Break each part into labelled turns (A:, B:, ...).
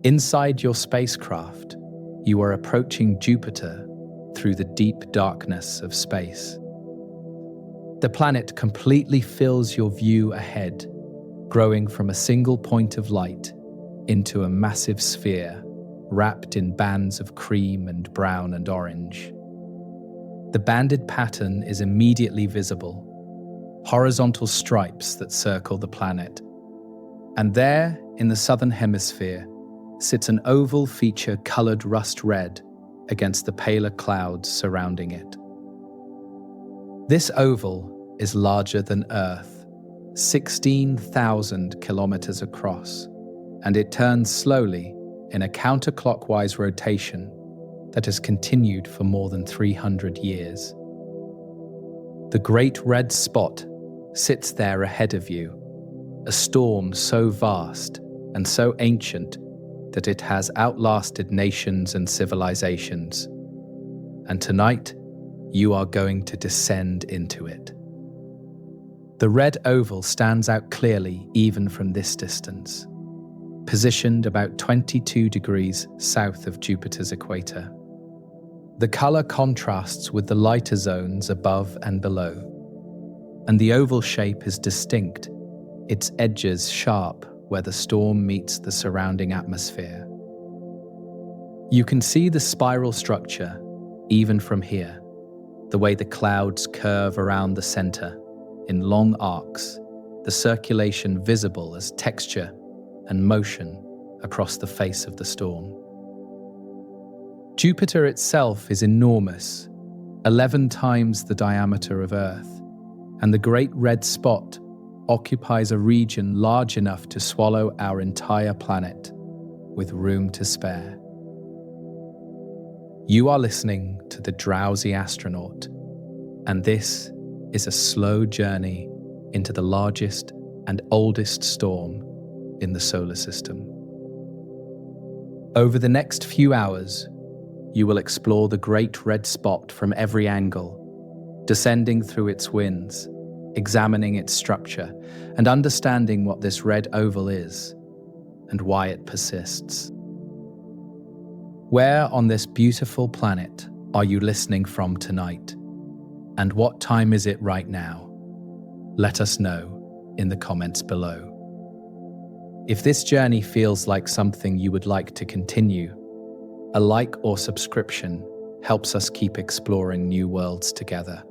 A: Inside your spacecraft, you are approaching Jupiter through the deep darkness of space. The planet completely fills your view ahead, growing from a single point of light into a massive sphere wrapped in bands of cream and brown and orange. The banded pattern is immediately visible, horizontal stripes that circle the planet. And there, in the southern hemisphere, sits an oval feature colored rust red against the paler clouds surrounding it. This oval is larger than Earth, 16,000 kilometers across, and it turns slowly in a counterclockwise rotation that has continued for more than 300 years. The Great Red Spot sits there ahead of you, a storm so vast and so ancient that it has outlasted nations and civilizations. And tonight, you are going to descend into it. The red oval stands out clearly even from this distance, positioned about 22 degrees south of Jupiter's equator. The color contrasts with the lighter zones above and below, and the oval shape is distinct, its edges sharp where the storm meets the surrounding atmosphere. You can see the spiral structure even from here, the way the clouds curve around the center in long arcs, the circulation visible as texture and motion across the face of the storm. Jupiter itself is enormous, 11 times the diameter of Earth, and the Great Red Spot occupies a region large enough to swallow our entire planet, with room to spare. You are listening to the Drowsy Astronaut, and this is a slow journey into the largest and oldest storm in the solar system. Over the next few hours, you will explore the Great Red Spot from every angle, descending through its winds, examining its structure, and understanding what this red oval is and why it persists. Where on this beautiful planet are you listening from tonight? And what time is it right now? Let us know in the comments below. If this journey feels like something you would like to continue, a like or subscription helps us keep exploring new worlds together.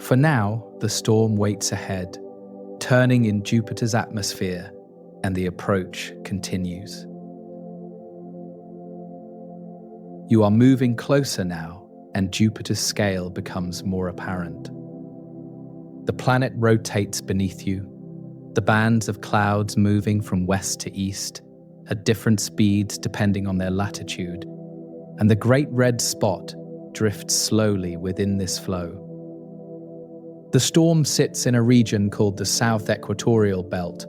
A: For now, the storm waits ahead, turning in Jupiter's atmosphere, and the approach continues. You are moving closer now, and Jupiter's scale becomes more apparent. The planet rotates beneath you, the bands of clouds moving from west to east at different speeds depending on their latitude, and the Great Red Spot drifts slowly within this flow. The storm sits in a region called the South Equatorial Belt,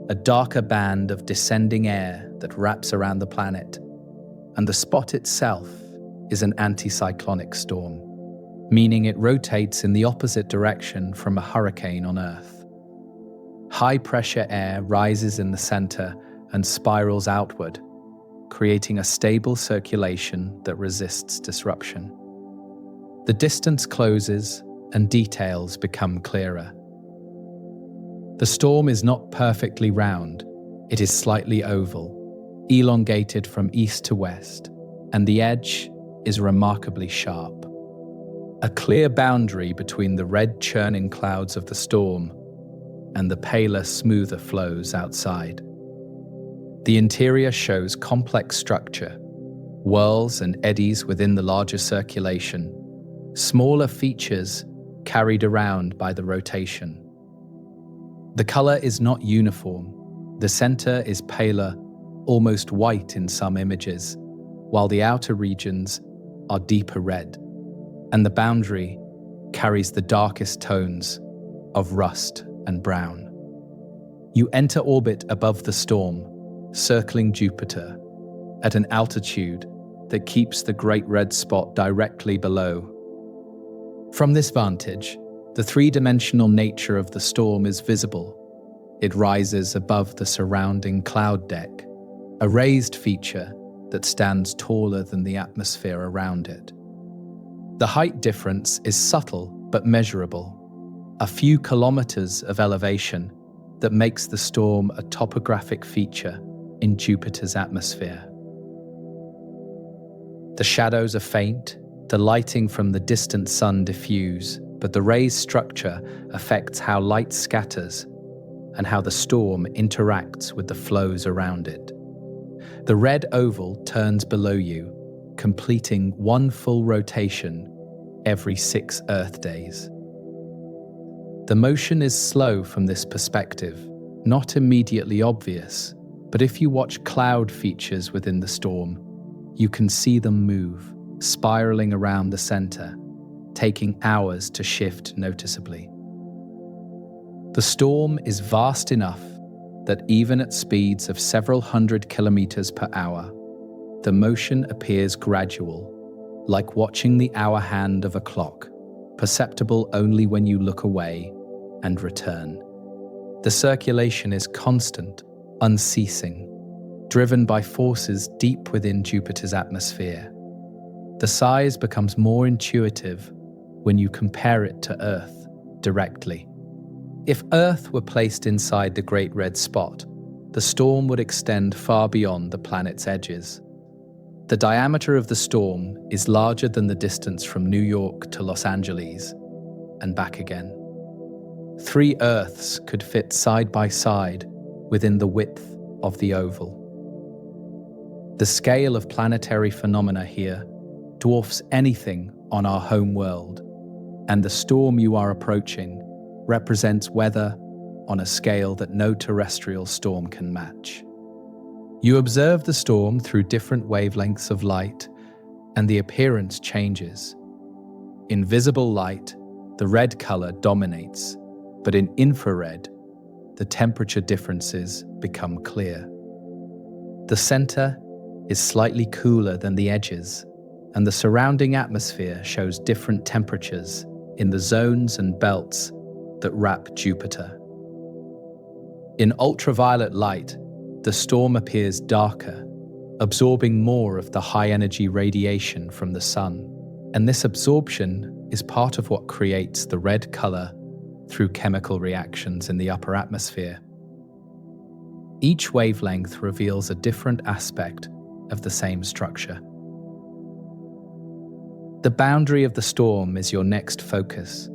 A: a darker band of descending air that wraps around the planet, and the spot itself is an anticyclonic storm, meaning it rotates in the opposite direction from a hurricane on Earth. High-pressure air rises in the center and spirals outward, creating a stable circulation that resists disruption. The distance closes and details become clearer. The storm is not perfectly round, it is slightly oval, elongated from east to west, and the edge is remarkably sharp. A clear boundary between the red churning clouds of the storm and the paler, smoother flows outside. The interior shows complex structure, whirls and eddies within the larger circulation, smaller features carried around by the rotation. The color is not uniform. The center is paler, almost white in some images, while the outer regions are deeper red, and the boundary carries the darkest tones of rust and brown. You enter orbit above the storm, circling Jupiter at an altitude that keeps the Great Red Spot directly below. From this vantage, the three-dimensional nature of the storm is visible. It rises above the surrounding cloud deck, a raised feature that stands taller than the atmosphere around it. The height difference is subtle but measurable, a few kilometers of elevation that makes the storm a topographic feature in Jupiter's atmosphere. The shadows are faint, the lighting from the distant sun diffuse, but the ray's structure affects how light scatters and how the storm interacts with the flows around it. The red oval turns below you, completing one full rotation every 6 Earth days. The motion is slow from this perspective, not immediately obvious, but if you watch cloud features within the storm, you can see them move, spiraling around the center, taking hours to shift noticeably. The storm is vast enough that even at speeds of several hundred kilometers per hour, the motion appears gradual, like watching the hour hand of a clock, perceptible only when you look away and return. The circulation is constant, unceasing, driven by forces deep within Jupiter's atmosphere. The size becomes more intuitive when you compare it to Earth directly. If Earth were placed inside the Great Red Spot, the storm would extend far beyond the planet's edges. The diameter of the storm is larger than the distance from New York to Los Angeles and back again. 3 Earths could fit side by side within the width of the oval. The scale of planetary phenomena here dwarfs anything on our home world, and the storm you are approaching represents weather on a scale that no terrestrial storm can match. You observe the storm through different wavelengths of light, and the appearance changes. In visible light, the red color dominates, but in infrared, the temperature differences become clear. The center is slightly cooler than the edges, and the surrounding atmosphere shows different temperatures in the zones and belts that wrap Jupiter. In ultraviolet light, the storm appears darker, absorbing more of the high-energy radiation from the sun, and this absorption is part of what creates the red color through chemical reactions in the upper atmosphere. Each wavelength reveals a different aspect of the same structure. The boundary of the storm is your next focus,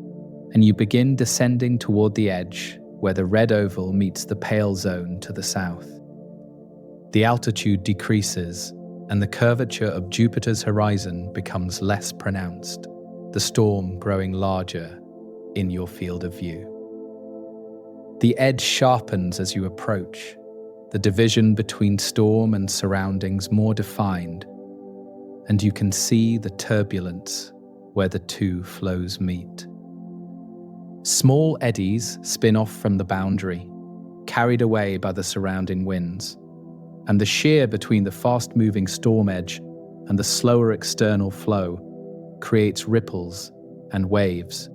A: and you begin descending toward the edge where the red oval meets the pale zone to the south. The altitude decreases, and the curvature of Jupiter's horizon becomes less pronounced, the storm growing larger in your field of view. The edge sharpens as you approach, the division between storm and surroundings more defined, and you can see the turbulence where the two flows meet. Small eddies spin off from the boundary, carried away by the surrounding winds, and the shear between the fast-moving storm edge and the slower external flow creates ripples and waves.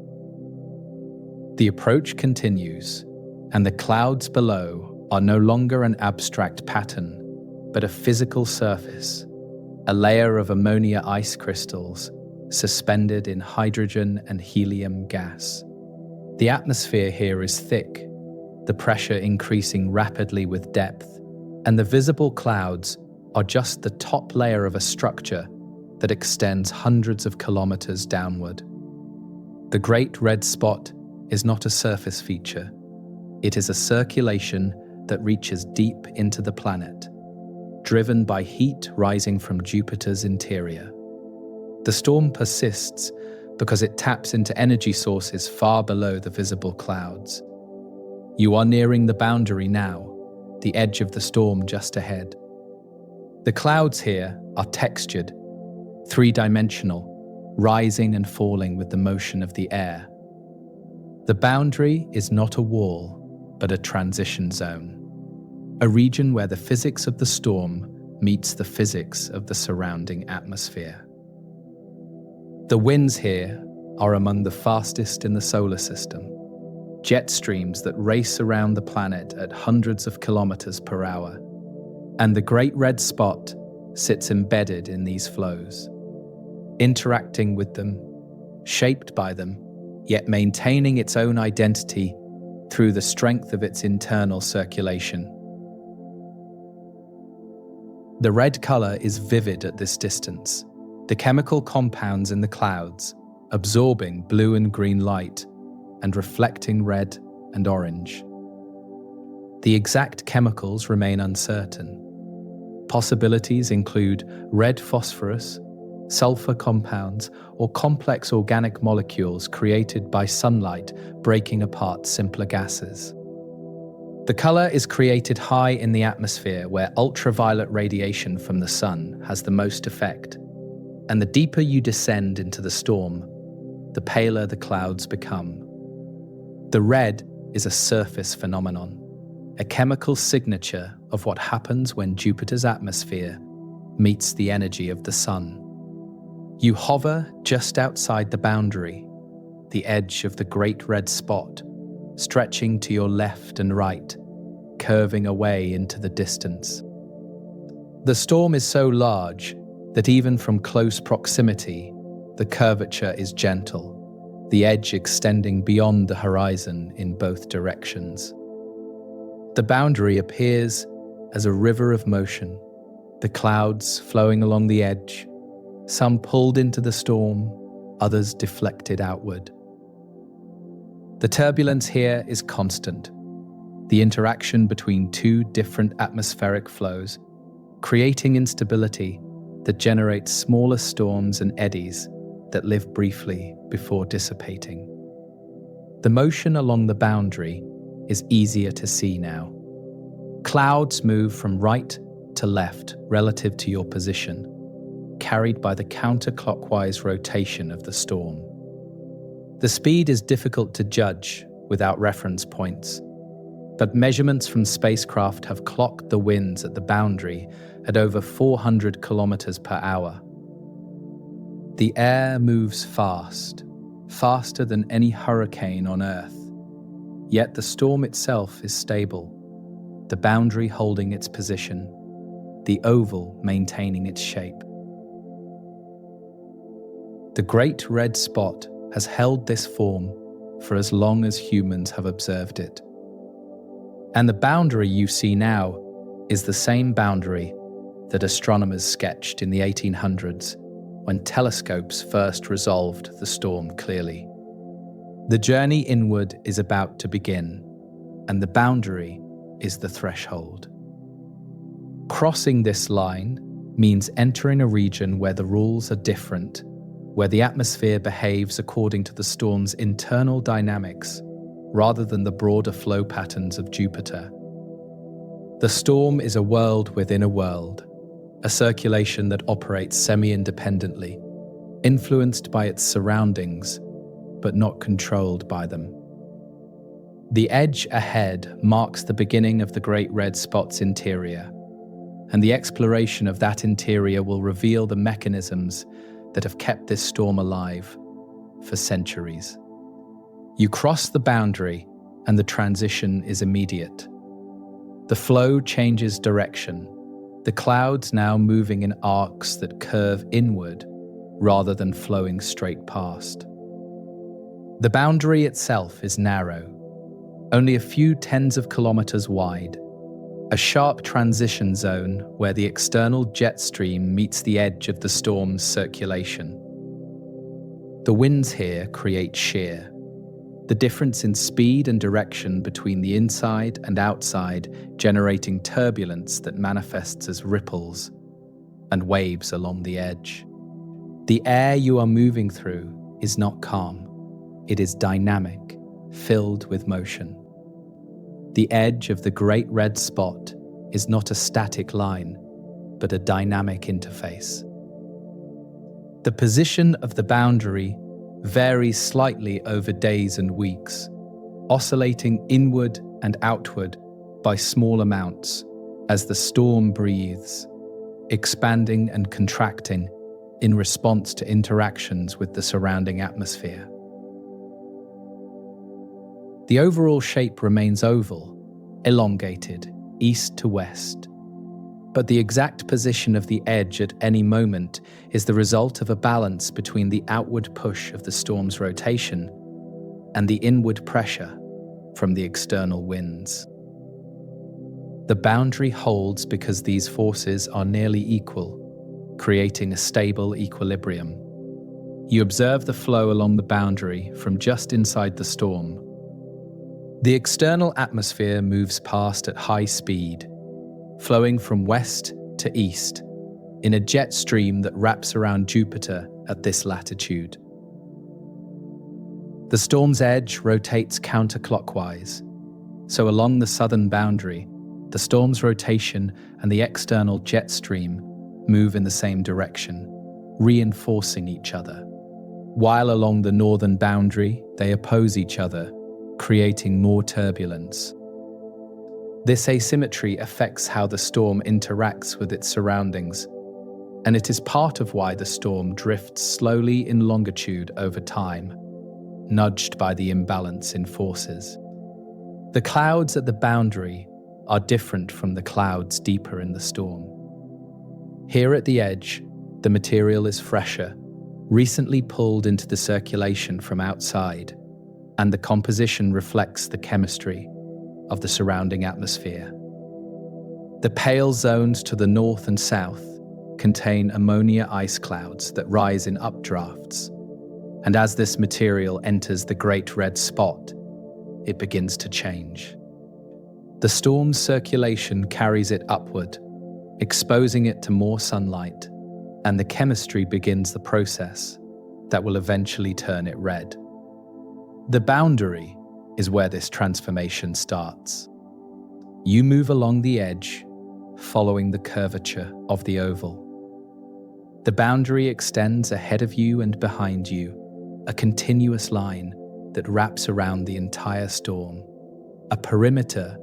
A: The approach continues, and the clouds below are no longer an abstract pattern, but a physical surface, a layer of ammonia ice crystals suspended in hydrogen and helium gas. The atmosphere here is thick, the pressure increasing rapidly with depth, and the visible clouds are just the top layer of a structure that extends hundreds of kilometers downward. The Great Red Spot is not a surface feature. It is a circulation that reaches deep into the planet, driven by heat rising from Jupiter's interior. The storm persists because it taps into energy sources far below the visible clouds. You are nearing the boundary now, the edge of the storm just ahead. The clouds here are textured, 3-dimensional, rising and falling with the motion of the air. The boundary is not a wall, but a transition zone, a region where the physics of the storm meets the physics of the surrounding atmosphere. The winds here are among the fastest in the solar system, jet streams that race around the planet at hundreds of kilometers per hour. And the great red spot sits embedded in these flows, interacting with them, shaped by them, yet maintaining its own identity through the strength of its internal circulation. The red color is vivid at this distance, the chemical compounds in the clouds absorbing blue and green light and reflecting red and orange. The exact chemicals remain uncertain. Possibilities include red phosphorus, sulfur compounds, or complex organic molecules created by sunlight breaking apart simpler gases. The color is created high in the atmosphere where ultraviolet radiation from the sun has the most effect, and the deeper you descend into the storm, the paler the clouds become. The red is a surface phenomenon, a chemical signature of what happens when Jupiter's atmosphere meets the energy of the sun. You hover just outside the boundary, the edge of the great red spot, stretching to your left and right, curving away into the distance. The storm is so large that even from close proximity, the curvature is gentle, the edge extending beyond the horizon in both directions. The boundary appears as a river of motion, the clouds flowing along the edge, some pulled into the storm, others deflected outward. The turbulence here is constant, the interaction between two different atmospheric flows, creating instability that generates smaller storms and eddies that live briefly before dissipating. The motion along the boundary is easier to see now. Clouds move from right to left relative to your position, carried by the counterclockwise rotation of the storm. The speed is difficult to judge without reference points, but measurements from spacecraft have clocked the winds at the boundary at over 400 kilometers per hour. The air moves fast, faster than any hurricane on Earth, yet the storm itself is stable, the boundary holding its position, the oval maintaining its shape. The great red spot has held this form for as long as humans have observed it. And the boundary you see now is the same boundary that astronomers sketched in the 1800s when telescopes first resolved the storm clearly. The journey inward is about to begin, and the boundary is the threshold. Crossing this line means entering a region where the rules are different, where the atmosphere behaves according to the storm's internal dynamics rather than the broader flow patterns of Jupiter. The storm is a world within a world, a circulation that operates semi-independently, influenced by its surroundings, but not controlled by them. The edge ahead marks the beginning of the great red spot's interior, and the exploration of that interior will reveal the mechanisms that have kept this storm alive for centuries. You cross the boundary and the transition is immediate. The flow changes direction, the clouds now moving in arcs that curve inward rather than flowing straight past. The boundary itself is narrow, only a few tens of kilometers wide, a sharp transition zone where the external jet stream meets the edge of the storm's circulation. The winds here create shear, the difference in speed and direction between the inside and outside generating turbulence that manifests as ripples and waves along the edge. The air you are moving through is not calm, it is dynamic, filled with motion. The edge of the great red spot is not a static line, but a dynamic interface. The position of the boundary varies slightly over days and weeks, oscillating inward and outward by small amounts as the storm breathes, expanding and contracting in response to interactions with the surrounding atmosphere. The overall shape remains oval, elongated, east to west. But the exact position of the edge at any moment is the result of a balance between the outward push of the storm's rotation and the inward pressure from the external winds. The boundary holds because these forces are nearly equal, creating a stable equilibrium. You observe the flow along the boundary from just inside the storm. The external atmosphere moves past at high speed, flowing from west to east in a jet stream that wraps around Jupiter at this latitude. The storm's edge rotates counterclockwise, so along the southern boundary, the storm's rotation and the external jet stream move in the same direction, reinforcing each other. While along the northern boundary, they oppose each other, creating more turbulence. This asymmetry affects how the storm interacts with its surroundings, and it is part of why the storm drifts slowly in longitude over time, nudged by the imbalance in forces. The clouds at the boundary are different from the clouds deeper in the storm. Here at the edge, the material is fresher, recently pulled into the circulation from outside, and the composition reflects the chemistry of the surrounding atmosphere. The pale zones to the north and south contain ammonia ice clouds that rise in updrafts, and as this material enters the Great Red Spot, it begins to change. The storm's circulation carries it upward, exposing it to more sunlight, and the chemistry begins the process that will eventually turn it red. The boundary is where this transformation starts. You move along the edge, following the curvature of the oval. The boundary extends ahead of you and behind you, a continuous line that wraps around the entire storm, a perimeter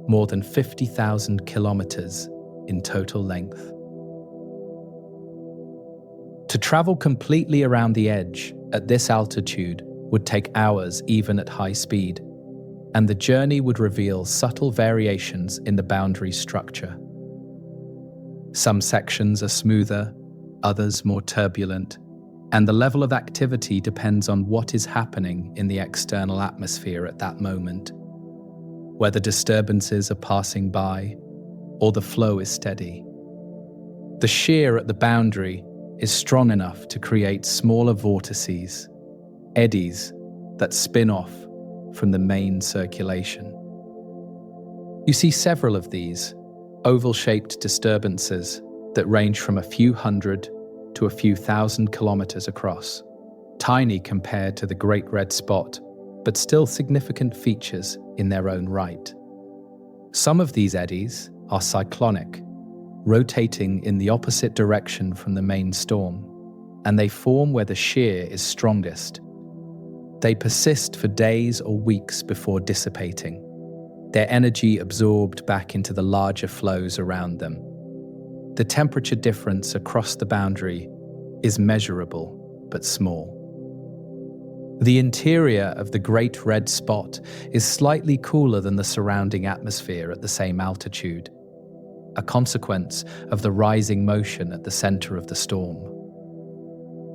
A: more than 50,000 kilometers in total length. To travel completely around the edge at this altitude would take hours even at high speed, and the journey would reveal subtle variations in the boundary structure. Some sections are smoother, others more turbulent, and the level of activity depends on what is happening in the external atmosphere at that moment, whether disturbances are passing by or the flow is steady. The shear at the boundary is strong enough to create smaller vortices, eddies that spin off from the main circulation. You see several of these oval-shaped disturbances that range from a few hundred to a few thousand kilometers across, tiny compared to the Great Red Spot, but still significant features in their own right. Some of these eddies are cyclonic, rotating in the opposite direction from the main storm, and they form where the shear is strongest. They persist for days or weeks before dissipating, their energy absorbed back into the larger flows around them. The temperature difference across the boundary is measurable but small. The interior of the Great Red Spot is slightly cooler than the surrounding atmosphere at the same altitude, a consequence of the rising motion at the center of the storm.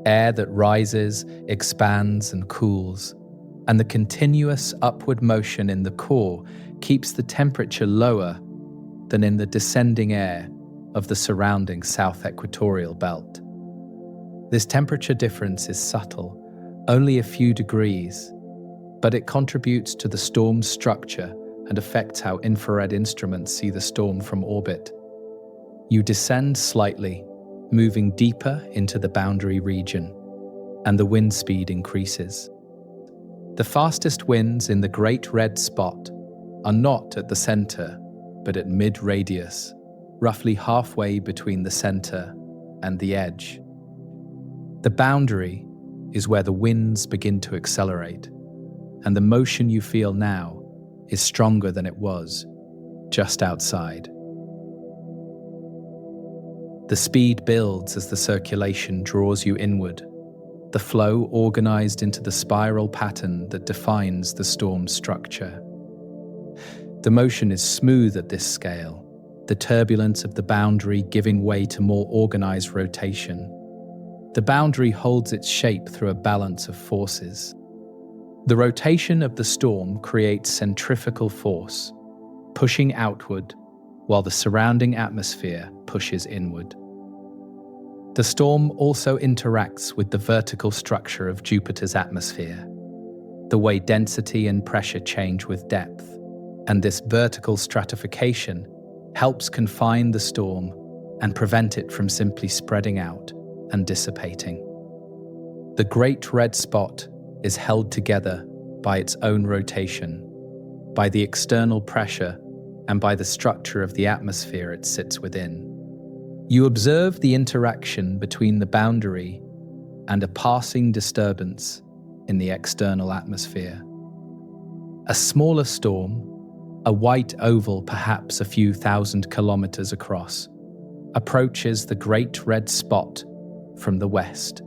A: Air that rises, expands, and cools, and the continuous upward motion in the core keeps the temperature lower than in the descending air of the surrounding South Equatorial Belt. This temperature difference is subtle, only a few degrees, but it contributes to the storm's structure and affects how infrared instruments see the storm from orbit. You descend slightly, moving deeper into the boundary region, and the wind speed increases. The fastest winds in the Great Red Spot are not at the center, but at mid-radius, roughly halfway between the center and the edge. The boundary is where the winds begin to accelerate, and the motion you feel now is stronger than it was just outside. The speed builds as the circulation draws you inward, the flow organized into the spiral pattern that defines the storm's structure. The motion is smooth at this scale, the turbulence of the boundary giving way to more organized rotation. The boundary holds its shape through a balance of forces. The rotation of the storm creates centrifugal force, pushing outward, while the surrounding atmosphere pushes inward. The storm also interacts with the vertical structure of Jupiter's atmosphere, the way density and pressure change with depth, and this vertical stratification helps confine the storm and prevent it from simply spreading out and dissipating. The Great Red Spot is held together by its own rotation, by the external pressure, and by the structure of the atmosphere it sits within. You observe the interaction between the boundary and a passing disturbance in the external atmosphere. A smaller storm, a white oval perhaps a few thousand kilometers across, approaches the Great Red Spot from the west.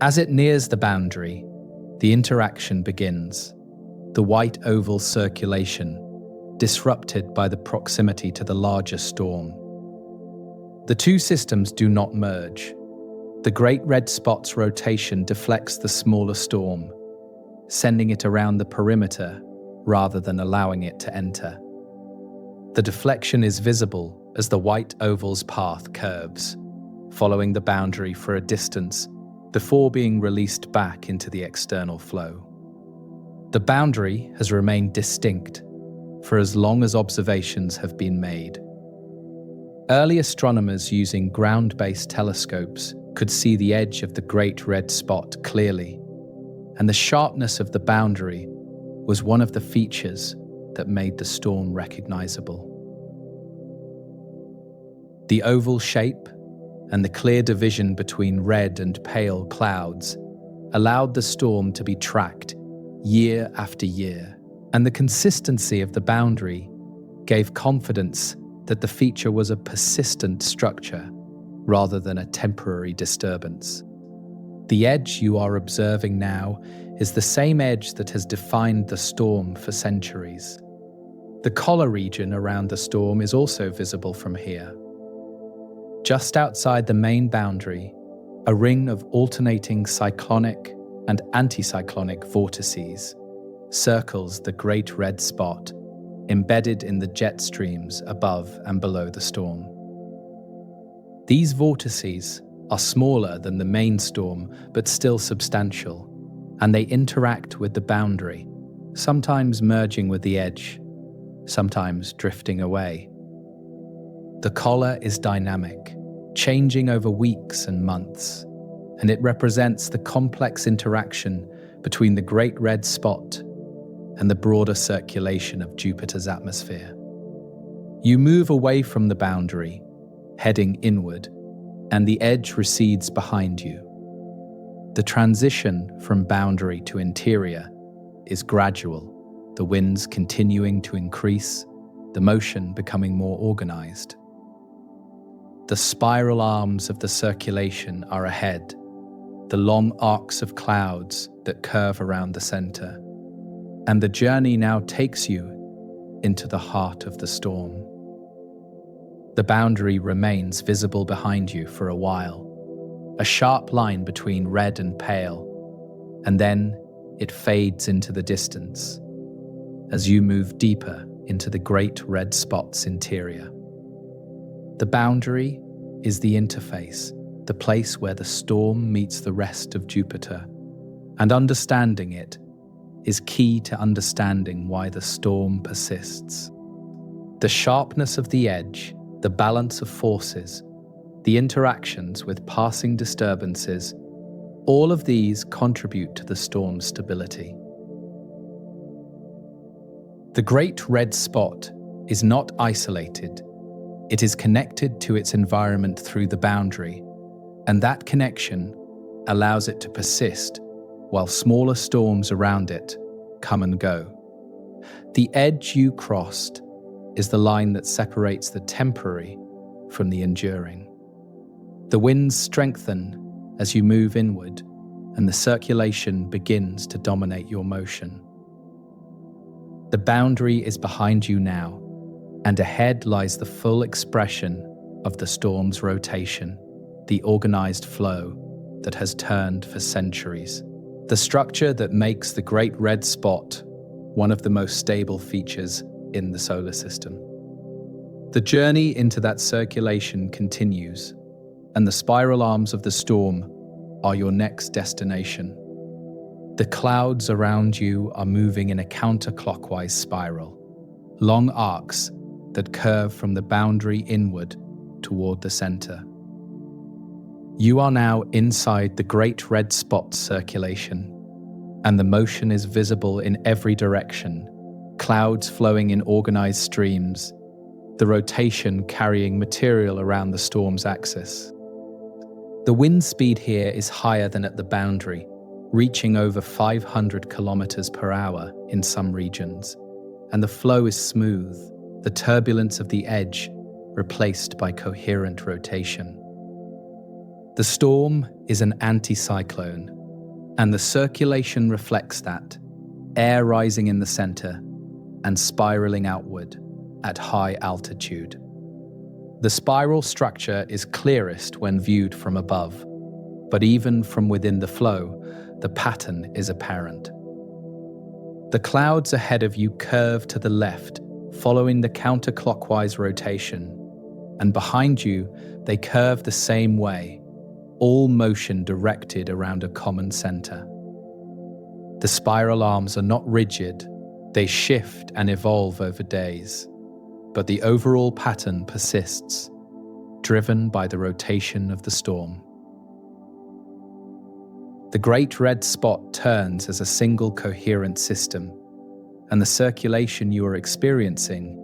A: As it nears the boundary, the interaction begins, the white oval circulation disrupted by the proximity to the larger storm. The two systems do not merge. The Great Red Spot's rotation deflects the smaller storm, sending it around the perimeter rather than allowing it to enter. The deflection is visible as the white oval's path curves, following the boundary for a distance before being released back into the external flow. The boundary has remained distinct for as long as observations have been made. Early astronomers using ground-based telescopes could see the edge of the Great Red Spot clearly, and the sharpness of the boundary was one of the features that made the storm recognizable. The oval shape and the clear division between red and pale clouds allowed the storm to be tracked year after year, and the consistency of the boundary gave confidence that the feature was a persistent structure rather than a temporary disturbance. The edge you are observing now is the same edge that has defined the storm for centuries. The collar region around the storm is also visible from here. Just outside the main boundary, a ring of alternating cyclonic and anticyclonic vortices circles the Great Red Spot, embedded in the jet streams above and below the storm. These vortices are smaller than the main storm, but still substantial, and they interact with the boundary, sometimes merging with the edge, sometimes drifting away. The collar is dynamic, changing over weeks and months, and it represents the complex interaction between the Great Red Spot and the broader circulation of Jupiter's atmosphere. You move away from the boundary, heading inward, and the edge recedes behind you. The transition from boundary to interior is gradual, the winds continuing to increase, the motion becoming more organized. The spiral arms of the circulation are ahead, the long arcs of clouds that curve around the center, and the journey now takes you into the heart of the storm. The boundary remains visible behind you for a while, a sharp line between red and pale, and then it fades into the distance as you move deeper into the Great Red Spot's interior. The boundary is the interface, the place where the storm meets the rest of Jupiter, and understanding it is key to understanding why the storm persists. The sharpness of the edge, the balance of forces, the interactions with passing disturbances, all of these contribute to the storm's stability. The Great Red Spot is not isolated. It is connected to its environment through the boundary, and that connection allows it to persist while smaller storms around it come and go. The edge you crossed is the line that separates the temporary from the enduring. The winds strengthen as you move inward, and the circulation begins to dominate your motion. The boundary is behind you now, and ahead lies the full expression of the storm's rotation, the organized flow that has turned for centuries. The structure that makes the Great Red Spot one of the most stable features in the solar system. The journey into that circulation continues, and the spiral arms of the storm are your next destination. The clouds around you are moving in a counterclockwise spiral, long arcs that curve from the boundary inward toward the center. You are now inside the Great Red Spot circulation, and the motion is visible in every direction, clouds flowing in organized streams, the rotation carrying material around the storm's axis. The wind speed here is higher than at the boundary, reaching over 500 kilometers per hour in some regions, and the flow is smooth, the turbulence of the edge replaced by coherent rotation. The storm is an anticyclone, and the circulation reflects that, air rising in the center and spiraling outward at high altitude. The spiral structure is clearest when viewed from above, but even from within the flow, the pattern is apparent. The clouds ahead of you curve to the left, following the counterclockwise rotation, and behind you, they curve the same way, all motion directed around a common center. The spiral arms are not rigid, they shift and evolve over days, but the overall pattern persists, driven by the rotation of the storm. The Great Red Spot turns as a single coherent system, and the circulation you are experiencing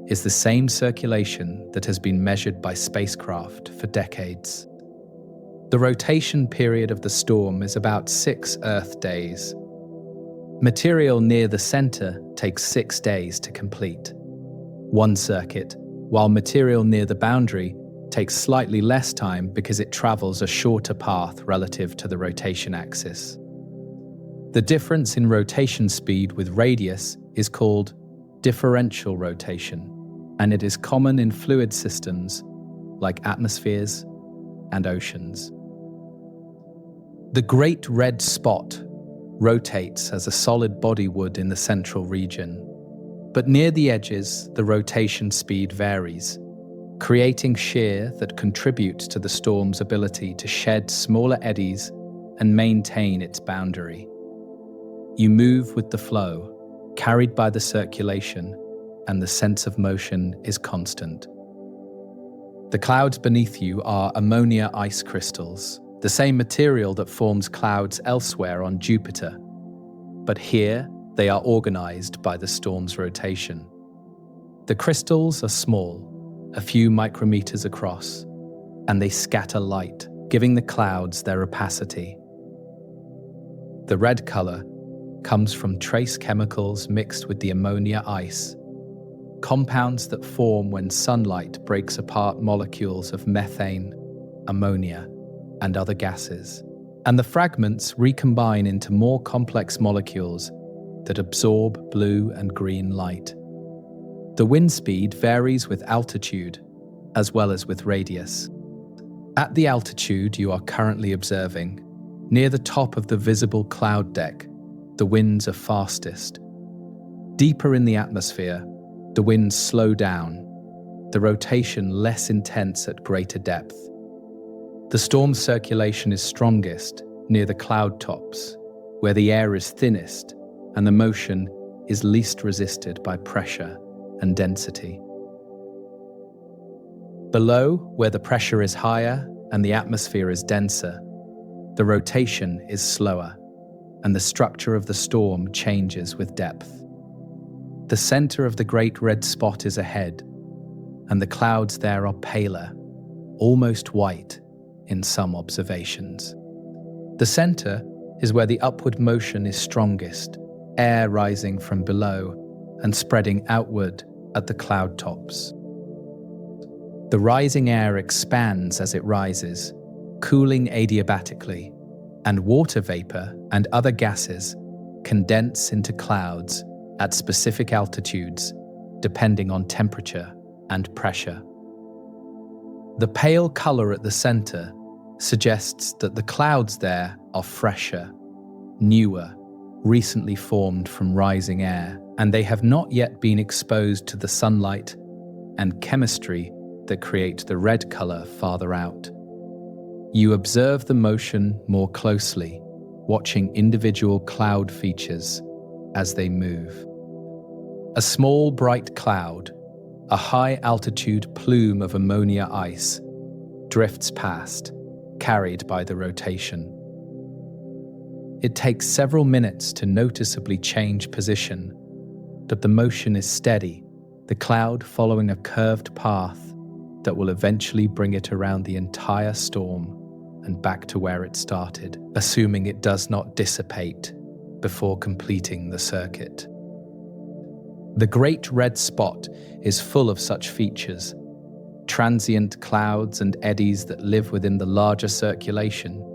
A: is the same circulation that has been measured by spacecraft for decades. The rotation period of the storm is about 6 Earth days. Material near the center takes 6 days to complete one circuit, while material near the boundary takes slightly less time because it travels a shorter path relative to the rotation axis. The difference in rotation speed with radius is called differential rotation, and it is common in fluid systems like atmospheres and oceans. The Great Red Spot rotates as a solid body would in the central region, but near the edges, the rotation speed varies, creating shear that contributes to the storm's ability to shed smaller eddies and maintain its boundary. You move with the flow, carried by the circulation, and the sense of motion is constant. The clouds beneath you are ammonia ice crystals, the same material that forms clouds elsewhere on Jupiter, but here they are organized by the storm's rotation. The crystals are small, a few micrometers across, and they scatter light, giving the clouds their opacity. The red color comes from trace chemicals mixed with the ammonia ice, compounds that form when sunlight breaks apart molecules of methane, ammonia, and other gases, and the fragments recombine into more complex molecules that absorb blue and green light. The wind speed varies with altitude as well as with radius. At the altitude you are currently observing, near the top of the visible cloud deck, the winds are fastest. Deeper in the atmosphere, the winds slow down, the rotation less intense at greater depth. The storm's circulation is strongest near the cloud tops, where the air is thinnest and the motion is least resisted by pressure and density. Below, where the pressure is higher and the atmosphere is denser, the rotation is slower, and the structure of the storm changes with depth. The center of the Great Red Spot is ahead, and the clouds there are paler, almost white in some observations. The center is where the upward motion is strongest, air rising from below and spreading outward at the cloud tops. The rising air expands as it rises, cooling adiabatically, and water vapor and other gases condense into clouds at specific altitudes depending on temperature and pressure. The pale color at the center suggests that the clouds there are fresher, newer, recently formed from rising air, and they have not yet been exposed to the sunlight and chemistry that create the red color farther out. You observe the motion more closely, watching individual cloud features as they move. A small bright cloud, a high-altitude plume of ammonia ice, drifts past, carried by the rotation. It takes several minutes to noticeably change position, but the motion is steady, the cloud following a curved path that will eventually bring it around the entire storm and back to where it started, assuming it does not dissipate before completing the circuit. The Great Red Spot is full of such features, transient clouds and eddies that live within the larger circulation,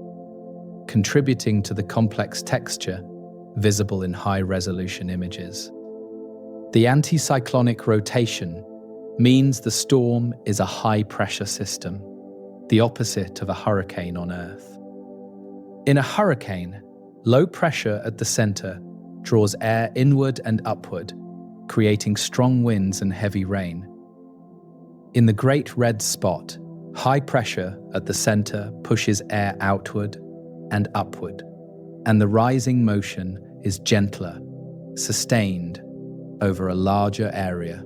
A: contributing to the complex texture visible in high-resolution images. The anticyclonic rotation means the storm is a high-pressure system, the opposite of a hurricane on Earth. In a hurricane, low pressure at the center draws air inward and upward, creating strong winds and heavy rain. In the Great Red Spot, high pressure at the center pushes air outward and upward, and the rising motion is gentler, sustained over a larger area.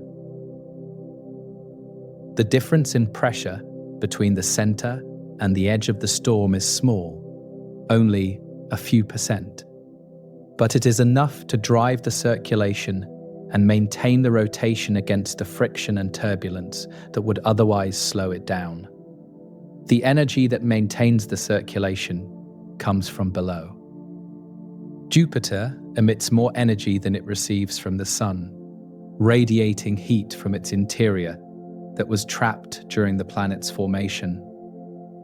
A: The difference in pressure between the center and the edge of the storm is small, only a few percent, but it is enough to drive the circulation and maintain the rotation against the friction and turbulence that would otherwise slow it down. The energy that maintains the circulation comes from below. Jupiter emits more energy than it receives from the Sun, radiating heat from its interior that was trapped during the planet's formation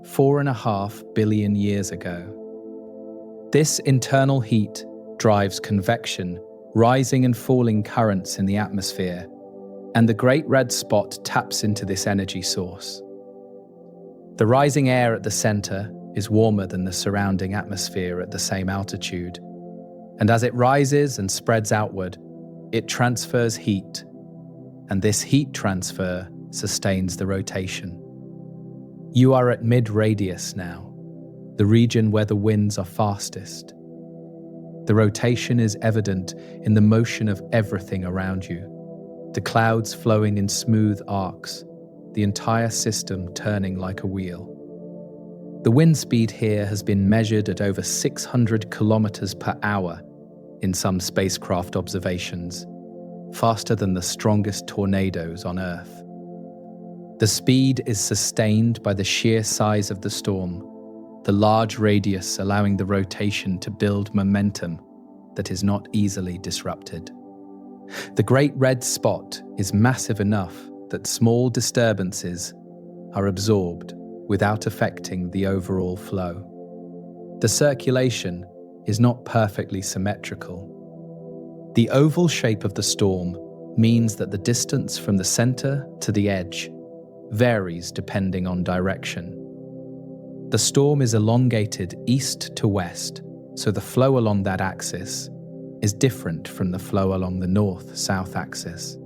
A: 4.5 billion years ago. This internal heat drives convection, rising and falling currents in the atmosphere, and the Great Red Spot taps into this energy source. The rising air at the center is warmer than the surrounding atmosphere at the same altitude, and as it rises and spreads outward, it transfers heat, and this heat transfer sustains the rotation. You are at mid-radius now, the region where the winds are fastest. The rotation is evident in the motion of everything around you, the clouds flowing in smooth arcs, the entire system turning like a wheel. The wind speed here has been measured at over 600 kilometers per hour in some spacecraft observations, faster than the strongest tornadoes on Earth. The speed is sustained by the sheer size of the storm, the large radius allowing the rotation to build momentum that is not easily disrupted. The Great Red Spot is massive enough that small disturbances are absorbed without affecting the overall flow. The circulation is not perfectly symmetrical. The oval shape of the storm means that the distance from the center to the edge varies depending on direction. The storm is elongated east to west, so the flow along that axis is different from the flow along the north-south axis.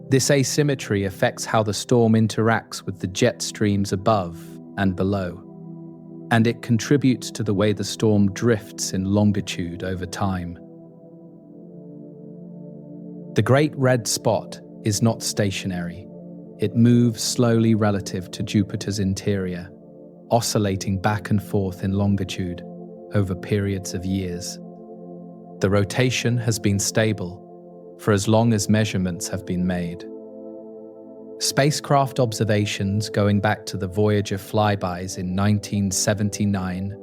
A: This asymmetry affects how the storm interacts with the jet streams above and below, and it contributes to the way the storm drifts in longitude over time. The Great Red Spot is not stationary. It moves slowly relative to Jupiter's interior, oscillating back and forth in longitude over periods of years. The rotation has been stable for as long as measurements have been made. Spacecraft observations going back to the Voyager flybys in 1979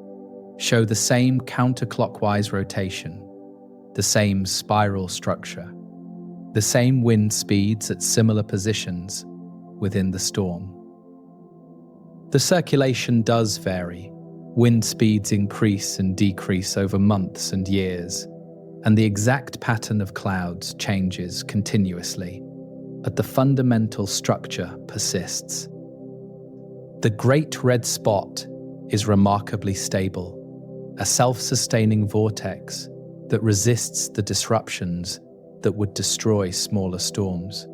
A: show the same counterclockwise rotation, the same spiral structure, the same wind speeds at similar positions within the storm. The circulation does vary. Wind speeds increase and decrease over months and years, and the exact pattern of clouds changes continuously. but the fundamental structure persists. The Great Red Spot is remarkably stable, a self-sustaining vortex that resists the disruptions that would destroy smaller storms.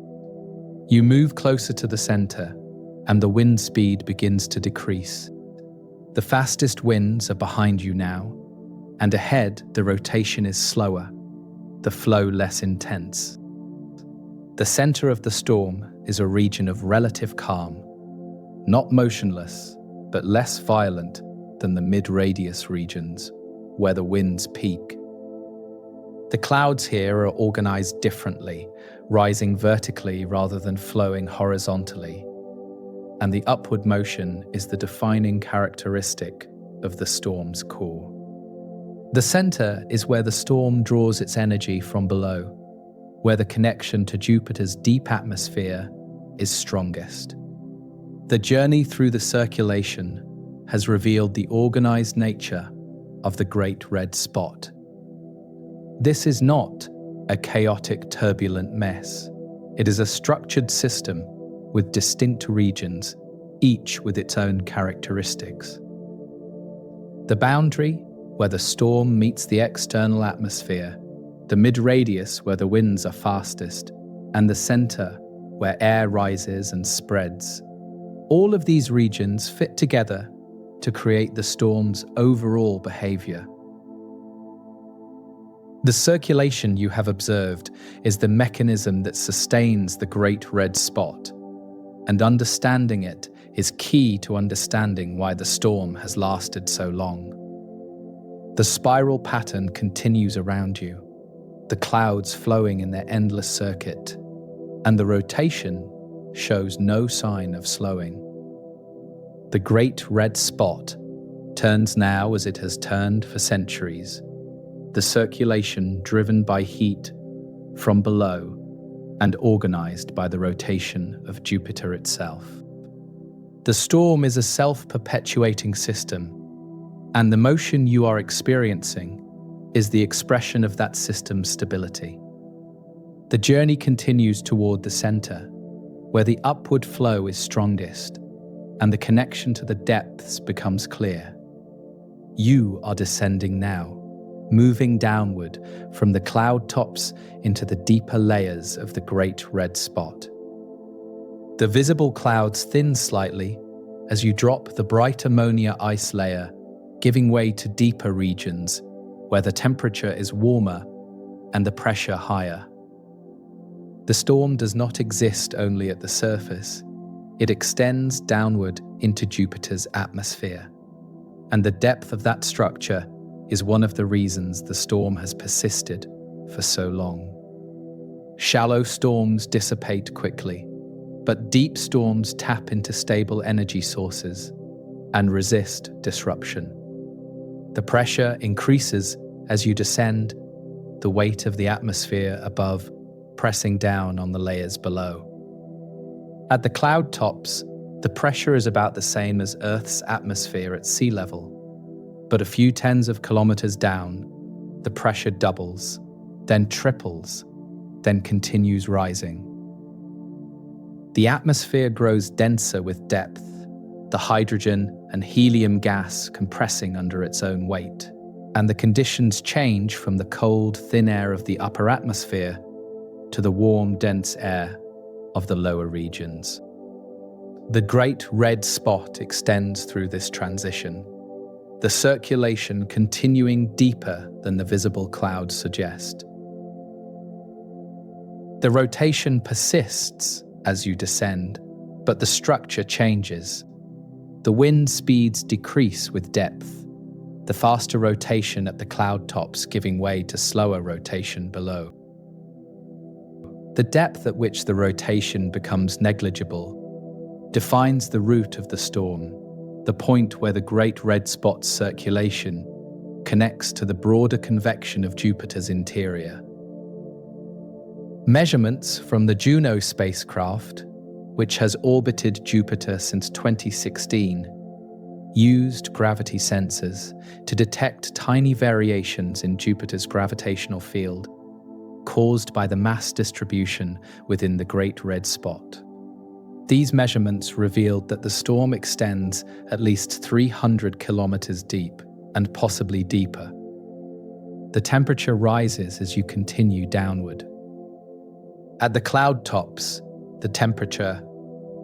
A: You move closer to the center, and the wind speed begins to decrease. The fastest winds are behind you now, and ahead the rotation is slower, the flow less intense. The center of the storm is a region of relative calm, not motionless, but less violent than the mid-radius regions, where the winds peak. The clouds here are organized differently, rising vertically rather than flowing horizontally, and the upward motion is the defining characteristic of the storm's core. The center is where the storm draws its energy from below, where the connection to Jupiter's deep atmosphere is strongest. The journey through the circulation has revealed the organized nature of the Great Red Spot. This is not a chaotic, turbulent mess. It is a structured system with distinct regions, each with its own characteristics. The boundary, where the storm meets the external atmosphere, the mid-radius, where the winds are fastest, and the center, where air rises and spreads. All of these regions fit together to create the storm's overall behavior. The circulation you have observed is the mechanism that sustains the Great Red Spot, and understanding it is key to understanding why the storm has lasted so long. The spiral pattern continues around you, the clouds flowing in their endless circuit, and the rotation shows no sign of slowing. The Great Red Spot turns now as it has turned for centuries, the circulation driven by heat from below and organized by the rotation of Jupiter itself. The storm is a self-perpetuating system, and the motion you are experiencing is the expression of that system's stability. The journey continues toward the center, where the upward flow is strongest, and the connection to the depths becomes clear. You are descending now, moving downward from the cloud tops into the deeper layers of the Great Red Spot. The visible clouds thin slightly as you drop the bright ammonia ice layer, giving way to deeper regions where the temperature is warmer and the pressure higher. The storm does not exist only at the surface. It extends downward into Jupiter's atmosphere, and the depth of that structure is one of the reasons the storm has persisted for so long. Shallow storms dissipate quickly, but deep storms tap into stable energy sources and resist disruption. The pressure increases as you descend, the weight of the atmosphere above pressing down on the layers below. At the cloud tops, the pressure is about the same as Earth's atmosphere at sea level. But a few tens of kilometers down, the pressure doubles, then triples, then continues rising. The atmosphere grows denser with depth, the hydrogen and helium gas compressing under its own weight, and the conditions change from the cold, thin air of the upper atmosphere to the warm, dense air of the lower regions. The Great Red Spot extends through this transition, the circulation continuing deeper than the visible clouds suggest. The rotation persists as you descend, but the structure changes. The wind speeds decrease with depth, the faster rotation at the cloud tops giving way to slower rotation below. The depth at which the rotation becomes negligible defines the route of the storm, the point where the Great Red Spot's circulation connects to the broader convection of Jupiter's interior. Measurements from the Juno spacecraft, which has orbited Jupiter since 2016, used gravity sensors to detect tiny variations in Jupiter's gravitational field, caused by the mass distribution within the Great Red Spot. These measurements revealed that the storm extends at least 300 kilometers deep and possibly deeper. The temperature rises as you continue downward. At the cloud tops, the temperature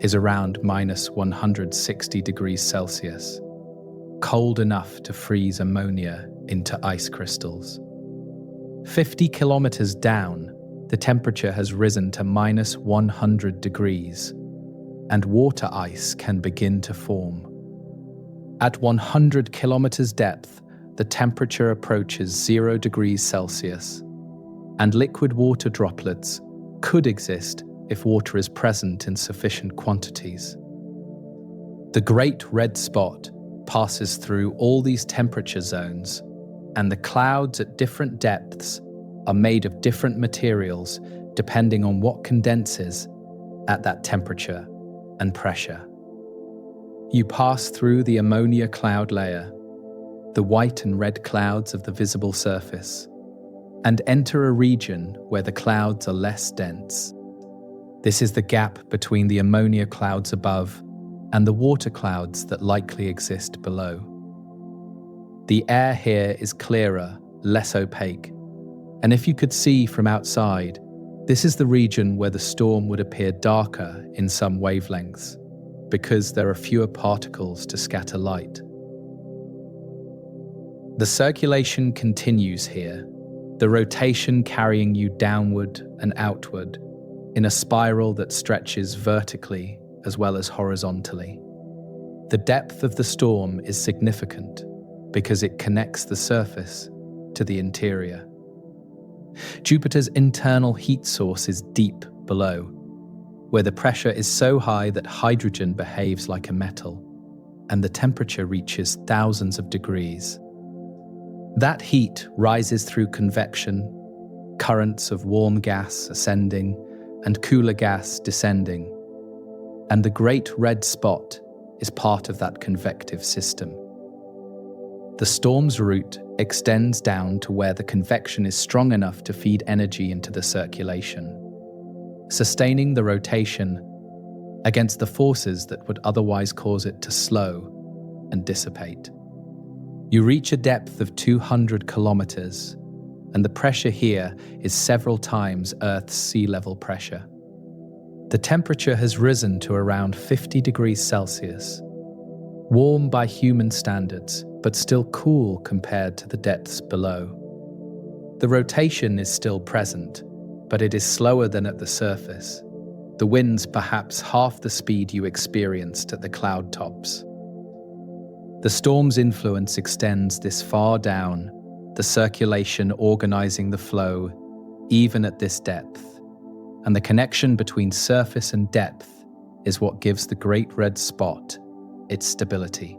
A: is around minus 160 degrees Celsius, cold enough to freeze ammonia into ice crystals. 50 kilometers down, the temperature has risen to minus 100 degrees, and water ice can begin to form. At 100 kilometers depth, the temperature approaches 0 degrees Celsius, and liquid water droplets could exist if water is present in sufficient quantities. The Great Red Spot passes through all these temperature zones, and the clouds at different depths are made of different materials depending on what condenses at that temperature and pressure. You pass through the ammonia cloud layer, the white and red clouds of the visible surface, and enter a region where the clouds are less dense. This is the gap between the ammonia clouds above and the water clouds that likely exist below. The air here is clearer, less opaque, and if you could see from outside, this is the region where the storm would appear darker in some wavelengths, because there are fewer particles to scatter light. The circulation continues here, the rotation carrying you downward and outward in a spiral that stretches vertically as well as horizontally. The depth of the storm is significant because it connects the surface to the interior. Jupiter's internal heat source is deep below, where the pressure is so high that hydrogen behaves like a metal, and the temperature reaches thousands of degrees. That heat rises through convection, currents of warm gas ascending and cooler gas descending, and the Great Red Spot is part of that convective system. The storm's route extends down to where the convection is strong enough to feed energy into the circulation, sustaining the rotation against the forces that would otherwise cause it to slow and dissipate. You reach a depth of 200 kilometers, and the pressure here is several times Earth's sea level pressure. The temperature has risen to around 50 degrees Celsius, warm by human standards, but still cool compared to the depths below. The rotation is still present, but it is slower than at the surface. The winds perhaps half the speed you experienced at the cloud tops. The storm's influence extends this far down, the circulation organizing the flow, even at this depth. And the connection between surface and depth is what gives the Great Red Spot its stability.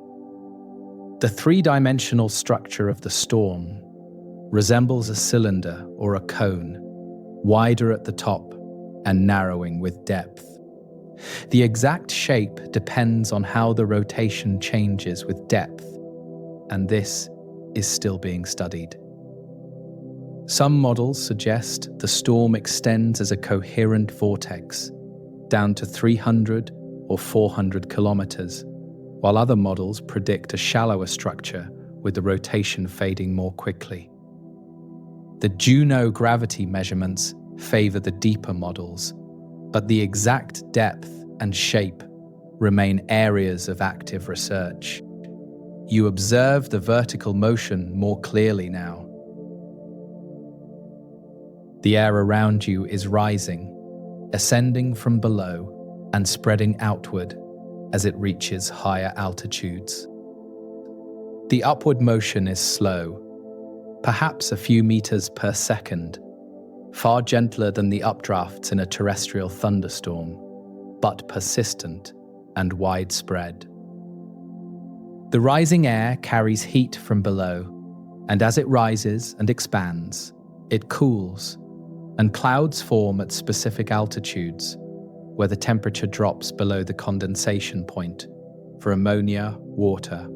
A: The three-dimensional structure of the storm resembles a cylinder or a cone, wider at the top and narrowing with depth. The exact shape depends on how the rotation changes with depth, and this is still being studied. Some models suggest the storm extends as a coherent vortex down to 300 or 400 kilometers, while other models predict a shallower structure with the rotation fading more quickly. The Juno gravity measurements favor the deeper models, but the exact depth and shape remain areas of active research. You observe the vertical motion more clearly now. The air around you is rising, ascending from below and spreading outward as it reaches higher altitudes. The upward motion is slow, perhaps a few meters per second, far gentler than the updrafts in a terrestrial thunderstorm, but persistent and widespread. The rising air carries heat from below, and as it rises and expands, it cools, and clouds form at specific altitudes where the temperature drops below the condensation point for ammonia, water,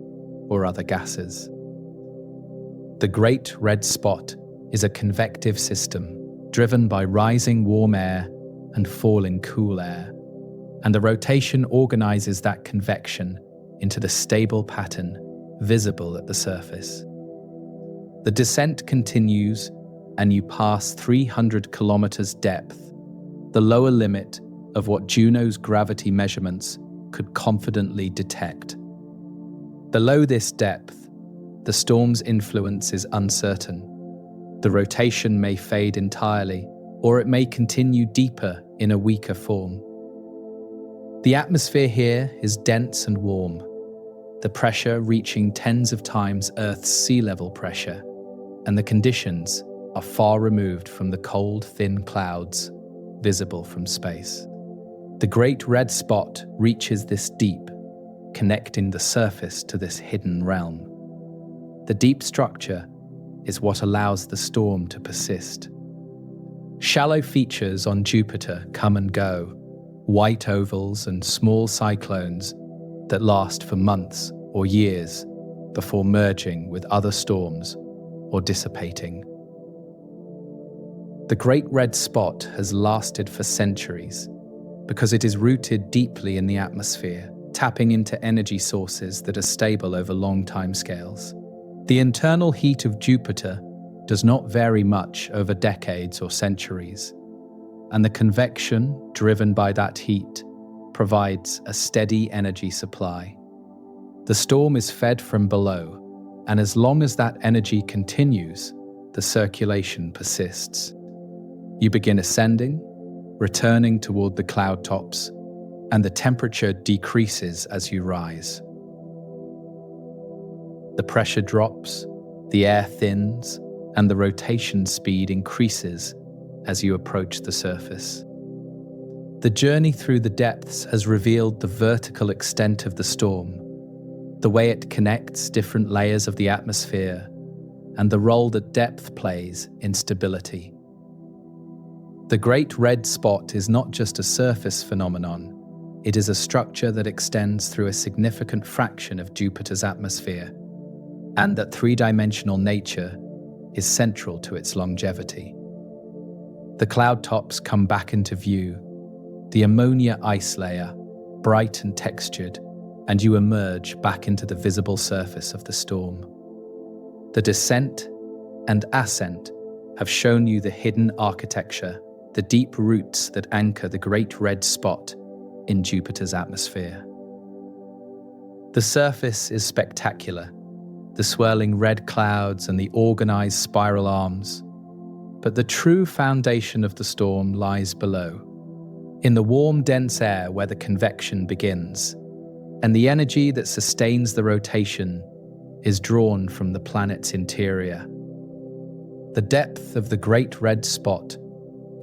A: or other gases. The Great Red Spot is a convective system driven by rising warm air and falling cool air, and the rotation organizes that convection into the stable pattern visible at the surface. The descent continues, and you pass 300 kilometers depth, the lower limit of what Juno's gravity measurements could confidently detect. Below this depth, the storm's influence is uncertain. The rotation may fade entirely, or it may continue deeper in a weaker form. The atmosphere here is dense and warm, the pressure reaching tens of times Earth's sea level pressure, and the conditions are far removed from the cold, thin clouds visible from space. The Great Red Spot reaches this deep, connecting the surface to this hidden realm. The deep structure is what allows the storm to persist. Shallow features on Jupiter come and go, white ovals and small cyclones that last for months or years before merging with other storms or dissipating. The Great Red Spot has lasted for centuries because it is rooted deeply in the atmosphere, tapping into energy sources that are stable over long timescales. The internal heat of Jupiter does not vary much over decades or centuries, and the convection driven by that heat provides a steady energy supply. The storm is fed from below, and as long as that energy continues, the circulation persists. You begin ascending, returning toward the cloud tops, and the temperature decreases as you rise. The pressure drops, the air thins, and the rotation speed increases as you approach the surface. The journey through the depths has revealed the vertical extent of the storm, the way it connects different layers of the atmosphere, and the role that depth plays in stability. The Great Red Spot is not just a surface phenomenon, it is a structure that extends through a significant fraction of Jupiter's atmosphere, and that three-dimensional nature is central to its longevity. The cloud tops come back into view, the ammonia ice layer, bright and textured, and you emerge back into the visible surface of the storm. The descent and ascent have shown you the hidden architecture, the deep roots that anchor the Great Red Spot in Jupiter's atmosphere. The surface is spectacular, the swirling red clouds and the organized spiral arms, but the true foundation of the storm lies below, in the warm, dense air where the convection begins, and the energy that sustains the rotation is drawn from the planet's interior. The depth of the Great Red Spot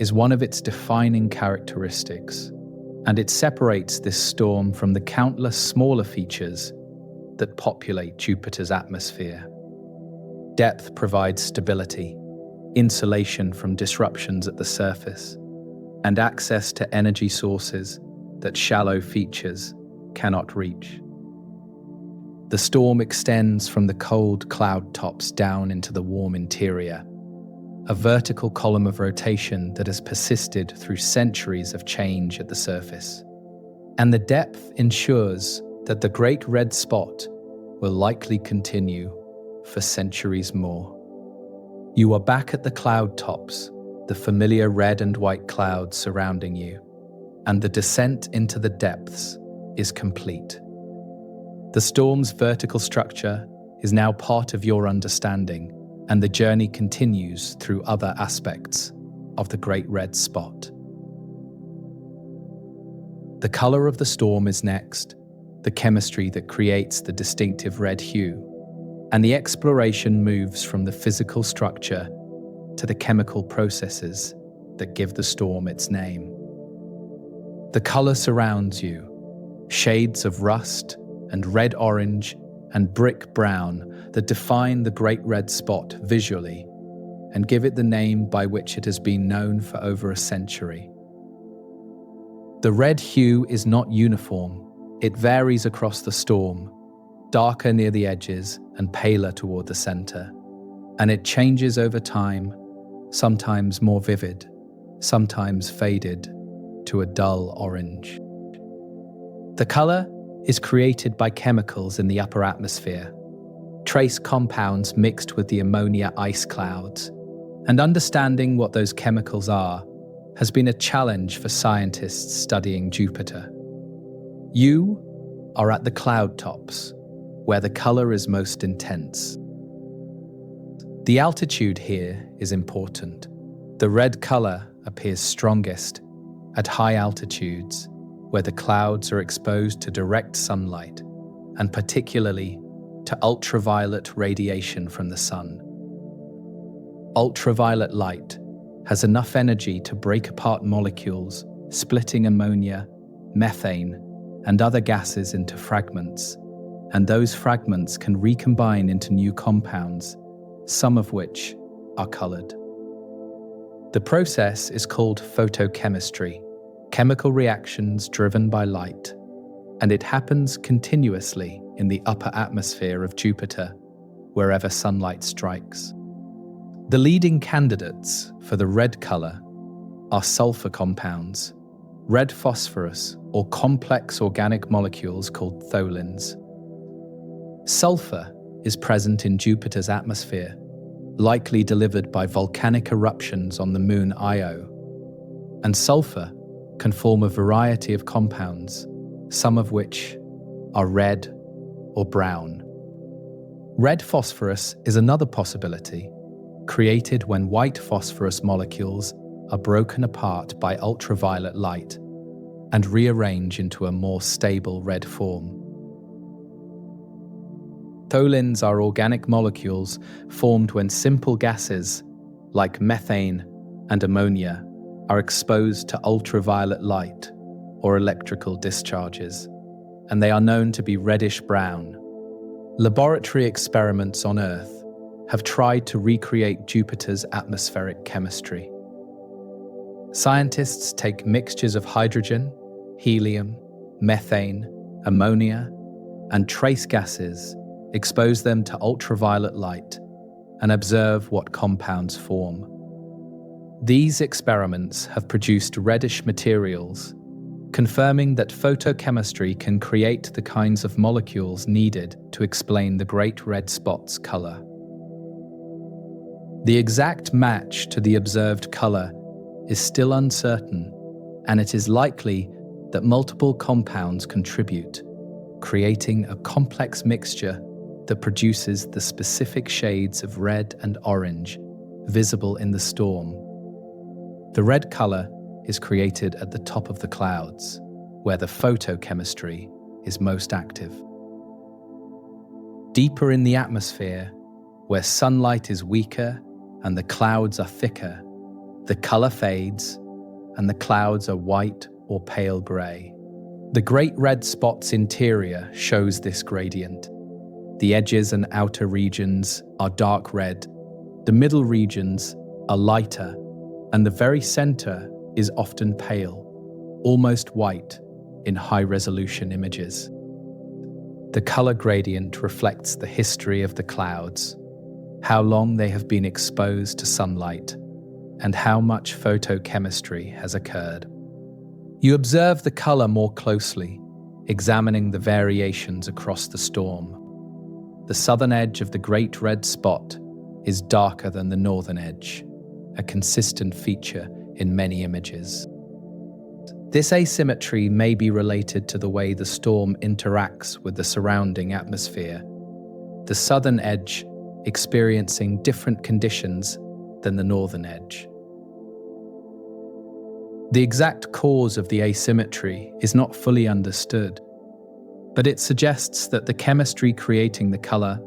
A: is one of its defining characteristics, and it separates this storm from the countless smaller features that populate Jupiter's atmosphere. Depth provides stability, insulation from disruptions at the surface, and access to energy sources that shallow features cannot reach. The storm extends from the cold cloud tops down into the warm interior, a vertical column of rotation that has persisted through centuries of change at the surface. And the depth ensures that the Great Red Spot will likely continue for centuries more. You are back at the cloud tops, the familiar red and white clouds surrounding you, and the descent into the depths is complete. The storm's vertical structure is now part of your understanding, and the journey continues through other aspects of the Great Red Spot. The color of the storm is next, the chemistry that creates the distinctive red hue, and the exploration moves from the physical structure to the chemical processes that give the storm its name. The color surrounds you, shades of rust and red-orange and brick brown that define the Great Red Spot visually and give it the name by which it has been known for over a century. The red hue is not uniform. It varies across the storm, darker near the edges and paler toward the center, and it changes over time, sometimes more vivid, sometimes faded to a dull orange. The color is created by chemicals in the upper atmosphere, trace compounds mixed with the ammonia ice clouds, and understanding what those chemicals are has been a challenge for scientists studying Jupiter. You are at the cloud tops, where the color is most intense. The altitude here is important. The red color appears strongest at high altitudes, where the clouds are exposed to direct sunlight, and particularly to ultraviolet radiation from the sun. Ultraviolet light has enough energy to break apart molecules, splitting ammonia, methane, and other gases into fragments, and those fragments can recombine into new compounds, some of which are colored. The process is called photochemistry, chemical reactions driven by light, and it happens continuously in the upper atmosphere of Jupiter, wherever sunlight strikes. The leading candidates for the red color are sulfur compounds, red phosphorus, or complex organic molecules called tholins. Sulfur is present in Jupiter's atmosphere, likely delivered by volcanic eruptions on the moon Io. And sulfur can form a variety of compounds, some of which are red or brown. Red phosphorus is another possibility, created when white phosphorus molecules are broken apart by ultraviolet light and rearrange into a more stable red form. Tholins are organic molecules formed when simple gases, like methane and ammonia, are exposed to ultraviolet light or electrical discharges, and they are known to be reddish-brown. Laboratory experiments on Earth have tried to recreate Jupiter's atmospheric chemistry. Scientists take mixtures of hydrogen, helium, methane, ammonia, and trace gases, expose them to ultraviolet light, and observe what compounds form. These experiments have produced reddish materials, confirming that photochemistry can create the kinds of molecules needed to explain the great red spot's color. The exact match to the observed color is still uncertain, and it is likely that multiple compounds contribute, creating a complex mixture that produces the specific shades of red and orange visible in the storm. The red color is created at the top of the clouds, where the photochemistry is most active. Deeper in the atmosphere, where sunlight is weaker and the clouds are thicker, the color fades and the clouds are white or pale gray. The great red spot's interior shows this gradient. The edges and outer regions are dark red, the middle regions are lighter, and the very center is often pale, almost white in high-resolution images. The color gradient reflects the history of the clouds, how long they have been exposed to sunlight, and how much photochemistry has occurred. You observe the color more closely, examining the variations across the storm. The southern edge of the great red spot is darker than the northern edge, a consistent feature in many images. This asymmetry may be related to the way the storm interacts with the surrounding atmosphere, the southern edge experiencing different conditions than the northern edge. The exact cause of the asymmetry is not fully understood, but it suggests that the chemistry creating the color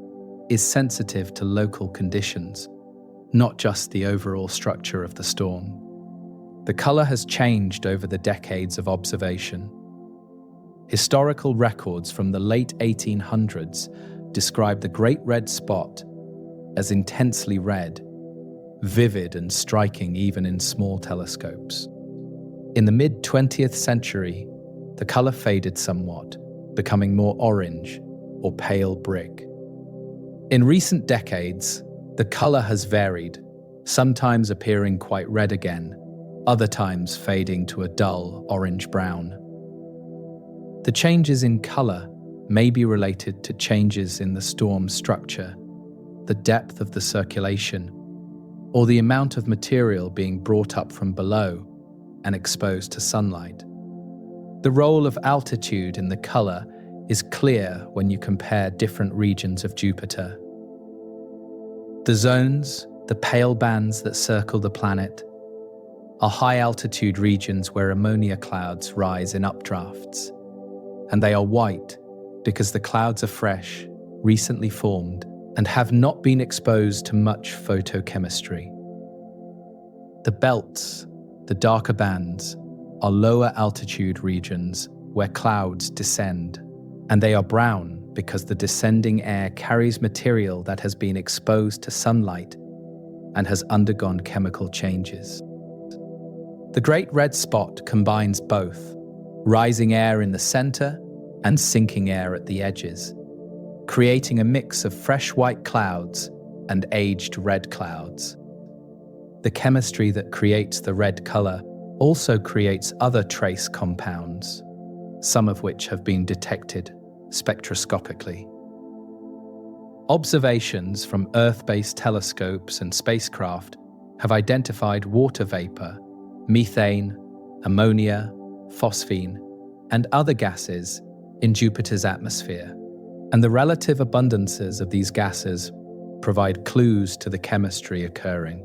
A: is sensitive to local conditions, not just the overall structure of the storm. The color has changed over the decades of observation. Historical records from the late 1800s describe the Great Red Spot as intensely red, vivid and striking even in small telescopes. In the mid-20th century, the color faded somewhat, becoming more orange or pale brick. In recent decades, the color has varied, sometimes appearing quite red again, other times fading to a dull orange-brown. The changes in color may be related to changes in the storm's structure, the depth of the circulation, or the amount of material being brought up from below and exposed to sunlight. The role of altitude in the color is clear when you compare different regions of Jupiter. The zones, the pale bands that circle the planet, are high-altitude regions where ammonia clouds rise in updrafts, and they are white because the clouds are fresh, recently formed, and have not been exposed to much photochemistry. The belts, the darker bands, are lower altitude regions where clouds descend, and they are brown because the descending air carries material that has been exposed to sunlight and has undergone chemical changes. The Great Red Spot combines both, rising air in the center and sinking air at the edges, creating a mix of fresh white clouds and aged red clouds. The chemistry that creates the red color also creates other trace compounds, some of which have been detected spectroscopically. Observations from Earth-based telescopes and spacecraft have identified water vapor, methane, ammonia, phosphine, and other gases in Jupiter's atmosphere, and the relative abundances of these gases provide clues to the chemistry occurring.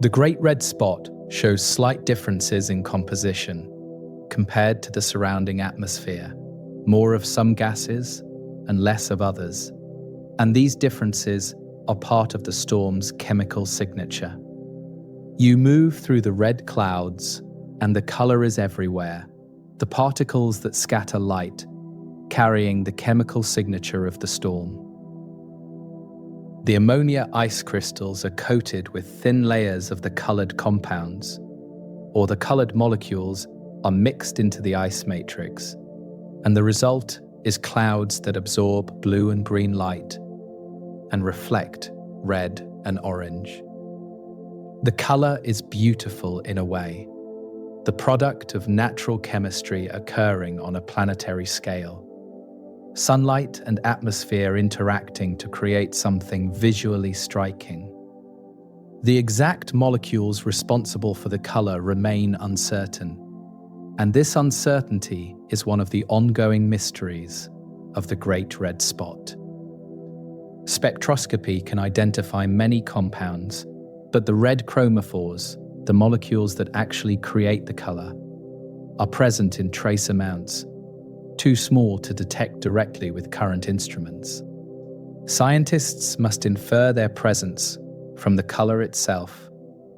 A: The Great Red Spot shows slight differences in composition compared to the surrounding atmosphere, more of some gases and less of others, and these differences are part of the storm's chemical signature. You move through the red clouds, and the color is everywhere, the particles that scatter light, carrying the chemical signature of the storm. The ammonia ice crystals are coated with thin layers of the colored compounds, or the colored molecules are mixed into the ice matrix, and the result is clouds that absorb blue and green light and reflect red and orange. The color is beautiful in a way, the product of natural chemistry occurring on a planetary scale. Sunlight and atmosphere interacting to create something visually striking. The exact molecules responsible for the color remain uncertain, and this uncertainty is one of the ongoing mysteries of the Great Red Spot. Spectroscopy can identify many compounds, but the red chromophores, the molecules that actually create the color, are present in trace amounts, too small to detect directly with current instruments. Scientists must infer their presence from the color itself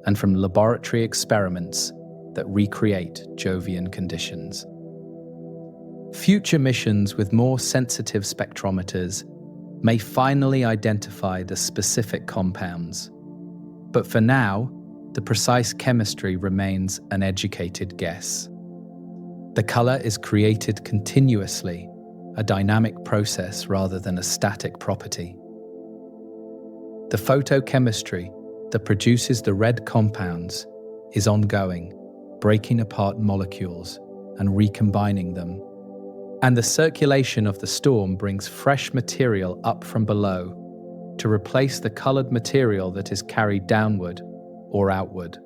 A: and from laboratory experiments that recreate Jovian conditions. Future missions with more sensitive spectrometers may finally identify the specific compounds, but for now, the precise chemistry remains an educated guess. The color is created continuously, a dynamic process rather than a static property. The photochemistry that produces the red compounds is ongoing, breaking apart molecules and recombining them. And the circulation of the storm brings fresh material up from below to replace the colored material that is carried downward or outward.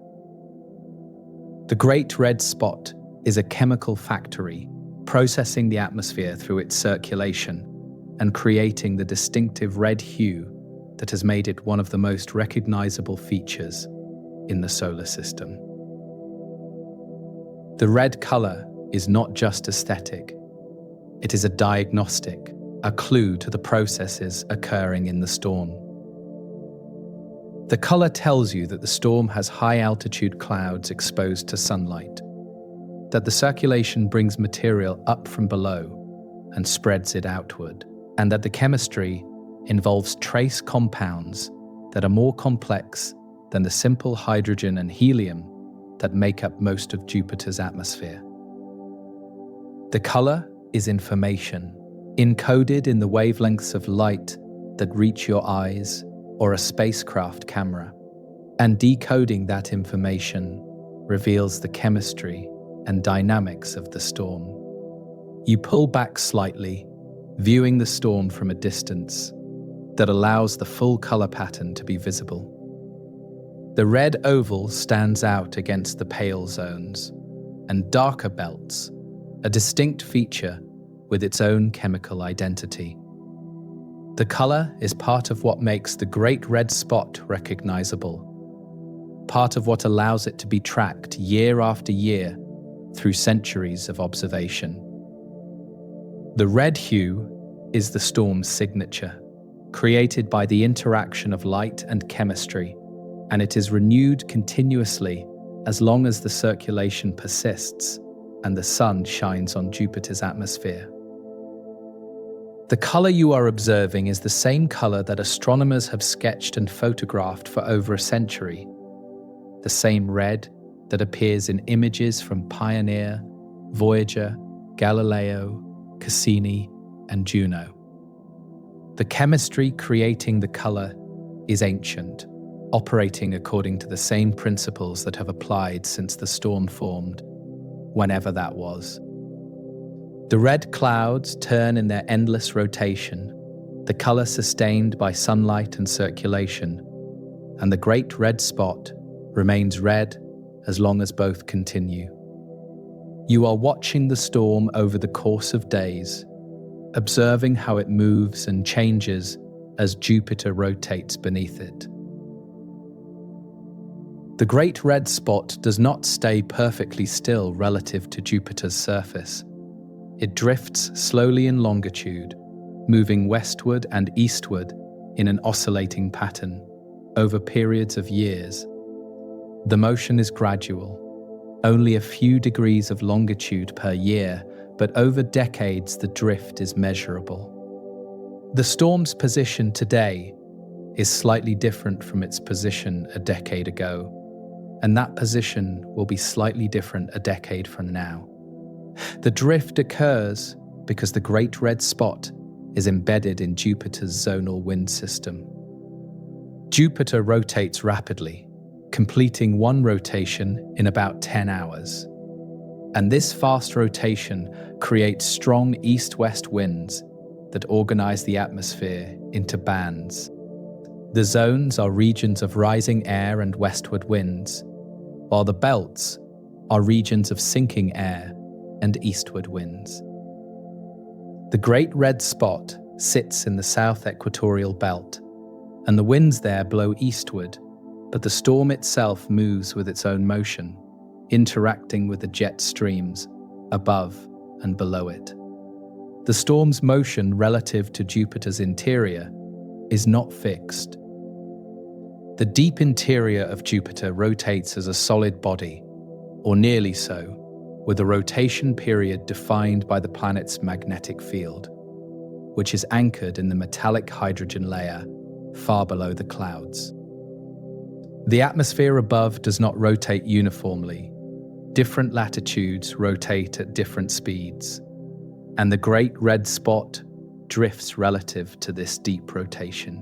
A: The Great Red Spot is a chemical factory, processing the atmosphere through its circulation and creating the distinctive red hue that has made it one of the most recognizable features in the solar system. The red color is not just aesthetic. It is a diagnostic, a clue to the processes occurring in the storm. The color tells you that the storm has high-altitude clouds exposed to sunlight, that the circulation brings material up from below and spreads it outward, and that the chemistry involves trace compounds that are more complex than the simple hydrogen and helium that make up most of Jupiter's atmosphere. The color is information, encoded in the wavelengths of light that reach your eyes or a spacecraft camera. And decoding that information reveals the chemistry and dynamics of the storm. You pull back slightly, viewing the storm from a distance that allows the full color pattern to be visible. The red oval stands out against the pale zones, and darker belts, a distinct feature with its own chemical identity. The color is part of what makes the Great Red Spot recognizable, part of what allows it to be tracked year after year through centuries of observation. The red hue is the storm's signature, created by the interaction of light and chemistry, and it is renewed continuously as long as the circulation persists and the sun shines on Jupiter's atmosphere. The color you are observing is the same color that astronomers have sketched and photographed for over a century, the same red that appears in images from Pioneer, Voyager, Galileo, Cassini, and Juno. The chemistry creating the color is ancient, operating according to the same principles that have applied since the storm formed, whenever that was. The red clouds turn in their endless rotation, the color sustained by sunlight and circulation, and the Great Red Spot remains red as long as both continue. You are watching the storm over the course of days, observing how it moves and changes as Jupiter rotates beneath it. The Great Red Spot does not stay perfectly still relative to Jupiter's surface. It drifts slowly in longitude, moving westward and eastward in an oscillating pattern over periods of years. The motion is gradual, only a few degrees of longitude per year, but over decades the drift is measurable. The storm's position today is slightly different from its position a decade ago, and that position will be slightly different a decade from now. The drift occurs because the Great Red Spot is embedded in Jupiter's zonal wind system. Jupiter rotates rapidly, completing one rotation in about 10 hours. And this fast rotation creates strong east-west winds that organize the atmosphere into bands. The zones are regions of rising air and westward winds, while the belts are regions of sinking air and eastward winds. The Great Red Spot sits in the south equatorial belt, and the winds there blow eastward, but the storm itself moves with its own motion, interacting with the jet streams above and below it. The storm's motion relative to Jupiter's interior is not fixed. The deep interior of Jupiter rotates as a solid body, or nearly so, with a rotation period defined by the planet's magnetic field, which is anchored in the metallic hydrogen layer far below the clouds. The atmosphere above does not rotate uniformly. Different latitudes rotate at different speeds, and the Great Red Spot drifts relative to this deep rotation.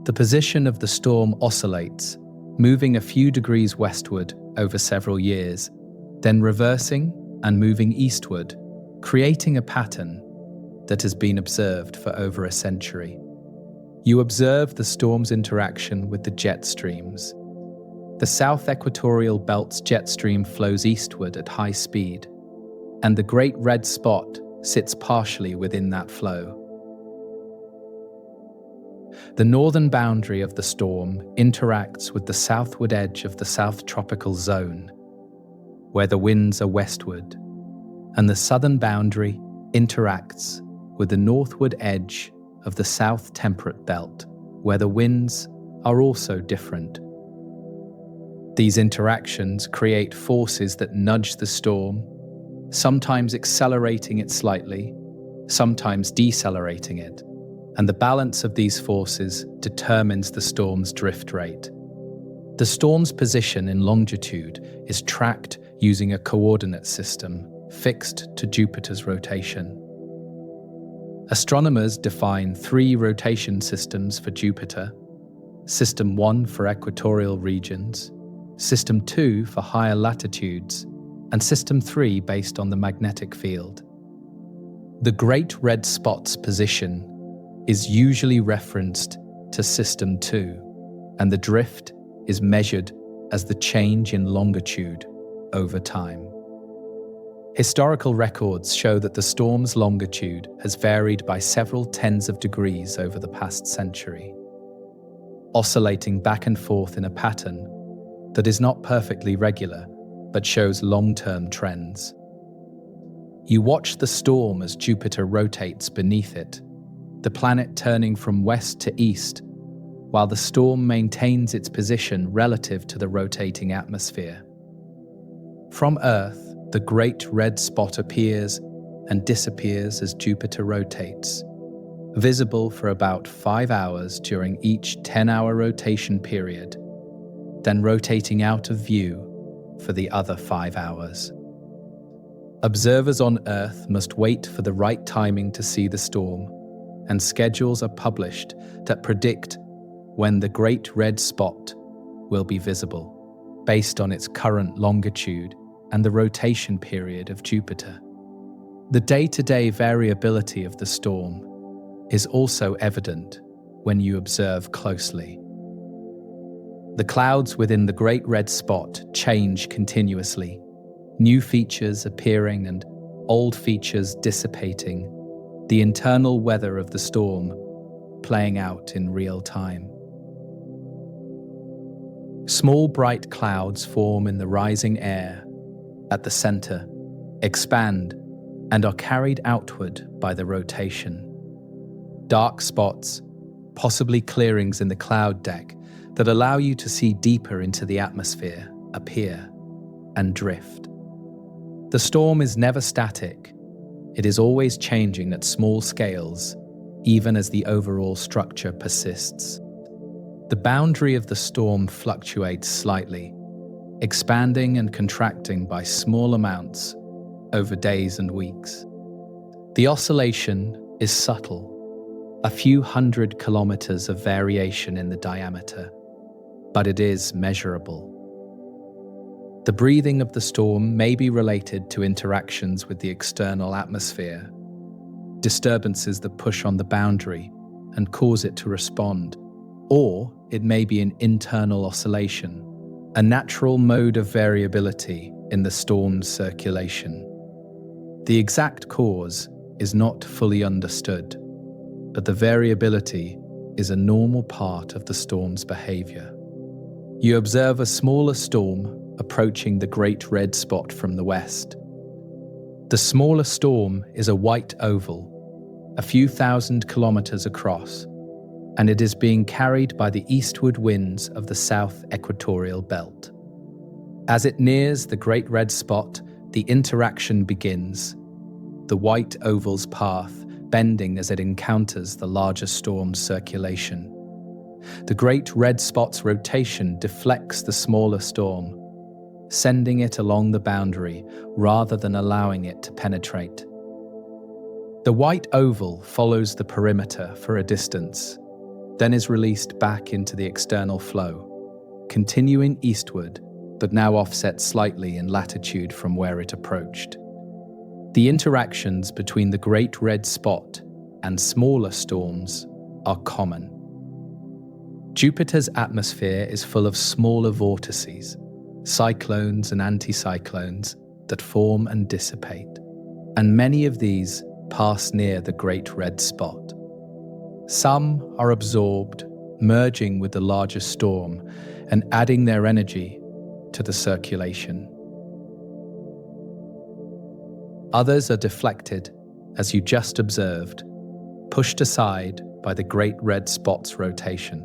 A: The position of the storm oscillates, moving a few degrees westward over several years, then reversing and moving eastward, creating a pattern that has been observed for over a century. You observe the storm's interaction with the jet streams. The south equatorial belt's jet stream flows eastward at high speed, and the Great Red Spot sits partially within that flow. The northern boundary of the storm interacts with the southward edge of the South Tropical Zone, where the winds are westward, and the southern boundary interacts with the northward edge of the South Temperate Belt, where the winds are also different. These interactions create forces that nudge the storm, sometimes accelerating it slightly, sometimes decelerating it, and the balance of these forces determines the storm's drift rate. The storm's position in longitude is tracked using a coordinate system fixed to Jupiter's rotation. Astronomers define 3 rotation systems for Jupiter: System 1 for equatorial regions, System 2 for higher latitudes, and System 3 based on the magnetic field. The Great Red Spot's position is usually referenced to System 2, and the drift is measured as the change in longitude over time. Historical records show that the storm's longitude has varied by several tens of degrees over the past century, oscillating back and forth in a pattern that is not perfectly regular but shows long-term trends. You watch the storm as Jupiter rotates beneath it, the planet turning from west to east, while the storm maintains its position relative to the rotating atmosphere. From Earth, the Great Red Spot appears and disappears as Jupiter rotates, visible for about 5 hours during each 10-hour rotation period, then rotating out of view for the other 5 hours. Observers on Earth must wait for the right timing to see the storm, and schedules are published that predict when the Great Red Spot will be visible, based on its current longitude and the rotation period of Jupiter. The day-to-day variability of the storm is also evident when you observe closely. The clouds within the Great Red Spot change continuously, new features appearing and old features dissipating, the internal weather of the storm playing out in real time. Small bright clouds form in the rising air at the center, expand, and are carried outward by the rotation. Dark spots, possibly clearings in the cloud deck that allow you to see deeper into the atmosphere, appear and drift. The storm is never static. It is always changing at small scales, even as the overall structure persists. The boundary of the storm fluctuates slightly, expanding and contracting by small amounts over days and weeks. The oscillation is subtle, a few hundred kilometers of variation in the diameter, but it is measurable. The breathing of the storm may be related to interactions with the external atmosphere, disturbances that push on the boundary and cause it to respond, or it may be an internal oscillation, a natural mode of variability in the storm's circulation. The exact cause is not fully understood, but the variability is a normal part of the storm's behavior. You observe a smaller storm approaching the Great Red Spot from the west. The smaller storm is a white oval, a few thousand kilometers across, and it is being carried by the eastward winds of the south equatorial belt. As it nears the Great Red Spot, the interaction begins, the white oval's path bending as it encounters the larger storm's circulation. The Great Red Spot's rotation deflects the smaller storm, sending it along the boundary rather than allowing it to penetrate. The white oval follows the perimeter for a distance, then is released back into the external flow, continuing eastward, but now offset slightly in latitude from where it approached. The interactions between the Great Red Spot and smaller storms are common. Jupiter's atmosphere is full of smaller vortices, cyclones and anticyclones that form and dissipate, and many of these pass near the Great Red Spot. Some are absorbed, merging with the larger storm and adding their energy to the circulation. Others are deflected, as you just observed, pushed aside by the Great Red Spot's rotation.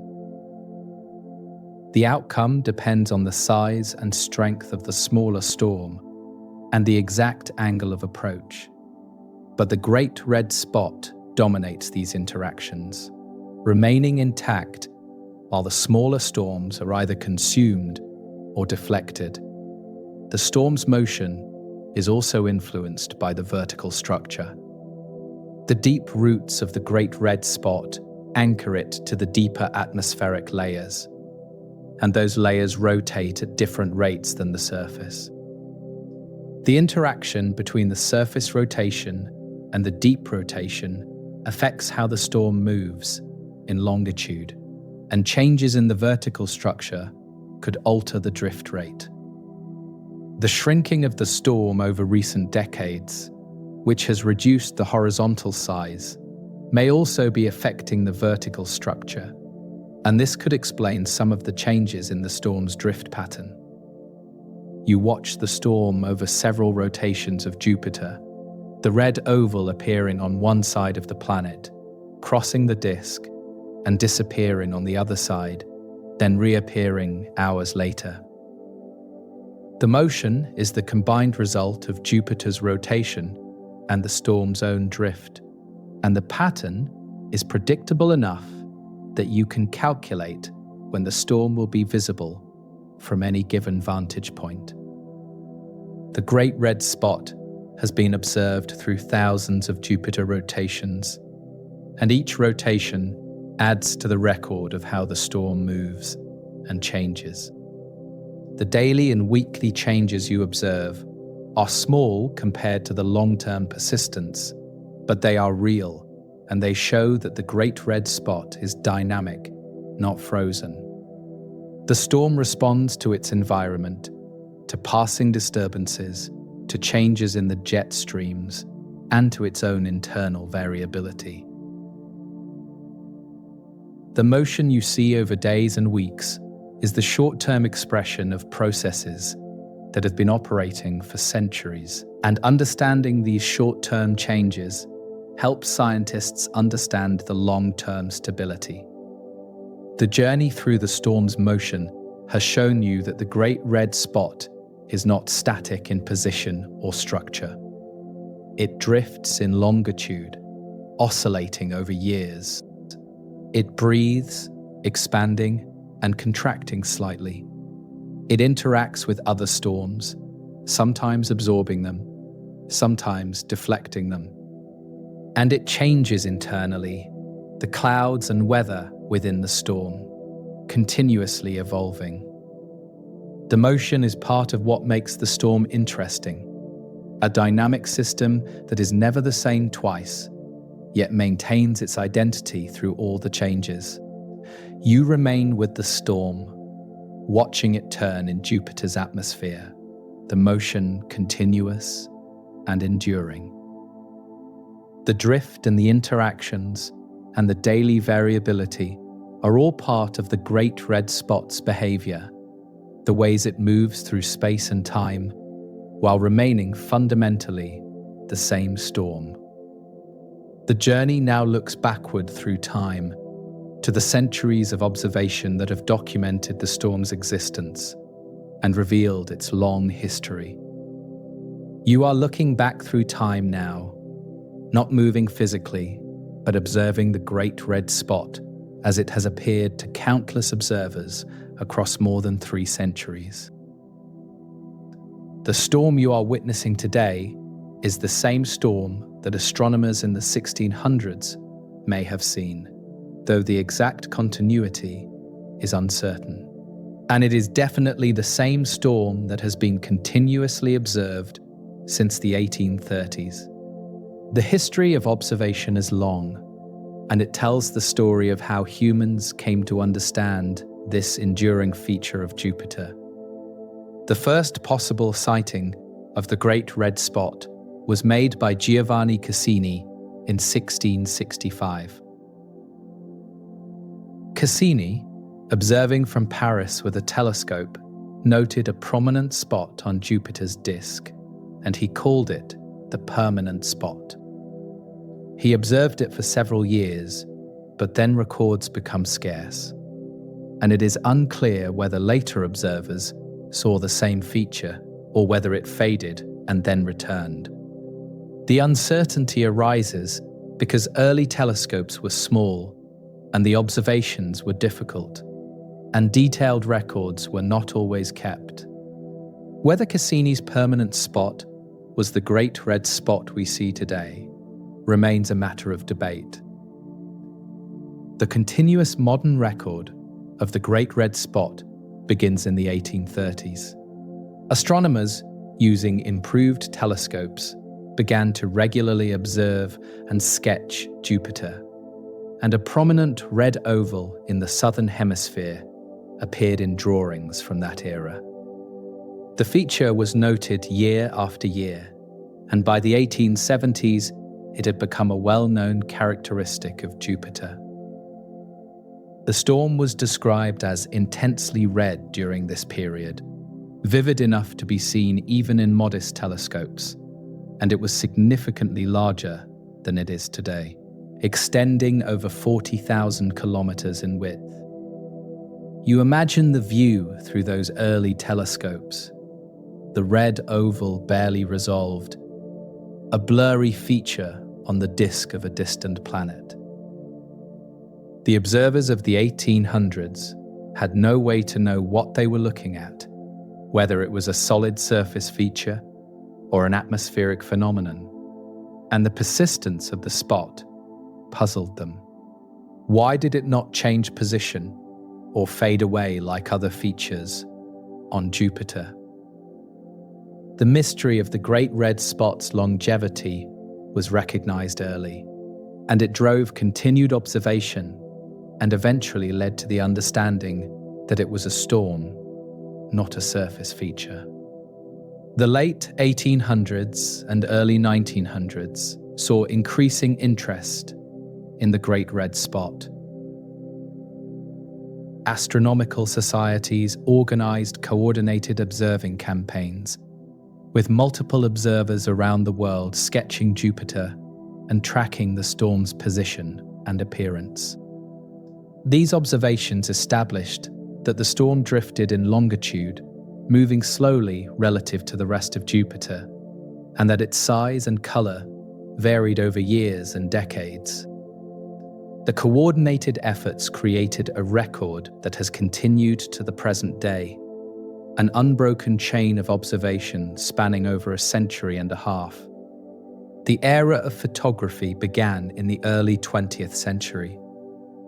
A: The outcome depends on the size and strength of the smaller storm and the exact angle of approach. But the Great Red Spot dominates these interactions, remaining intact while the smaller storms are either consumed or deflected. The storm's motion is also influenced by the vertical structure. The deep roots of the Great Red Spot anchor it to the deeper atmospheric layers, and those layers rotate at different rates than the surface. The interaction between the surface rotation and the deep rotation affects how the storm moves in longitude, and changes in the vertical structure could alter the drift rate. The shrinking of the storm over recent decades, which has reduced the horizontal size, may also be affecting the vertical structure, and this could explain some of the changes in the storm's drift pattern. You watch the storm over several rotations of Jupiter, the red oval appearing on one side of the planet, crossing the disk, and disappearing on the other side, then reappearing hours later. The motion is the combined result of Jupiter's rotation and the storm's own drift, and the pattern is predictable enough that you can calculate when the storm will be visible from any given vantage point. The Great Red Spot has been observed through thousands of Jupiter rotations, and each rotation adds to the record of how the storm moves and changes. The daily and weekly changes you observe are small compared to the long-term persistence, but they are real, and they show that the Great Red Spot is dynamic, not frozen. The storm responds to its environment, to passing disturbances, to changes in the jet streams, and to its own internal variability. The motion you see over days and weeks is the short-term expression of processes that have been operating for centuries, and understanding these short-term changes helps scientists understand the long-term stability. The journey through the storm's motion has shown you that the Great Red Spot is not static in position or structure. It drifts in longitude, oscillating over years. It breathes, expanding and contracting slightly. It interacts with other storms, sometimes absorbing them, sometimes deflecting them. And it changes internally, the clouds and weather within the storm, continuously evolving. The motion is part of what makes the storm interesting, a dynamic system that is never the same twice, yet maintains its identity through all the changes. You remain with the storm, watching it turn in Jupiter's atmosphere, the motion continuous and enduring. The drift and the interactions and the daily variability are all part of the Great Red Spot's behavior, the ways it moves through space and time, while remaining fundamentally the same storm. The journey now looks backward through time, to the centuries of observation that have documented the storm's existence and revealed its long history. You are looking back through time now, not moving physically, but observing the Great Red Spot as it has appeared to countless observers across more than 3 centuries. The storm you are witnessing today is the same storm that astronomers in the 1600s may have seen, though the exact continuity is uncertain. And it is definitely the same storm that has been continuously observed since the 1830s. The history of observation is long, and it tells the story of how humans came to understand this enduring feature of Jupiter. The first possible sighting of the Great Red Spot was made by Giovanni Cassini in 1665. Cassini, observing from Paris with a telescope, noted a prominent spot on Jupiter's disk, and he called it the permanent spot. He observed it for several years, but then records become scarce, and it is unclear whether later observers saw the same feature or whether it faded and then returned. The uncertainty arises because early telescopes were small and the observations were difficult, and detailed records were not always kept. Whether Cassini's permanent spot was the Great Red Spot we see today, remains a matter of debate. The continuous modern record of the Great Red Spot begins in the 1830s. Astronomers, using improved telescopes, began to regularly observe and sketch Jupiter, and a prominent red oval in the southern hemisphere appeared in drawings from that era. The feature was noted year after year, and by the 1870s, it had become a well-known characteristic of Jupiter. The storm was described as intensely red during this period, vivid enough to be seen even in modest telescopes, and it was significantly larger than it is today, extending over 40,000 kilometers in width. You imagine the view through those early telescopes, the red oval barely resolved, a blurry feature on the disk of a distant planet. The observers of the 1800s had no way to know what they were looking at, whether it was a solid surface feature or an atmospheric phenomenon, and the persistence of the spot puzzled them. Why did it not change position or fade away like other features on Jupiter? The mystery of the Great Red Spot's longevity was recognized early, and it drove continued observation and eventually led to the understanding that it was a storm, not a surface feature. The late 1800s and early 1900s saw increasing interest in the Great Red Spot. Astronomical societies organized coordinated observing campaigns, with multiple observers around the world sketching Jupiter and tracking the storm's position and appearance. These observations established that the storm drifted in longitude, moving slowly relative to the rest of Jupiter, and that its size and color varied over years and decades. The coordinated efforts created a record that has continued to the present day, an unbroken chain of observation spanning over a century and a half. The era of photography began in the early 20th century,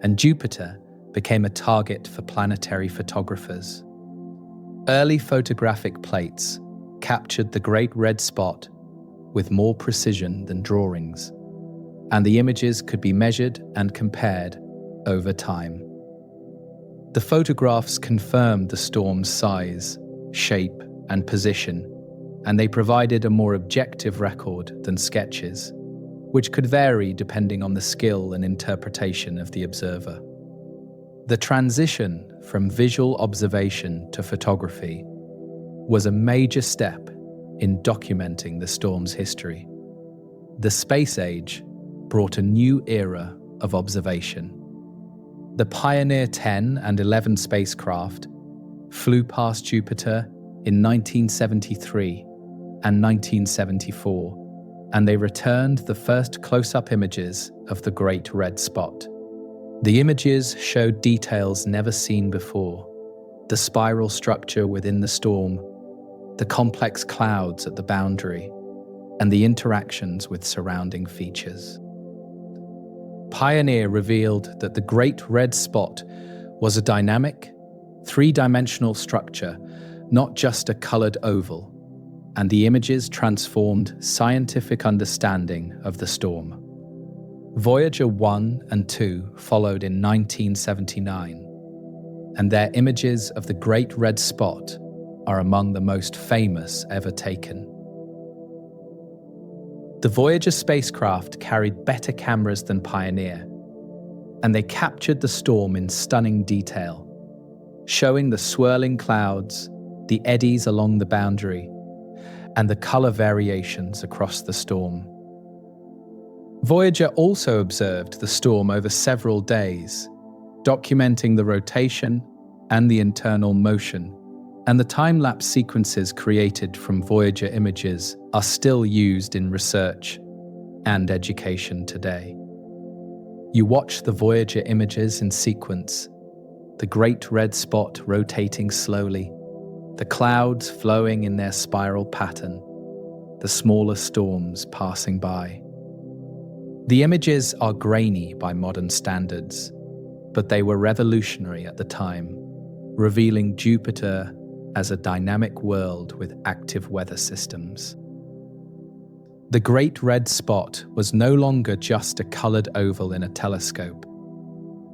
A: and Jupiter became a target for planetary photographers. Early photographic plates captured the Great Red Spot with more precision than drawings, and the images could be measured and compared over time. The photographs confirmed the storm's size, shape, and position, and they provided a more objective record than sketches, which could vary depending on the skill and interpretation of the observer. The transition from visual observation to photography was a major step in documenting the storm's history. The space age brought a new era of observation. The Pioneer 10 and 11 spacecraft flew past Jupiter in 1973 and 1974, and they returned the first close-up images of the Great Red Spot. The images showed details never seen before: the spiral structure within the storm, the complex clouds at the boundary, and the interactions with surrounding features. Pioneer revealed that the Great Red Spot was a dynamic, three-dimensional structure, not just a colored oval, and the images transformed scientific understanding of the storm. Voyager 1 and 2 followed in 1979, and their images of the Great Red Spot are among the most famous ever taken. The Voyager spacecraft carried better cameras than Pioneer, and they captured the storm in stunning detail, showing the swirling clouds, the eddies along the boundary, and the color variations across the storm. Voyager also observed the storm over several days, documenting the rotation and the internal motion, and the time-lapse sequences created from Voyager images are still used in research and education today. You watch the Voyager images in sequence, the Great Red Spot rotating slowly, the clouds flowing in their spiral pattern, the smaller storms passing by. The images are grainy by modern standards, but they were revolutionary at the time, revealing Jupiter as a dynamic world with active weather systems. The Great Red Spot was no longer just a colored oval in a telescope.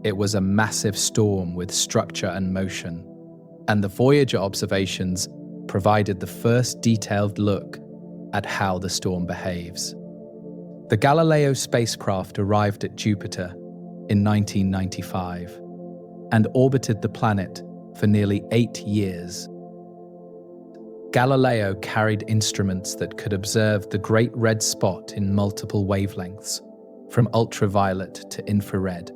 A: It was a massive storm with structure and motion, and the Voyager observations provided the first detailed look at how the storm behaves. The Galileo spacecraft arrived at Jupiter in 1995 and orbited the planet for nearly 8 years. Galileo carried instruments that could observe the Great Red Spot in multiple wavelengths, from ultraviolet to infrared,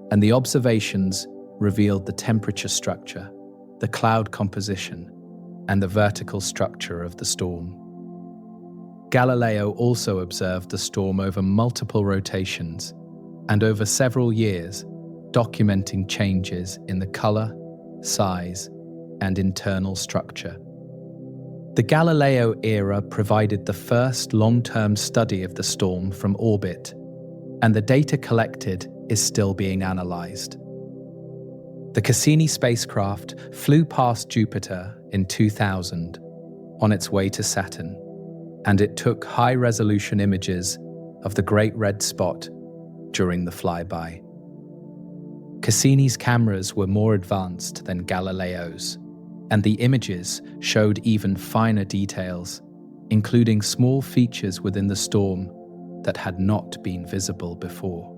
A: and the observations revealed the temperature structure, the cloud composition, and the vertical structure of the storm. Galileo also observed the storm over multiple rotations and over several years, documenting changes in the color, size, and internal structure. The Galileo era provided the first long-term study of the storm from orbit, and the data collected is still being analyzed. The Cassini spacecraft flew past Jupiter in 2000 on its way to Saturn, and it took high-resolution images of the Great Red Spot during the flyby. Cassini's cameras were more advanced than Galileo's, and the images showed even finer details, including small features within the storm that had not been visible before.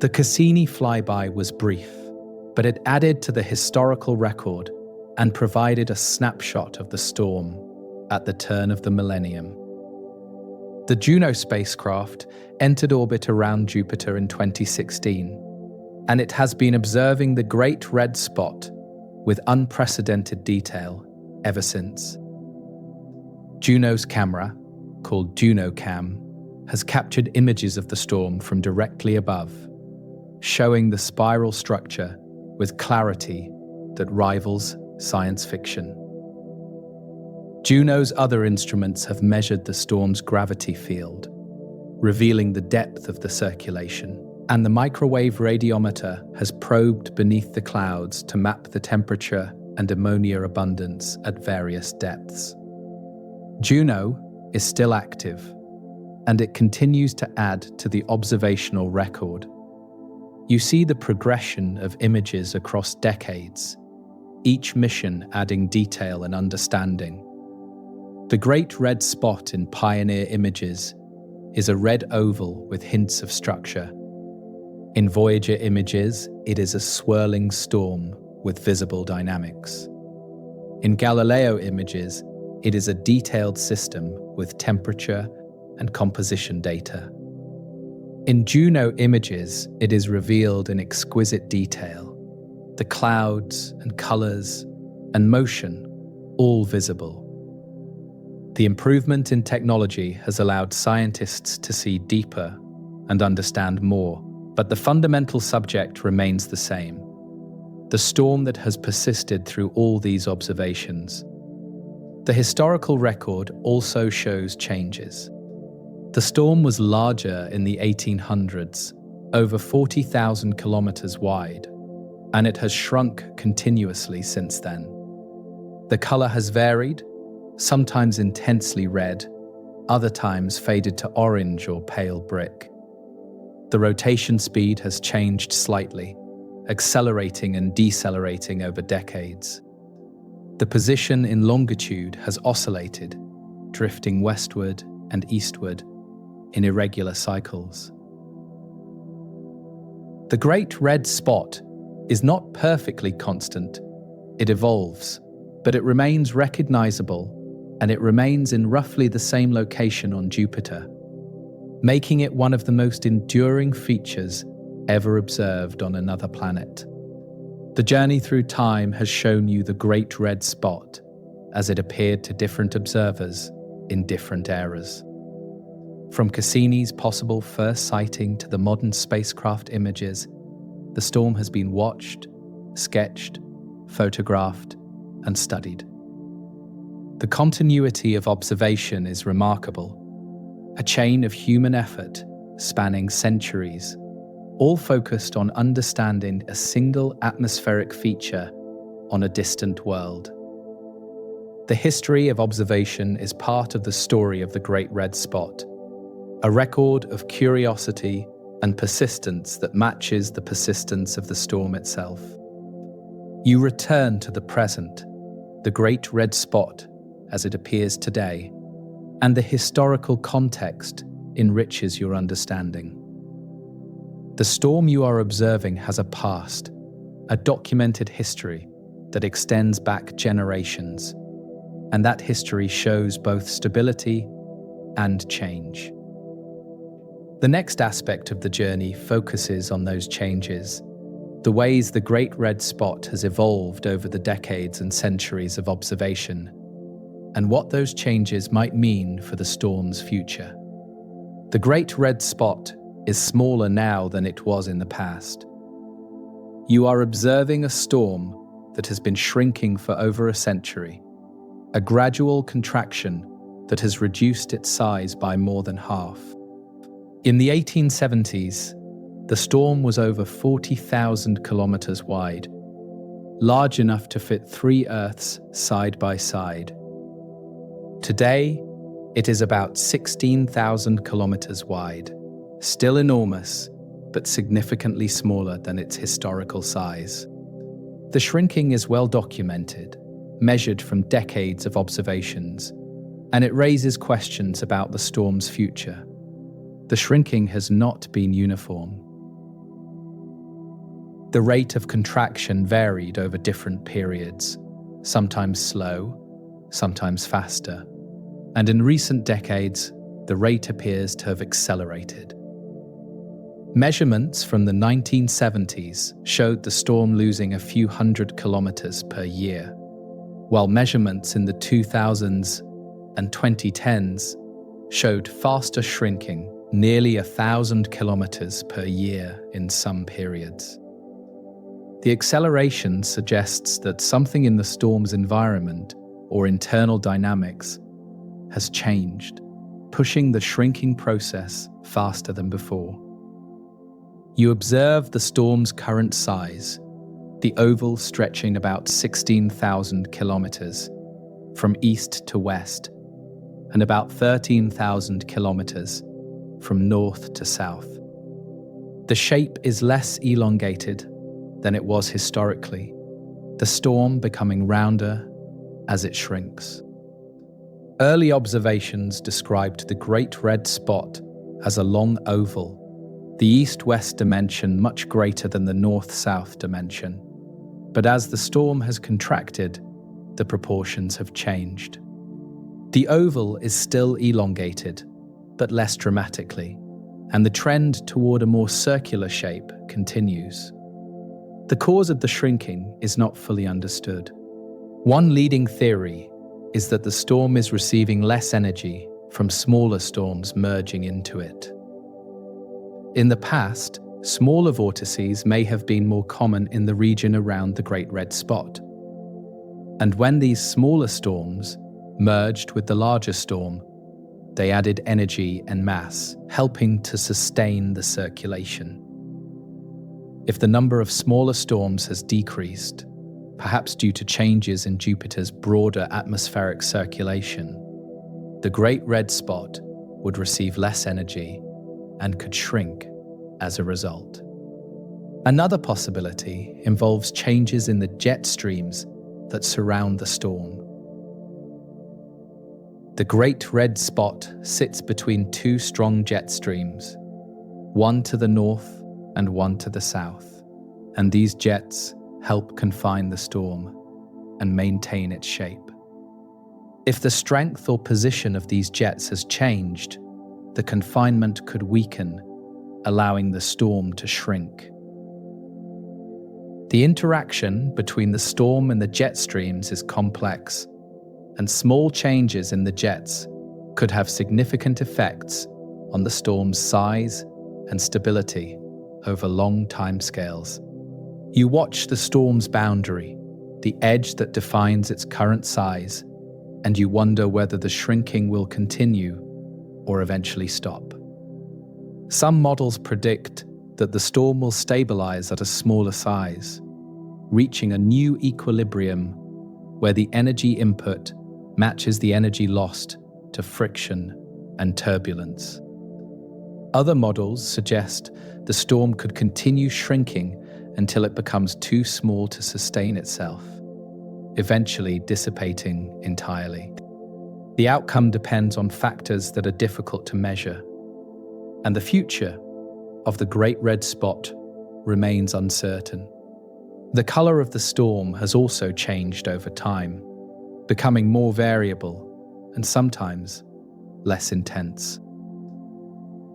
A: The Cassini flyby was brief, but it added to the historical record and provided a snapshot of the storm at the turn of the millennium. The Juno spacecraft entered orbit around Jupiter in 2016, and it has been observing the Great Red Spot with unprecedented detail ever since. Juno's camera, called JunoCam, has captured images of the storm from directly above, showing the spiral structure with clarity that rivals science fiction. Juno's other instruments have measured the storm's gravity field, revealing the depth of the circulation, and the microwave radiometer has probed beneath the clouds to map the temperature and ammonia abundance at various depths. Juno is still active, and it continues to add to the observational record. You see the progression of images across decades, each mission adding detail and understanding. The Great Red Spot in Pioneer images is a red oval with hints of structure. In Voyager images, it is a swirling storm with visible dynamics. In Galileo images, it is a detailed system with temperature and composition data. In Juno images, it is revealed in exquisite detail, the clouds and colors and motion, all visible. The improvement in technology has allowed scientists to see deeper and understand more, but the fundamental subject remains the same: the storm that has persisted through all these observations. The historical record also shows changes. The storm was larger in the 1800s, over 40,000 kilometers wide, and it has shrunk continuously since then. The color has varied, sometimes intensely red, other times faded to orange or pale brick. The rotation speed has changed slightly, accelerating and decelerating over decades. The position in longitude has oscillated, drifting westward and eastward in irregular cycles. The Great Red Spot is not perfectly constant. It evolves, but it remains recognizable, and it remains in roughly the same location on Jupiter, making it one of the most enduring features ever observed on another planet. The journey through time has shown you the Great Red Spot as it appeared to different observers in different eras. From Cassini's possible first sighting to the modern spacecraft images, the storm has been watched, sketched, photographed, and studied. The continuity of observation is remarkable. a chain of human effort spanning centuries, all focused on understanding a single atmospheric feature on a distant world. The history of observation is part of the story of the Great Red Spot, a record of curiosity and persistence that matches the persistence of the storm itself. You return to the present, the Great Red Spot as it appears today, and the historical context enriches your understanding. The storm you are observing has a past, a documented history that extends back generations, and that history shows both stability and change. The next aspect of the journey focuses on those changes, the ways the Great Red Spot has evolved over the decades and centuries of observation, and what those changes might mean for the storm's future. The Great Red Spot is smaller now than it was in the past. You are observing a storm that has been shrinking for over a century, a gradual contraction that has reduced its size by more than half. In the 1870s, the storm was over 40,000 kilometers wide, large enough to fit 3 Earths side by side. Today, it is about 16,000 kilometers wide, still enormous, but significantly smaller than its historical size. The shrinking is well documented, measured from decades of observations, and it raises questions about the storm's future. The shrinking has not been uniform. The rate of contraction varied over different periods, sometimes slow, sometimes faster, and in recent decades, the rate appears to have accelerated. Measurements from the 1970s showed the storm losing a few hundred kilometers per year, while measurements in the 2000s and 2010s showed faster shrinking, nearly 1,000 kilometers per year in some periods. The acceleration suggests that something in the storm's environment or internal dynamics has changed, pushing the shrinking process faster than before. You observe the storm's current size, the oval stretching about 16,000 kilometers from east to west, and about 13,000 kilometers from north to south. The shape is less elongated than it was historically, the storm becoming rounder as it shrinks. Early observations described the Great Red Spot as a long oval, the east-west dimension much greater than the north-south dimension. But as the storm has contracted, the proportions have changed. The oval is still elongated, but less dramatically, and the trend toward a more circular shape continues. The cause of the shrinking is not fully understood. One leading theory is that the storm is receiving less energy from smaller storms merging into it. In the past, smaller vortices may have been more common in the region around the Great Red Spot. And when these smaller storms merged with the larger storm, they added energy and mass, helping to sustain the circulation. If the number of smaller storms has decreased, perhaps due to changes in Jupiter's broader atmospheric circulation, the Great Red Spot would receive less energy and could shrink as a result. Another possibility involves changes in the jet streams that surround the storm. The Great Red Spot sits between 2 strong jet streams, one to the north and one to the south, and these jets help confine the storm and maintain its shape. If the strength or position of these jets has changed, the confinement could weaken, allowing the storm to shrink. The interaction between the storm and the jet streams is complex, and small changes in the jets could have significant effects on the storm's size and stability over long timescales. You watch the storm's boundary, the edge that defines its current size, and you wonder whether the shrinking will continue or eventually stop. Some models predict that the storm will stabilize at a smaller size, reaching a new equilibrium where the energy input matches the energy lost to friction and turbulence. Other models suggest the storm could continue shrinking until it becomes too small to sustain itself, eventually dissipating entirely. The outcome depends on factors that are difficult to measure, and the future of the Great Red Spot remains uncertain. The color of the storm has also changed over time, becoming more variable and sometimes less intense.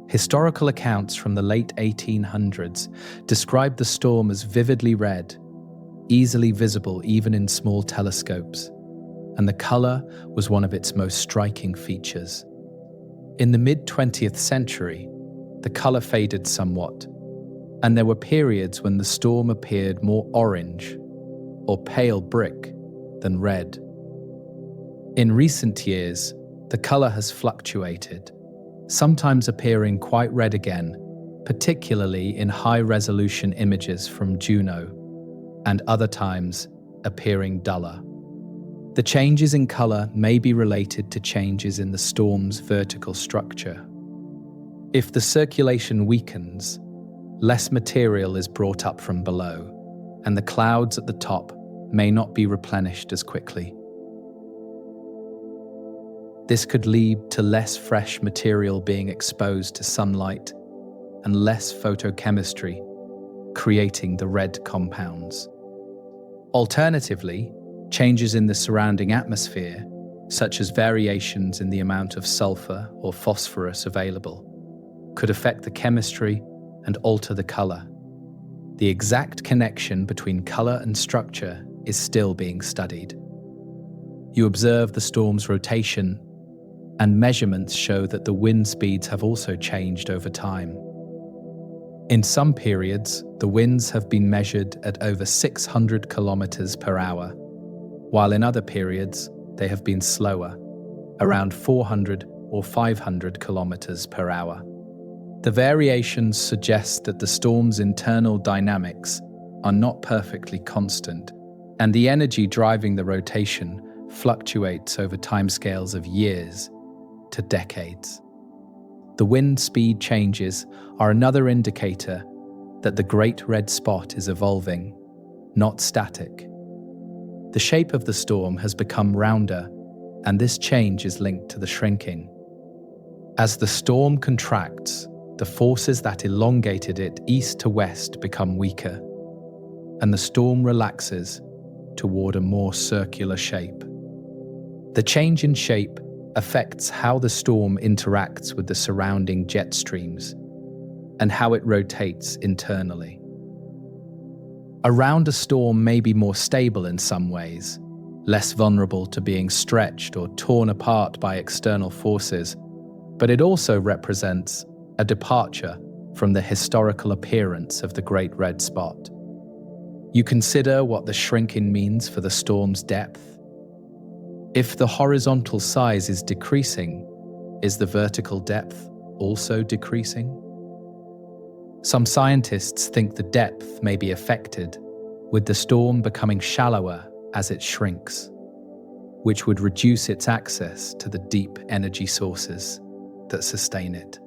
A: Historical accounts from the late 1800s describe the storm as vividly red, easily visible even in small telescopes, and the color was one of its most striking features. In the mid-20th century, the color faded somewhat, and there were periods when the storm appeared more orange or pale brick than red. In recent years, the color has fluctuated, sometimes appearing quite red again, particularly in high-resolution images from Juno, and other times appearing duller. The changes in color may be related to changes in the storm's vertical structure. If the circulation weakens, less material is brought up from below, and the clouds at the top may not be replenished as quickly. This could lead to less fresh material being exposed to sunlight and less photochemistry, creating the red compounds. Alternatively, changes in the surrounding atmosphere, such as variations in the amount of sulfur or phosphorus available, could affect the chemistry and alter the color. The exact connection between color and structure is still being studied. You observe the storm's rotation, and measurements show that the wind speeds have also changed over time. In some periods, the winds have been measured at over 600 kilometers per hour, while in other periods, they have been slower, around 400 or 500 kilometers per hour. The variations suggest that the storm's internal dynamics are not perfectly constant, and the energy driving the rotation fluctuates over timescales of years to decades. The wind speed changes are another indicator that the Great Red Spot is evolving, not static. The shape of the storm has become rounder, and this change is linked to the shrinking. As the storm contracts, the forces that elongated it east to west become weaker, and the storm relaxes toward a more circular shape. The change in shape affects how the storm interacts with the surrounding jet streams and how it rotates internally. A storm may be more stable in some ways, less vulnerable to being stretched or torn apart by external forces, but it also represents a departure from the historical appearance of the Great Red Spot. You consider what the shrinking means for the storm's depth. If the horizontal size is decreasing, is the vertical depth also decreasing? Some scientists think the depth may be affected, with the storm becoming shallower as it shrinks, which would reduce its access to the deep energy sources that sustain it.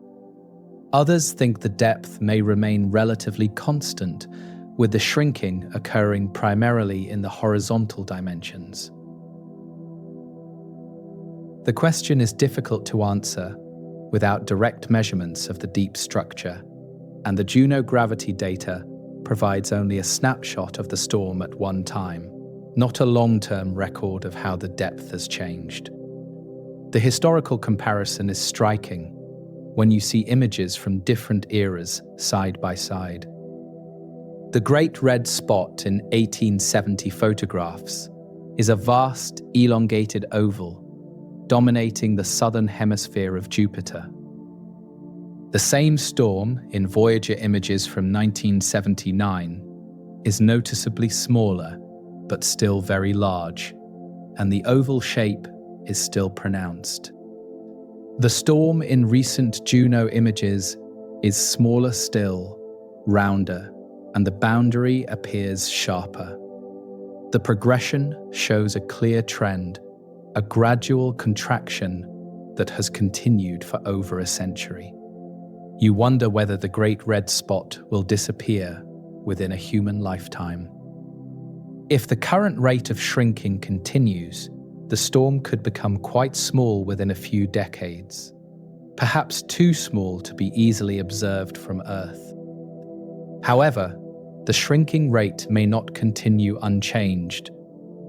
A: Others think the depth may remain relatively constant, with the shrinking occurring primarily in the horizontal dimensions. The question is difficult to answer without direct measurements of the deep structure, and the Juno gravity data provides only a snapshot of the storm at one time, not a long-term record of how the depth has changed. The historical comparison is striking when you see images from different eras side by side. The Great Red Spot in 1870 photographs is a vast, elongated oval dominating the southern hemisphere of Jupiter. The same storm in Voyager images from 1979 is noticeably smaller, but still very large, and the oval shape is still pronounced. The storm in recent Juno images is smaller still, rounder, and the boundary appears sharper. The progression shows a clear trend, a gradual contraction that has continued for over a century. You wonder whether the Great Red Spot will disappear within a human lifetime. If the current rate of shrinking continues, the storm could become quite small within a few decades, perhaps too small to be easily observed from Earth. However, the shrinking rate may not continue unchanged.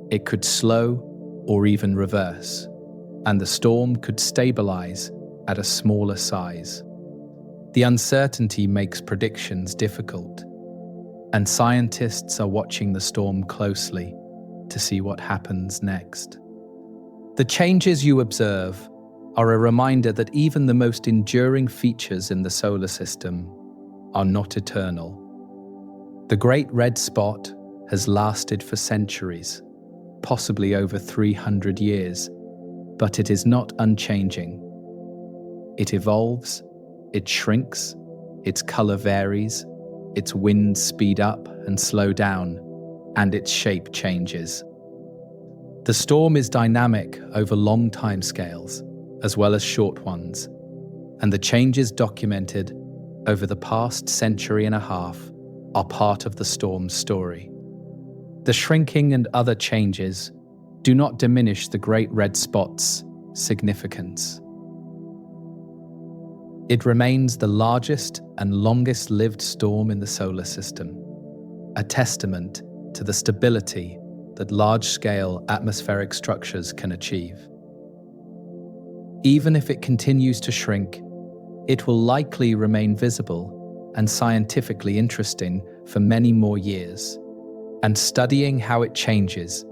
A: It could slow or even reverse, and the storm could stabilize at a smaller size. The uncertainty makes predictions difficult, and scientists are watching the storm closely to see what happens next. The changes you observe are a reminder that even the most enduring features in the solar system are not eternal. The Great Red Spot has lasted for centuries, possibly over 300 years, but it is not unchanging. It evolves, it shrinks, its color varies, its winds speed up and slow down, and its shape changes. The storm is dynamic over long timescales, as well as short ones, and the changes documented over the past century and a half are part of the storm's story. The shrinking and other changes do not diminish the Great Red Spot's significance. It remains the largest and longest-lived storm in the solar system, a testament to the stability that large-scale atmospheric structures can achieve. Even if it continues to shrink, it will likely remain visible and scientifically interesting for many more years, and studying how it changes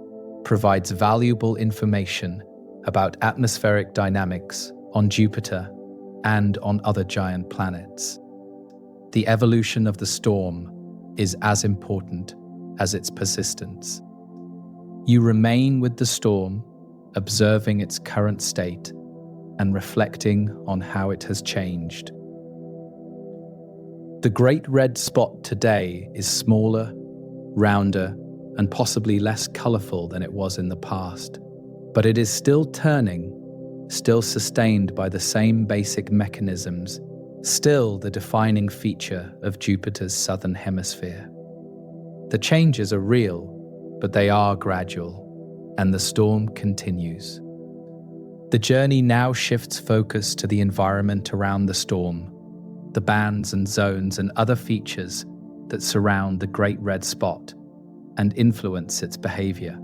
A: provides valuable information about atmospheric dynamics on Jupiter and on other giant planets. The evolution of the storm is as important as its persistence. You remain with the storm, observing its current state and reflecting on how it has changed. The Great Red Spot today is smaller, rounder, and possibly less colorful than it was in the past, but it is still turning, still sustained by the same basic mechanisms, still the defining feature of Jupiter's southern hemisphere. The changes are real, but they are gradual, and the storm continues. The journey now shifts focus to the environment around the storm, the bands and zones and other features that surround the Great Red Spot and influence its behavior.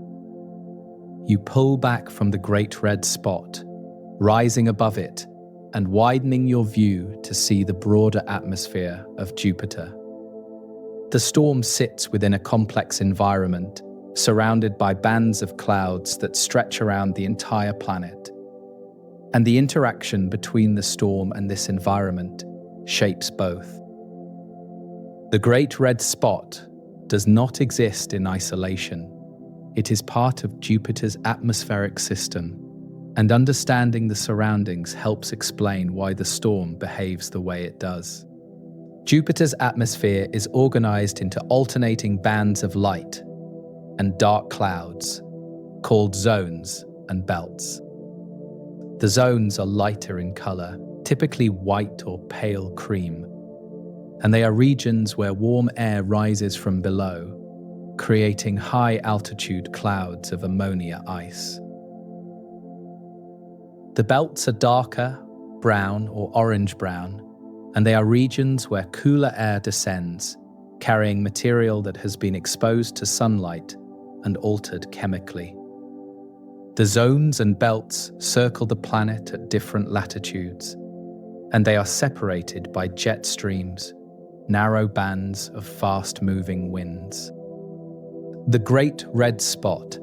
A: You pull back from the Great Red Spot, rising above it and widening your view to see the broader atmosphere of Jupiter. The storm sits within a complex environment, surrounded by bands of clouds that stretch around the entire planet. And the interaction between the storm and this environment shapes both. The Great Red Spot does not exist in isolation. It is part of Jupiter's atmospheric system, and understanding the surroundings helps explain why the storm behaves the way it does. Jupiter's atmosphere is organized into alternating bands of light and dark clouds, called zones and belts. The zones are lighter in color, typically white or pale cream, and they are regions where warm air rises from below, creating high-altitude clouds of ammonia ice. The belts are darker, brown or orange-brown, and they are regions where cooler air descends, carrying material that has been exposed to sunlight and altered chemically. The zones and belts circle the planet at different latitudes, and they are separated by jet streams, narrow bands of fast-moving winds. The Great Red Spot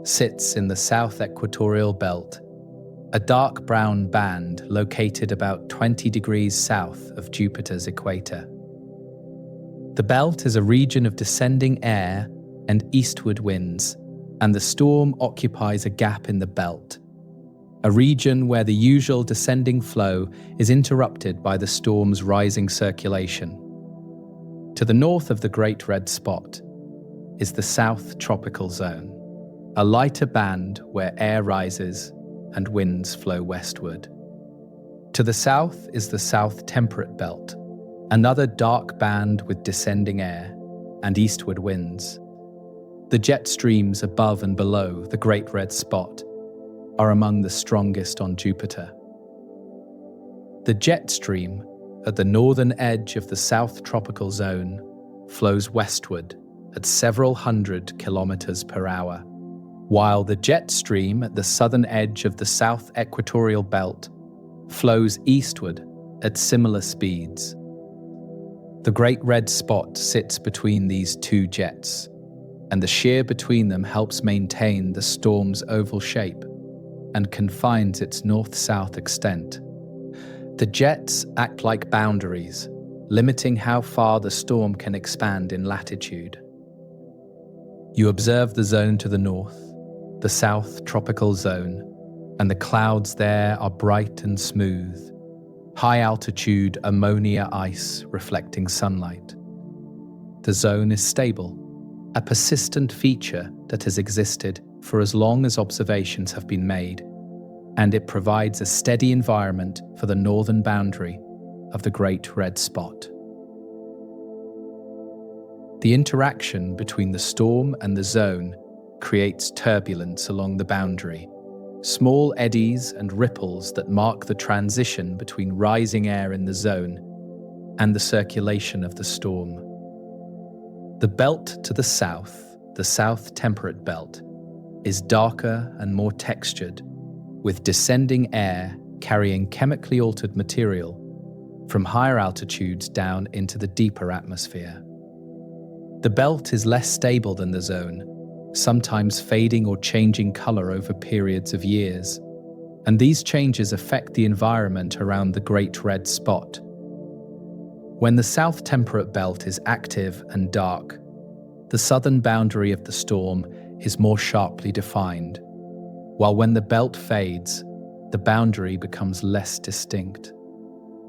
A: sits in the south equatorial belt, a dark brown band located about 20 degrees south of Jupiter's equator. The belt is a region of descending air and eastward winds, and the storm occupies a gap in the belt, a region where the usual descending flow is interrupted by the storm's rising circulation. To the north of the Great Red Spot is the South Tropical Zone, a lighter band where air rises and winds flow westward. To the south is the South Temperate Belt, another dark band with descending air and eastward winds. The jet streams above and below the Great Red Spot are among the strongest on Jupiter. The jet stream at the northern edge of the South Tropical Zone flows westward at several hundred kilometers per hour, while the jet stream at the southern edge of the South Equatorial Belt flows eastward at similar speeds. The Great Red Spot sits between these two jets, and the shear between them helps maintain the storm's oval shape and confines its north-south extent. The jets act like boundaries, limiting how far the storm can expand in latitude. You observe the zone to the north, the South Tropical Zone, and the clouds there are bright and smooth, high-altitude ammonia ice reflecting sunlight. The zone is stable, a persistent feature that has existed for as long as observations have been made, and it provides a steady environment for the northern boundary of the Great Red Spot. The interaction between the storm and the zone creates turbulence along the boundary, small eddies and ripples that mark the transition between rising air in the zone and the circulation of the storm. The belt to the south, the South Temperate Belt, is darker and more textured, with descending air carrying chemically altered material from higher altitudes down into the deeper atmosphere. The belt is less stable than the zone, sometimes fading or changing color over periods of years, and these changes affect the environment around the Great Red Spot. When the South Temperate Belt is active and dark, the southern boundary of the storm is more sharply defined, while when the belt fades, the boundary becomes less distinct.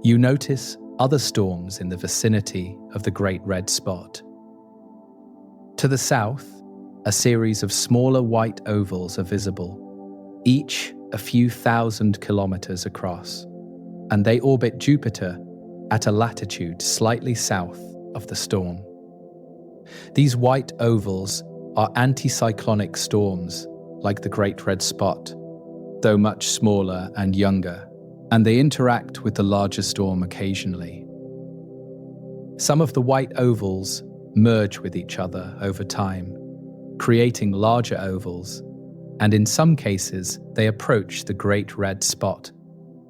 A: You notice other storms in the vicinity of the Great Red Spot. To the south, a series of smaller white ovals are visible, each a few thousand kilometers across, and they orbit Jupiter at a latitude slightly south of the storm. These white ovals are anticyclonic storms like the Great Red Spot, though much smaller and younger, and they interact with the larger storm occasionally. Some of the white ovals merge with each other over time, creating larger ovals, and in some cases they approach the Great Red Spot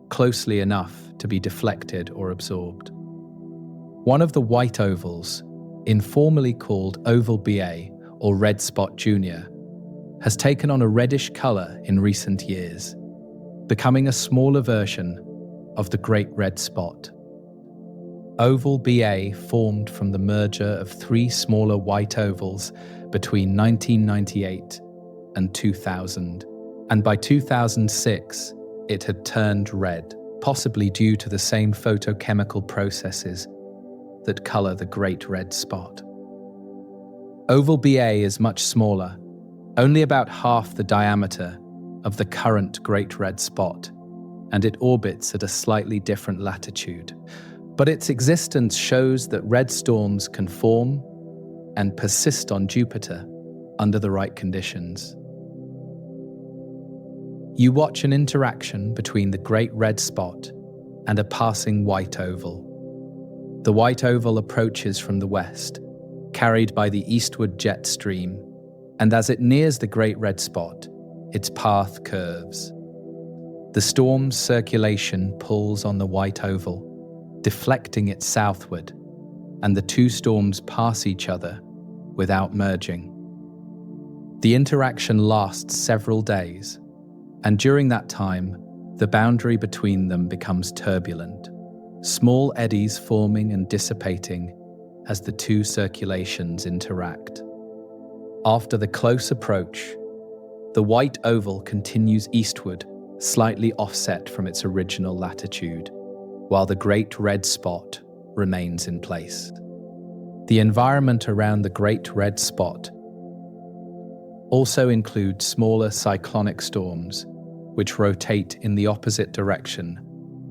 A: closely enough to be deflected or absorbed. One of the white ovals, informally called Oval BA or Red Spot Junior, has taken on a reddish color in recent years, becoming a smaller version of the Great Red Spot. Oval BA formed from the merger of three smaller white ovals between 1998 and 2000, and by 2006 it had turned red, possibly due to the same photochemical processes that color the Great Red Spot. Oval BA is much smaller, only about half the diameter of the current Great Red Spot, and it orbits at a slightly different latitude. But its existence shows that red storms can form and persist on Jupiter under the right conditions. You watch an interaction between the Great Red Spot and a passing white oval. The white oval approaches from the west, carried by the eastward jet stream, and as it nears the Great Red Spot, its path curves. The storm's circulation pulls on the white oval, deflecting it southward, and the two storms pass each other without merging. The interaction lasts several days, and during that time, the boundary between them becomes turbulent, small eddies forming and dissipating as the two circulations interact. After the close approach, the white oval continues eastward slightly offset from its original latitude, while the Great Red Spot remains in place. The environment around the Great Red Spot also includes smaller cyclonic storms, which rotate in the opposite direction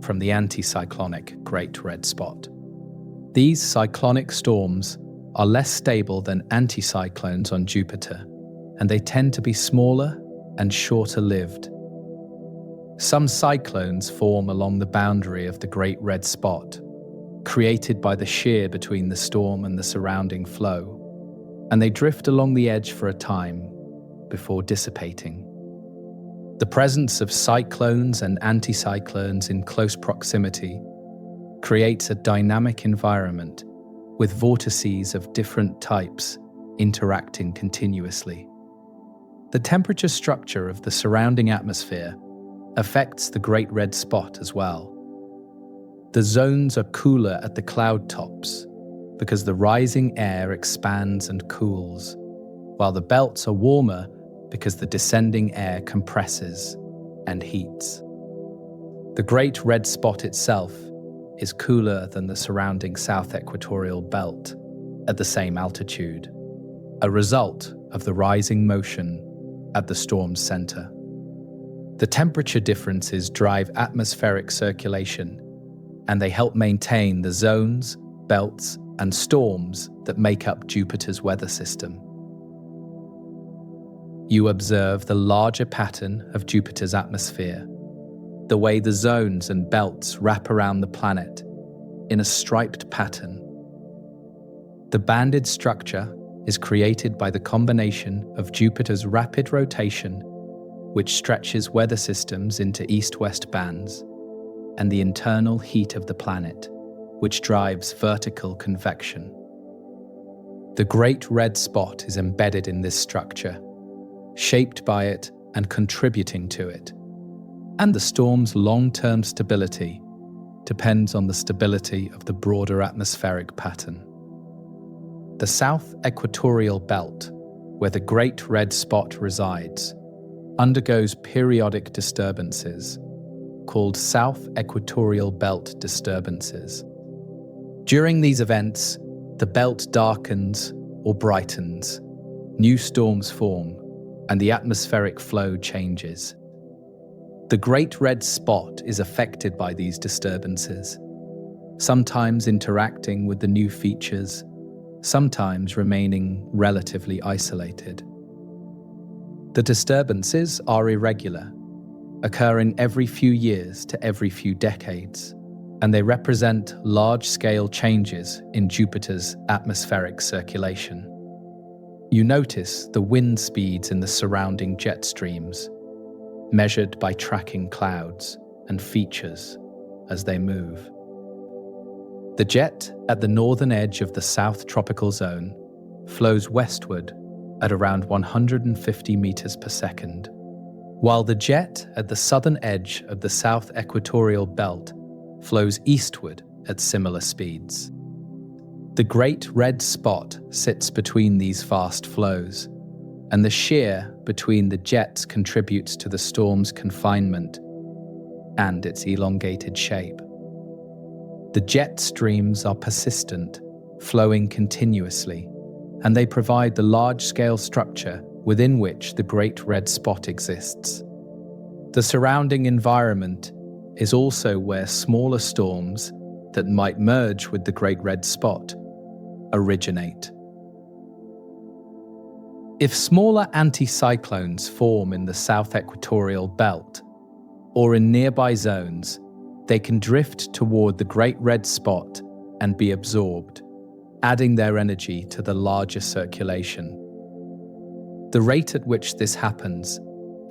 A: from the anticyclonic Great Red Spot. These cyclonic storms are less stable than anticyclones on Jupiter, and they tend to be smaller and shorter-lived. Some cyclones form along the boundary of the Great Red Spot, created by the shear between the storm and the surrounding flow, and they drift along the edge for a time before dissipating. The presence of cyclones and anticyclones in close proximity creates a dynamic environment with vortices of different types interacting continuously. The temperature structure of the surrounding atmosphere affects the Great Red Spot as well. The zones are cooler at the cloud tops because the rising air expands and cools, while the belts are warmer because the descending air compresses and heats. The Great Red Spot itself is cooler than the surrounding South Equatorial Belt at the same altitude, a result of the rising motion at the storm's center. The temperature differences drive atmospheric circulation, and they help maintain the zones, belts, and storms that make up Jupiter's weather system. You observe the larger pattern of Jupiter's atmosphere, the way the zones and belts wrap around the planet in a striped pattern. The banded structure is created by the combination of Jupiter's rapid rotation, which stretches weather systems into east-west bands, and the internal heat of the planet, which drives vertical convection. The Great Red Spot is embedded in this structure, shaped by it and contributing to it, and the storm's long-term stability depends on the stability of the broader atmospheric pattern. The South Equatorial Belt, where the Great Red Spot resides, undergoes periodic disturbances, called South Equatorial Belt disturbances. During these events, the belt darkens or brightens, new storms form, and the atmospheric flow changes. The Great Red Spot is affected by these disturbances, sometimes interacting with the new features, sometimes remaining relatively isolated. The disturbances are irregular, occurring every few years to every few decades, and they represent large-scale changes in Jupiter's atmospheric circulation. You notice the wind speeds in the surrounding jet streams, measured by tracking clouds and features as they move. The jet at the northern edge of the South Tropical Zone flows westward at around 150 meters per second, while the jet at the southern edge of the South Equatorial Belt flows eastward at similar speeds. The Great Red Spot sits between these fast flows, and the shear between the jets contributes to the storm's confinement and its elongated shape. The jet streams are persistent, flowing continuously, and they provide the large-scale structure within which the Great Red Spot exists. The surrounding environment is also where smaller storms that might merge with the Great Red Spot originate. If smaller anticyclones form in the South Equatorial Belt or in nearby zones, they can drift toward the Great Red Spot and be absorbed, adding their energy to the larger circulation. The rate at which this happens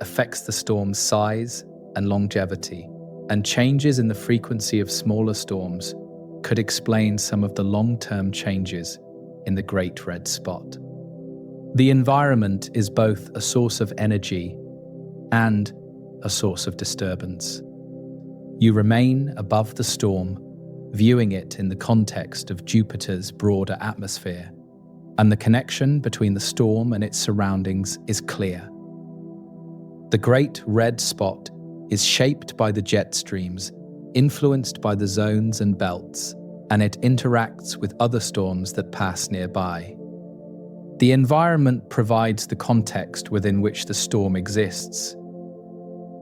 A: affects the storm's size and longevity, and changes in the frequency of smaller storms could explain some of the long-term changes in the Great Red Spot. The environment is both a source of energy and a source of disturbance. You remain above the storm, viewing it in the context of Jupiter's broader atmosphere, and the connection between the storm and its surroundings is clear. The Great Red Spot is shaped by the jet streams, influenced by the zones and belts, and it interacts with other storms that pass nearby. The environment provides the context within which the storm exists,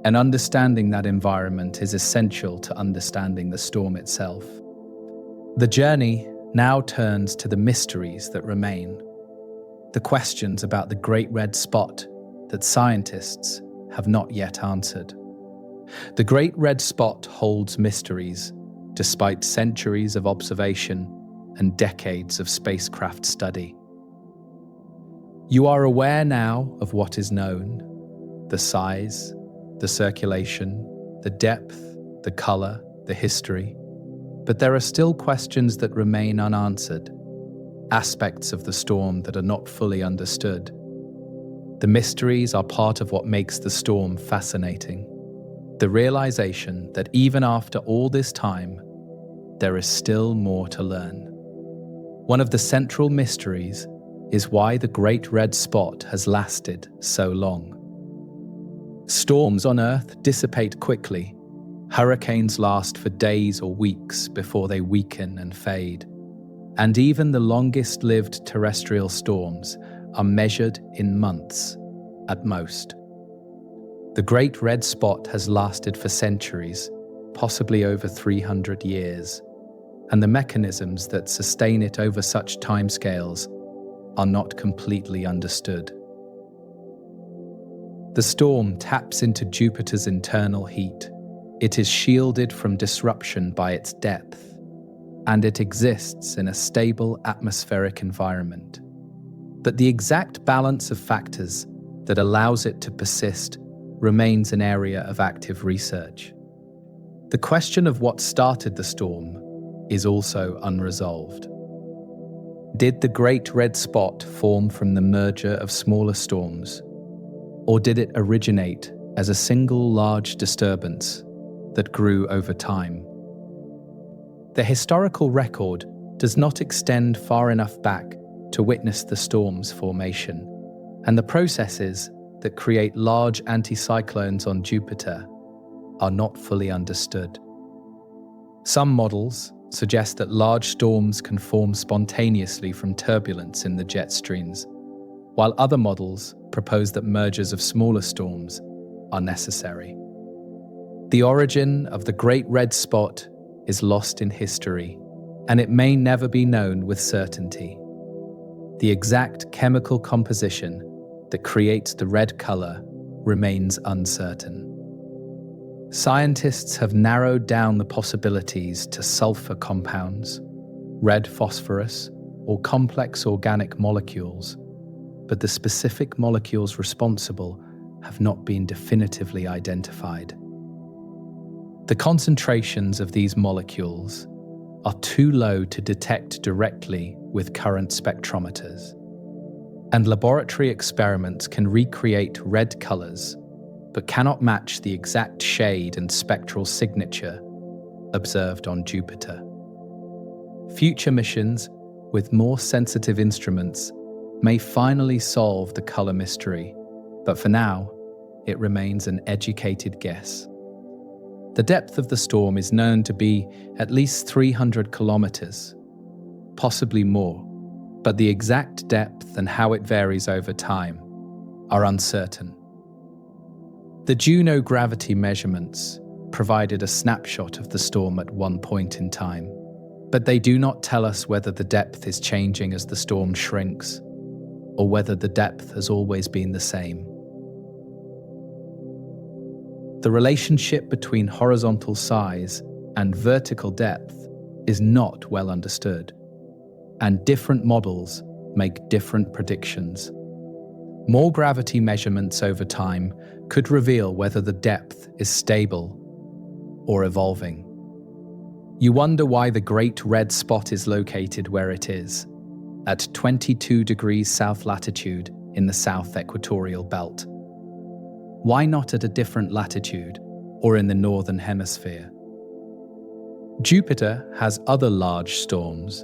A: and understanding that environment is essential to understanding the storm itself. The journey now turns to the mysteries that remain, the questions about the Great Red Spot that scientists have not yet answered. The Great Red Spot holds mysteries, despite centuries of observation and decades of spacecraft study. You are aware now of what is known: the size, the circulation, the depth, the color, the history. But there are still questions that remain unanswered, aspects of the storm that are not fully understood. The mysteries are part of what makes the storm fascinating. The realization that even after all this time, there is still more to learn. One of the central mysteries is why the Great Red Spot has lasted so long. Storms on Earth dissipate quickly. Hurricanes last for days or weeks before they weaken and fade. And even the longest-lived terrestrial storms are measured in months, at most. The Great Red Spot has lasted for centuries, possibly over 300 years, and the mechanisms that sustain it over such timescales are not completely understood. The storm taps into Jupiter's internal heat. It is shielded from disruption by its depth, and it exists in a stable atmospheric environment. But the exact balance of factors that allows it to persist remains an area of active research. The question of what started the storm is also unresolved. Did the Great Red Spot form from the merger of smaller storms, or did it originate as a single large disturbance that grew over time? The historical record does not extend far enough back to witness the storm's formation, and the processes that create large anticyclones on Jupiter are not fully understood. Some models suggest that large storms can form spontaneously from turbulence in the jet streams, while other models propose that mergers of smaller storms are necessary. The origin of the Great Red Spot is lost in history, and it may never be known with certainty. The exact chemical composition that creates the red color remains uncertain. Scientists have narrowed down the possibilities to sulfur compounds, red phosphorus, or complex organic molecules, but the specific molecules responsible have not been definitively identified. The concentrations of these molecules are too low to detect directly with current spectrometers, and laboratory experiments can recreate red colors, but cannot match the exact shade and spectral signature observed on Jupiter. Future missions with more sensitive instruments may finally solve the color mystery, but for now, it remains an educated guess. The depth of the storm is known to be at least 300 kilometers, possibly more, but the exact depth and how it varies over time are uncertain. The Juno gravity measurements provided a snapshot of the storm at one point in time, but they do not tell us whether the depth is changing as the storm shrinks, or whether the depth has always been the same. The relationship between horizontal size and vertical depth is not well understood, and different models make different predictions. More gravity measurements over time could reveal whether the depth is stable or evolving. You wonder why the Great Red Spot is located where it is, at 22 degrees south latitude in the south equatorial belt. Why not at a different latitude or in the northern hemisphere? Jupiter has other large storms,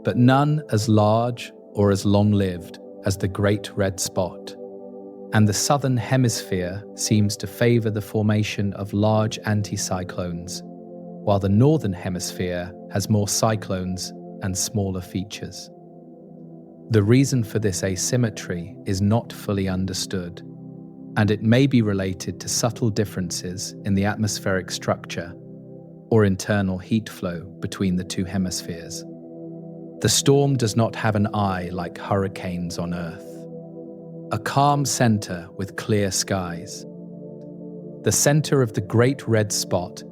A: but none as large or as long-lived as the Great Red Spot. and the southern hemisphere seems to favor the formation of large anticyclones, while the northern hemisphere has more cyclones and smaller features. The reason for this asymmetry is not fully understood, and it may be related to subtle differences in the atmospheric structure or internal heat flow between the two hemispheres. The storm does not have an eye like hurricanes on Earth. A calm center with clear skies. The center of the Great Red Spot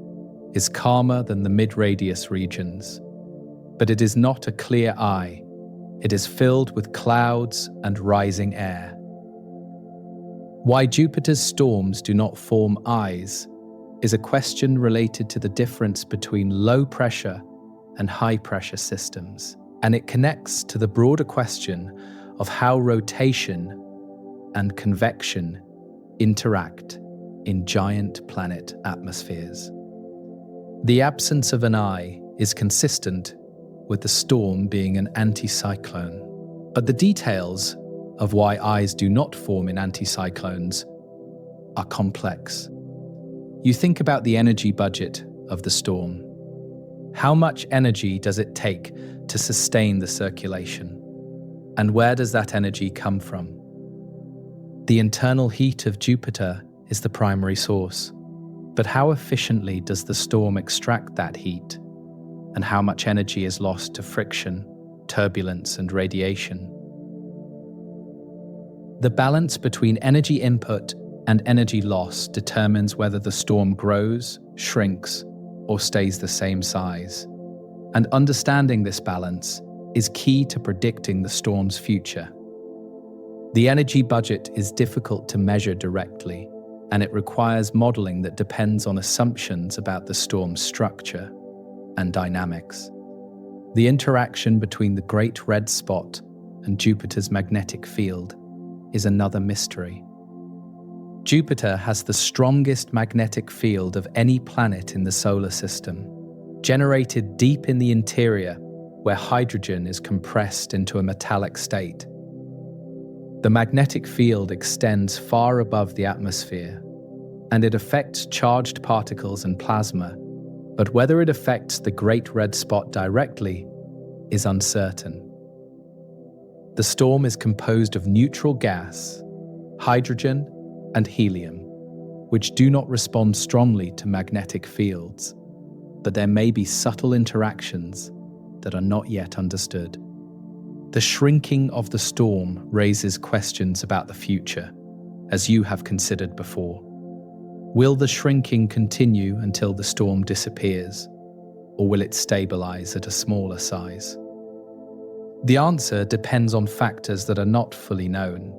A: is calmer than the mid-radius regions, but it is not a clear eye. It is filled with clouds and rising air. Why Jupiter's storms do not form eyes is a question related to the difference between low-pressure and high-pressure systems, and it connects to the broader question of how rotation and convection interact in giant planet atmospheres. The absence of an eye is consistent with the storm being an anticyclone, but the details of why eyes do not form in anticyclones are complex. You think about the energy budget of the storm. How much energy does it take to sustain the circulation? And where does that energy come from? The internal heat of Jupiter is the primary source, but how efficiently does the storm extract that heat? And how much energy is lost to friction, turbulence, and radiation? The balance between energy input and energy loss determines whether the storm grows, shrinks, or stays the same size. And understanding this balance is key to predicting the storm's future. The energy budget is difficult to measure directly, and it requires modeling that depends on assumptions about the storm's structure and dynamics. The interaction between the Great Red Spot and Jupiter's magnetic field is another mystery. Jupiter has the strongest magnetic field of any planet in the solar system, generated deep in the interior where hydrogen is compressed into a metallic state. The magnetic field extends far above the atmosphere, and it affects charged particles and plasma, but whether it affects the Great Red Spot directly is uncertain. The storm is composed of neutral gas, hydrogen, and helium, which do not respond strongly to magnetic fields, but there may be subtle interactions that are not yet understood. The shrinking of the storm raises questions about the future, as you have considered before. Will the shrinking continue until the storm disappears, or will it stabilize at a smaller size? The answer depends on factors that are not fully known.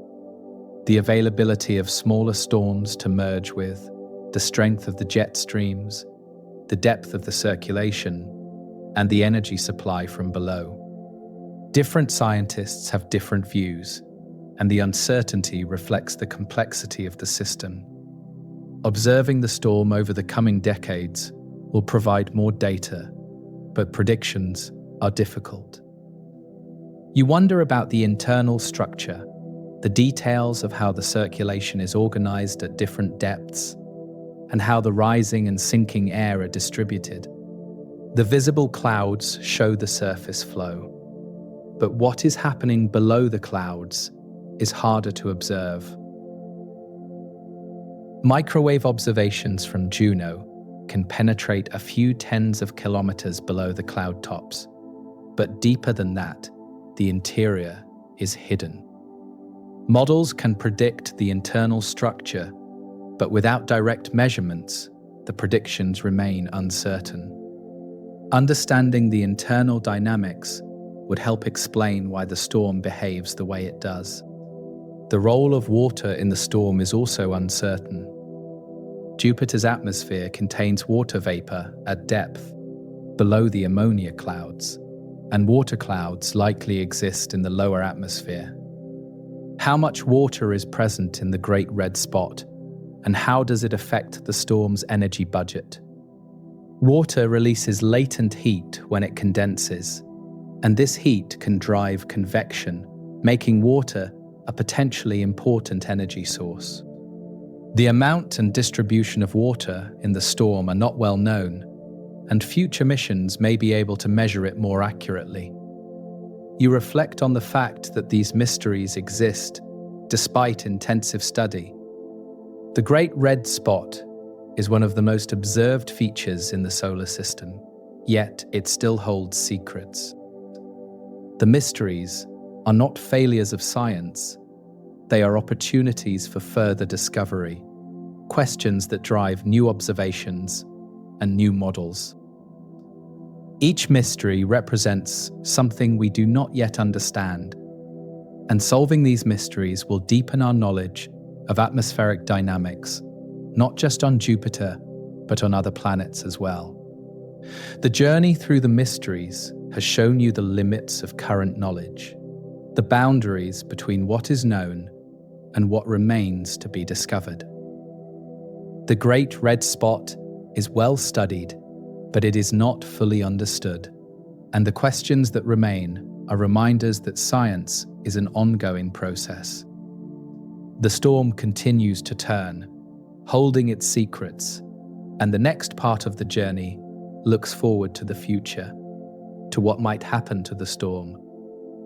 A: The availability of smaller storms to merge with, the strength of the jet streams, the depth of the circulation, and the energy supply from below. Different scientists have different views, and the uncertainty reflects the complexity of the system. Observing the storm over the coming decades will provide more data, but predictions are difficult. You wonder about the internal structure, the details of how the circulation is organized at different depths, and how the rising and sinking air are distributed. The visible clouds show the surface flow, but what is happening below the clouds is harder to observe. Microwave observations from Juno can penetrate a few tens of kilometers below the cloud tops, but deeper than that, the interior is hidden. Models can predict the internal structure, but without direct measurements, the predictions remain uncertain. Understanding the internal dynamics would help explain why the storm behaves the way it does. The role of water in the storm is also uncertain. Jupiter's atmosphere contains water vapor at depth, below the ammonia clouds, and water clouds likely exist in the lower atmosphere. How much water is present in the Great Red Spot, and how does it affect the storm's energy budget? Water releases latent heat when it condenses, and this heat can drive convection, making water a potentially important energy source. The amount and distribution of water in the storm are not well known, and future missions may be able to measure it more accurately. You reflect on the fact that these mysteries exist despite intensive study. The Great Red Spot is one of the most observed features in the solar system, yet it still holds secrets. The mysteries are not failures of science, they are opportunities for further discovery, questions that drive new observations and new models. Each mystery represents something we do not yet understand, and solving these mysteries will deepen our knowledge of atmospheric dynamics, not just on Jupiter, but on other planets as well. The journey through the mysteries has shown you the limits of current knowledge, the boundaries between what is known and what remains to be discovered. The Great Red Spot is well studied, but it is not fully understood, and the questions that remain are reminders that science is an ongoing process. The storm continues to turn, holding its secrets, and the next part of the journey looks forward to the future, to what might happen to the storm,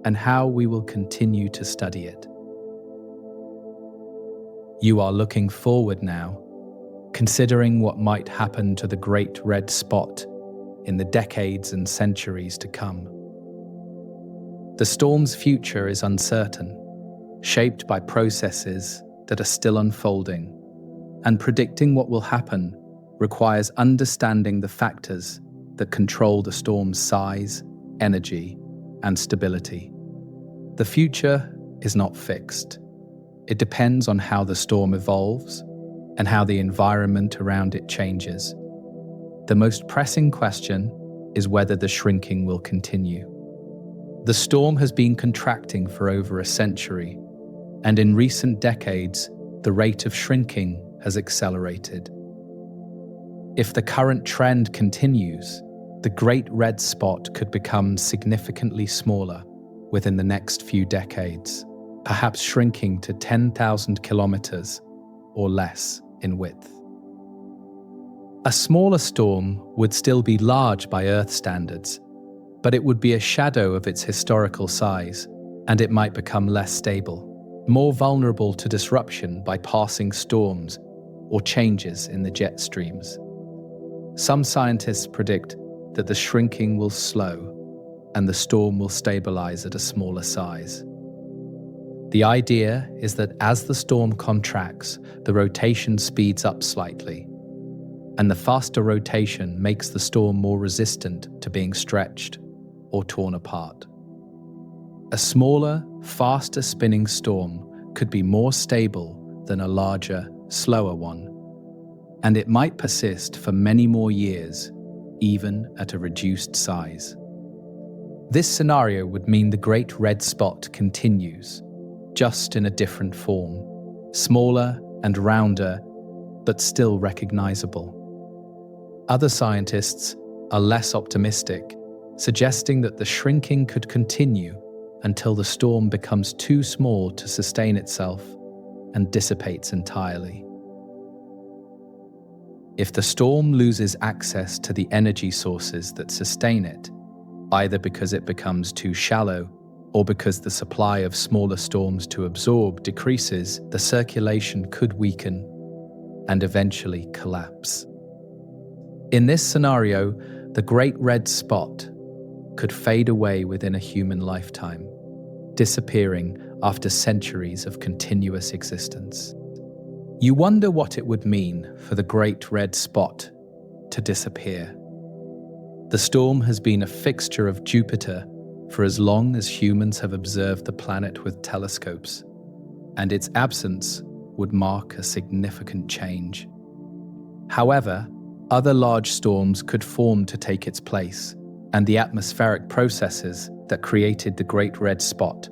A: and how we will continue to study it. You are looking forward now, considering what might happen to the Great Red Spot in the decades and centuries to come. The storm's future is uncertain, shaped by processes that are still unfolding, and predicting what will happen requires understanding the factors that control the storm's size, energy, and stability. The future is not fixed. It depends on how the storm evolves and how the environment around it changes. The most pressing question is whether the shrinking will continue. The storm has been contracting for over a century, and in recent decades, the rate of shrinking has accelerated. If the current trend continues, the Great Red Spot could become significantly smaller within the next few decades, perhaps shrinking to 10,000 kilometers or less in width. A smaller storm would still be large by Earth standards, but it would be a shadow of its historical size, and it might become less stable, more vulnerable to disruption by passing storms or changes in the jet streams. Some scientists predict that the shrinking will slow and the storm will stabilize at a smaller size. The idea is that as the storm contracts, the rotation speeds up slightly, and the faster rotation makes the storm more resistant to being stretched or torn apart. A smaller, faster spinning storm could be more stable than a larger, slower one, and it might persist for many more years, even at a reduced size. This scenario would mean the Great Red Spot continues, just in a different form, smaller and rounder, but still recognizable. Other scientists are less optimistic, suggesting that the shrinking could continue until the storm becomes too small to sustain itself and dissipates entirely. If the storm loses access to the energy sources that sustain it, either because it becomes too shallow or because the supply of smaller storms to absorb decreases, the circulation could weaken and eventually collapse. In this scenario, the Great Red Spot could fade away within a human lifetime, disappearing after centuries of continuous existence. You wonder what it would mean for the Great Red Spot to disappear. The storm has been a fixture of Jupiter for as long as humans have observed the planet with telescopes, and its absence would mark a significant change. However, other large storms could form to take its place, and the atmospheric processes that created the Great Red Spot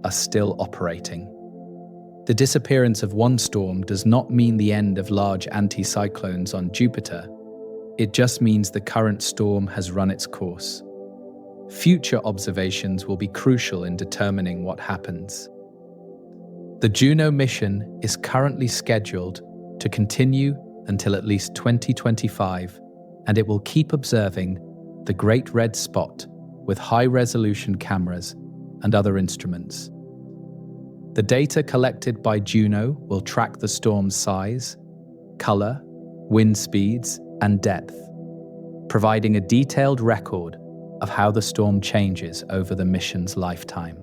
A: are still operating. The disappearance of one storm does not mean the end of large anticyclones on Jupiter. It just means the current storm has run its course. Future observations will be crucial in determining what happens. The Juno mission is currently scheduled to continue until at least 2025, and it will keep observing the Great Red Spot with high-resolution cameras and other instruments. The data collected by Juno will track the storm's size, color, wind speeds, and depth, providing a detailed record of how the storm changes over the mission's lifetime.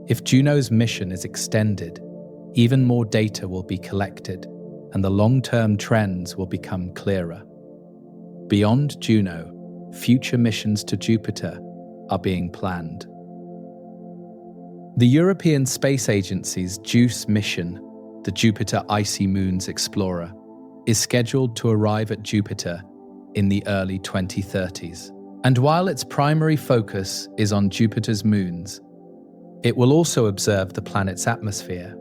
A: If Juno's mission is extended, even more data will be collected, and the long-term trends will become clearer. Beyond Juno, future missions to Jupiter are being planned. The European Space Agency's JUICE mission, the Jupiter Icy Moons Explorer, is scheduled to arrive at Jupiter in the early 2030s. And while its primary focus is on Jupiter's moons, it will also observe the planet's atmosphere.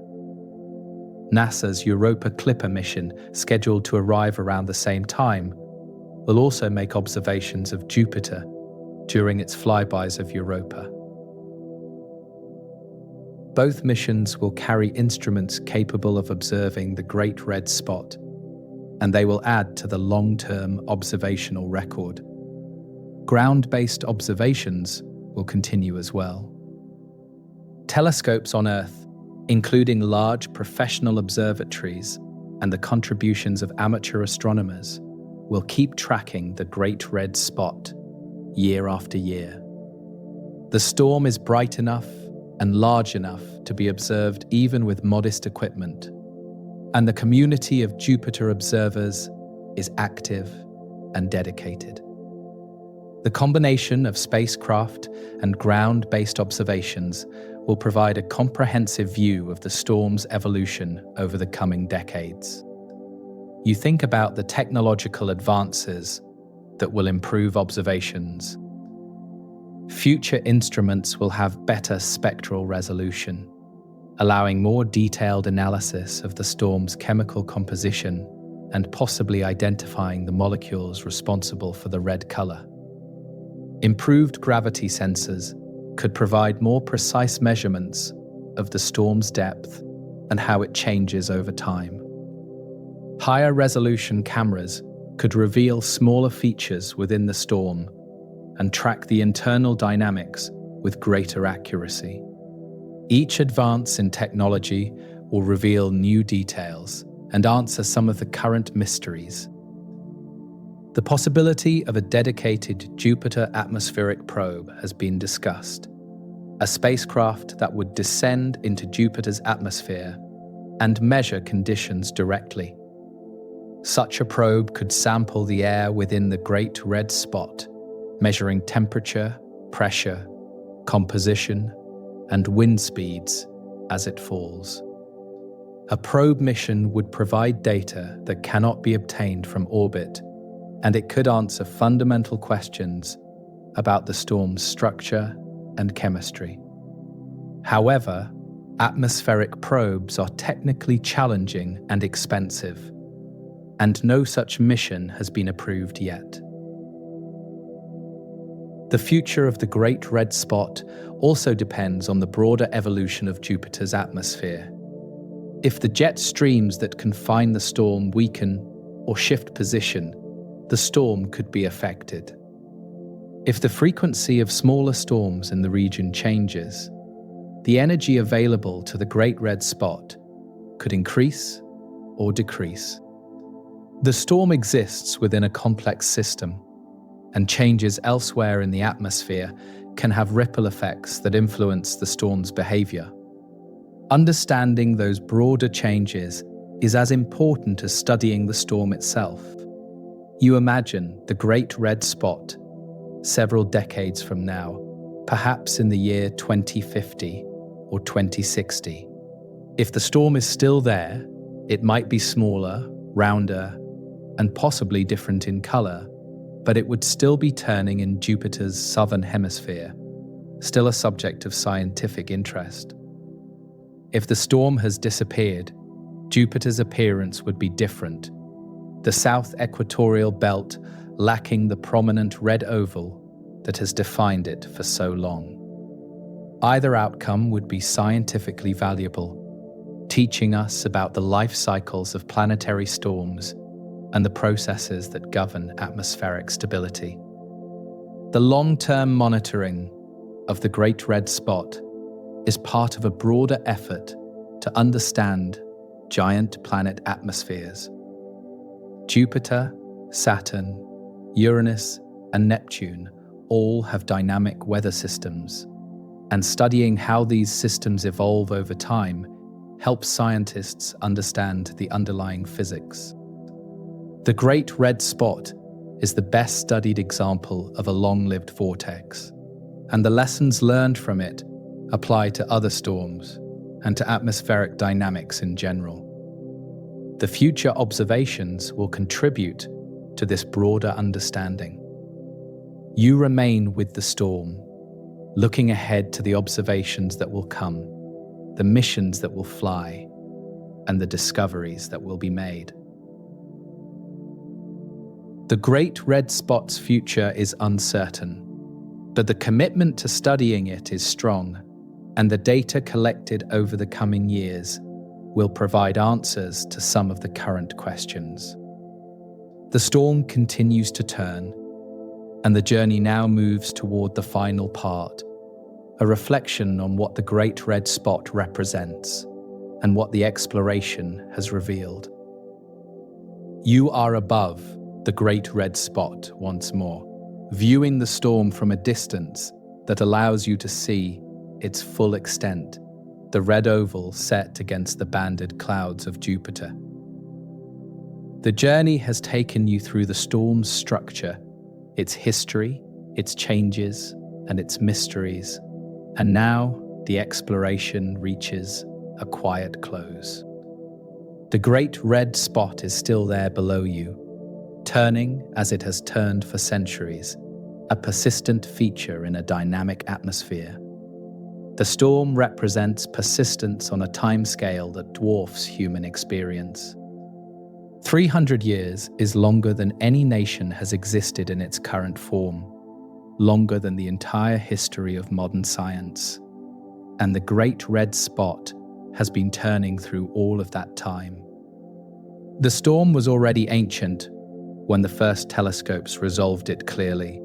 A: NASA's Europa Clipper mission, scheduled to arrive around the same time, will also make observations of Jupiter during its flybys of Europa. Both missions will carry instruments capable of observing the Great Red Spot, and they will add to the long-term observational record. Ground-based observations will continue as well. Telescopes on Earth, including large professional observatories and the contributions of amateur astronomers, will keep tracking the Great Red Spot year after year. The storm is bright enough and large enough to be observed even with modest equipment, and the community of Jupiter observers is active and dedicated. The combination of spacecraft and ground-based observations will provide a comprehensive view of the storm's evolution over the coming decades. You think about the technological advances that will improve observations. Future instruments will have better spectral resolution, allowing more detailed analysis of the storm's chemical composition and possibly identifying the molecules responsible for the red color. Improved gravity sensors could provide more precise measurements of the storm's depth and how it changes over time. Higher resolution cameras could reveal smaller features within the storm and track the internal dynamics with greater accuracy. Each advance in technology will reveal new details and answer some of the current mysteries. The possibility of a dedicated Jupiter atmospheric probe has been discussed, a spacecraft that would descend into Jupiter's atmosphere and measure conditions directly. Such a probe could sample the air within the Great Red Spot, measuring temperature, pressure, composition, and wind speeds as it falls. A probe mission would provide data that cannot be obtained from orbit, and it could answer fundamental questions about the storm's structure and chemistry. However, atmospheric probes are technically challenging and expensive, and no such mission has been approved yet. The future of the Great Red Spot also depends on the broader evolution of Jupiter's atmosphere. If the jet streams that confine the storm weaken or shift position, the storm could be affected. If the frequency of smaller storms in the region changes, the energy available to the Great Red Spot could increase or decrease. The storm exists within a complex system, and changes elsewhere in the atmosphere can have ripple effects that influence the storm's behavior. Understanding those broader changes is as important as studying the storm itself. You imagine the Great Red Spot several decades from now, perhaps in the year 2050 or 2060. If the storm is still there, it might be smaller, rounder, and possibly different in color, but it would still be turning in Jupiter's southern hemisphere, still a subject of scientific interest. If the storm has disappeared, Jupiter's appearance would be different, the south equatorial belt lacking the prominent red oval that has defined it for so long. Either outcome would be scientifically valuable, teaching us about the life cycles of planetary storms and the processes that govern atmospheric stability. The long-term monitoring of the Great Red Spot is part of a broader effort to understand giant planet atmospheres. Jupiter, Saturn, Uranus, and Neptune all have dynamic weather systems, and studying how these systems evolve over time helps scientists understand the underlying physics. The Great Red Spot is the best studied example of a long-lived vortex, and the lessons learned from it apply to other storms and to atmospheric dynamics in general. The future observations will contribute to this broader understanding. You remain with the storm, looking ahead to the observations that will come, the missions that will fly, and the discoveries that will be made. The Great Red Spot's future is uncertain, but the commitment to studying it is strong, and the data collected over the coming years will provide answers to some of the current questions. The storm continues to turn, and the journey now moves toward the final part, a reflection on what the Great Red Spot represents and what the exploration has revealed. You are above the Great Red Spot once more, viewing the storm from a distance that allows you to see its full extent, the red oval set against the banded clouds of Jupiter. The journey has taken you through the storm's structure, its history, its changes, and its mysteries, and now the exploration reaches a quiet close. The Great Red Spot is still there below you, turning as it has turned for centuries, a persistent feature in a dynamic atmosphere. The storm represents persistence on a timescale that dwarfs human experience. 300 years is longer than any nation has existed in its current form, longer than the entire history of modern science. And the Great Red Spot has been turning through all of that time. The storm was already ancient when the first telescopes resolved it clearly,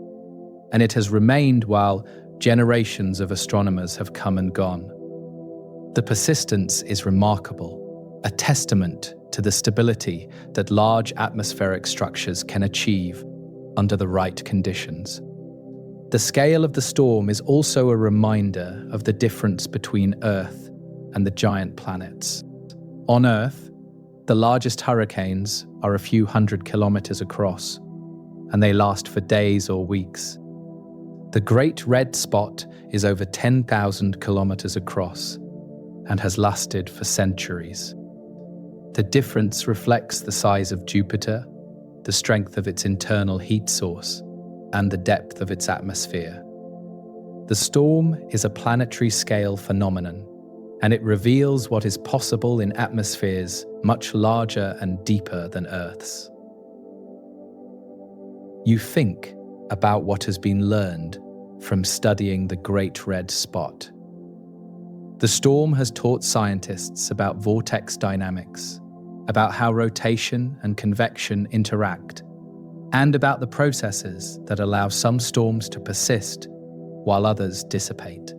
A: and it has remained while generations of astronomers have come and gone. The persistence is remarkable, a testament to the stability that large atmospheric structures can achieve under the right conditions. The scale of the storm is also a reminder of the difference between Earth and the giant planets. On Earth, the largest hurricanes are a few hundred kilometers across, and they last for days or weeks. The Great Red Spot is over 10,000 kilometers across and has lasted for centuries. The difference reflects the size of Jupiter, the strength of its internal heat source, and the depth of its atmosphere. The storm is a planetary-scale phenomenon, and it reveals what is possible in atmospheres much larger and deeper than Earth's. You think about what has been learned from studying the Great Red Spot. The storm has taught scientists about vortex dynamics, about how rotation and convection interact, and about the processes that allow some storms to persist while others dissipate.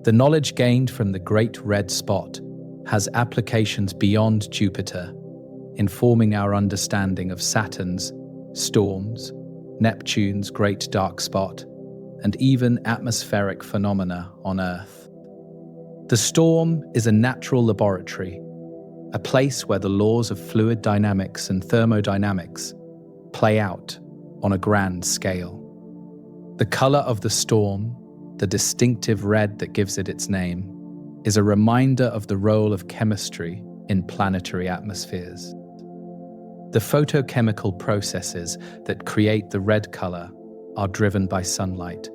A: The knowledge gained from the Great Red Spot has applications beyond Jupiter, informing our understanding of Saturn's storms, Neptune's Great Dark Spot, and even atmospheric phenomena on Earth. The storm is a natural laboratory, a place where the laws of fluid dynamics and thermodynamics play out on a grand scale. The color of the storm, the distinctive red that gives it its name, is a reminder of the role of chemistry in planetary atmospheres. The photochemical processes that create the red color are driven by sunlight,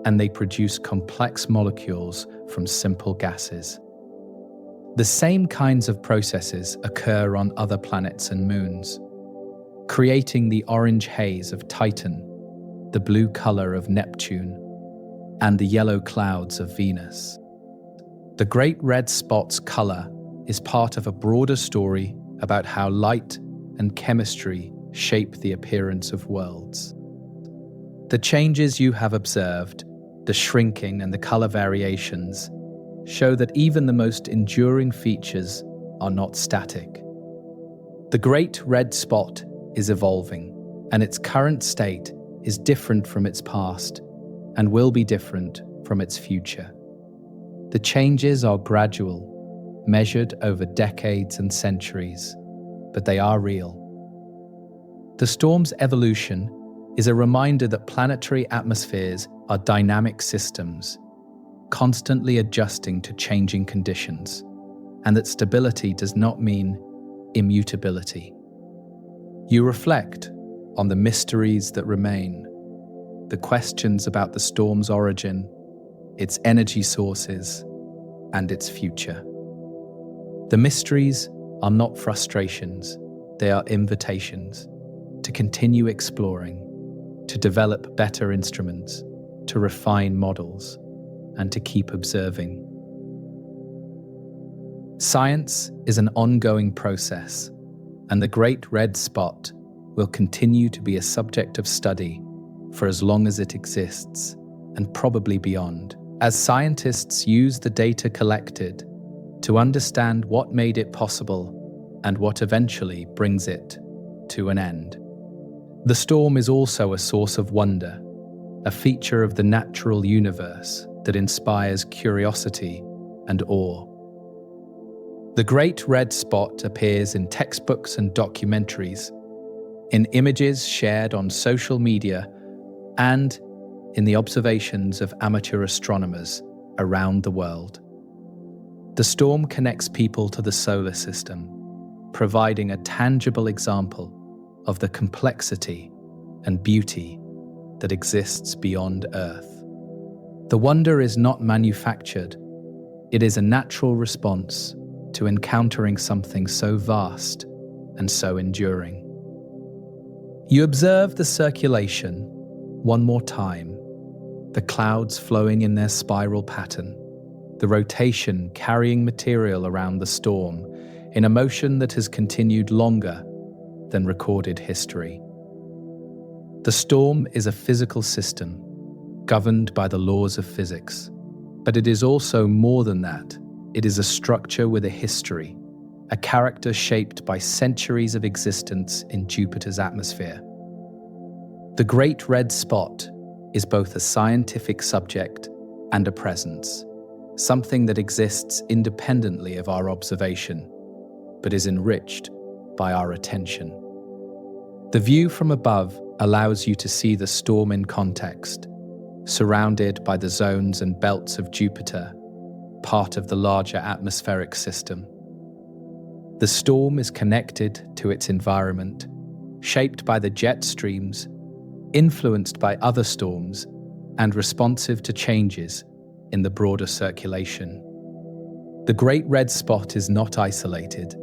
A: and they produce complex molecules from simple gases. The same kinds of processes occur on other planets and moons, creating the orange haze of Titan, the blue color of Neptune, and the yellow clouds of Venus. The Great Red Spot's color is part of a broader story about how light and chemistry shape the appearance of worlds. The changes you have observed, the shrinking and the color variations, show that even the most enduring features are not static. The Great Red Spot is evolving, and its current state is different from its past and will be different from its future. The changes are gradual, measured over decades and centuries, but they are real. The storm's evolution is a reminder that planetary atmospheres are dynamic systems, constantly adjusting to changing conditions, and that stability does not mean immutability. You reflect on the mysteries that remain, the questions about the storm's origin, its energy sources, and its future. The mysteries are not frustrations, they are invitations to continue exploring, to develop better instruments, to refine models, and to keep observing. Science is an ongoing process, and the Great Red Spot will continue to be a subject of study for as long as it exists, and probably beyond, as scientists use the data collected to understand what made it possible and what eventually brings it to an end. The storm is also a source of wonder, a feature of the natural universe that inspires curiosity and awe. The Great Red Spot appears in textbooks and documentaries, in images shared on social media, and in the observations of amateur astronomers around the world. The storm connects people to the solar system, providing a tangible example of the complexity and beauty that exists beyond Earth. The wonder is not manufactured. It is a natural response to encountering something so vast and so enduring. You observe the circulation one more time, the clouds flowing in their spiral pattern, the rotation carrying material around the storm in a motion that has continued longer than recorded history. The storm is a physical system, governed by the laws of physics, but it is also more than that. It is a structure with a history, a character shaped by centuries of existence in Jupiter's atmosphere. The Great Red Spot is both a scientific subject and a presence, something that exists independently of our observation, but is enriched by our attention. The view from above allows you to see the storm in context, surrounded by the zones and belts of Jupiter, part of the larger atmospheric system. The storm is connected to its environment, shaped by the jet streams, influenced by other storms, and responsive to changes in the broader circulation. The Great Red Spot is not isolated.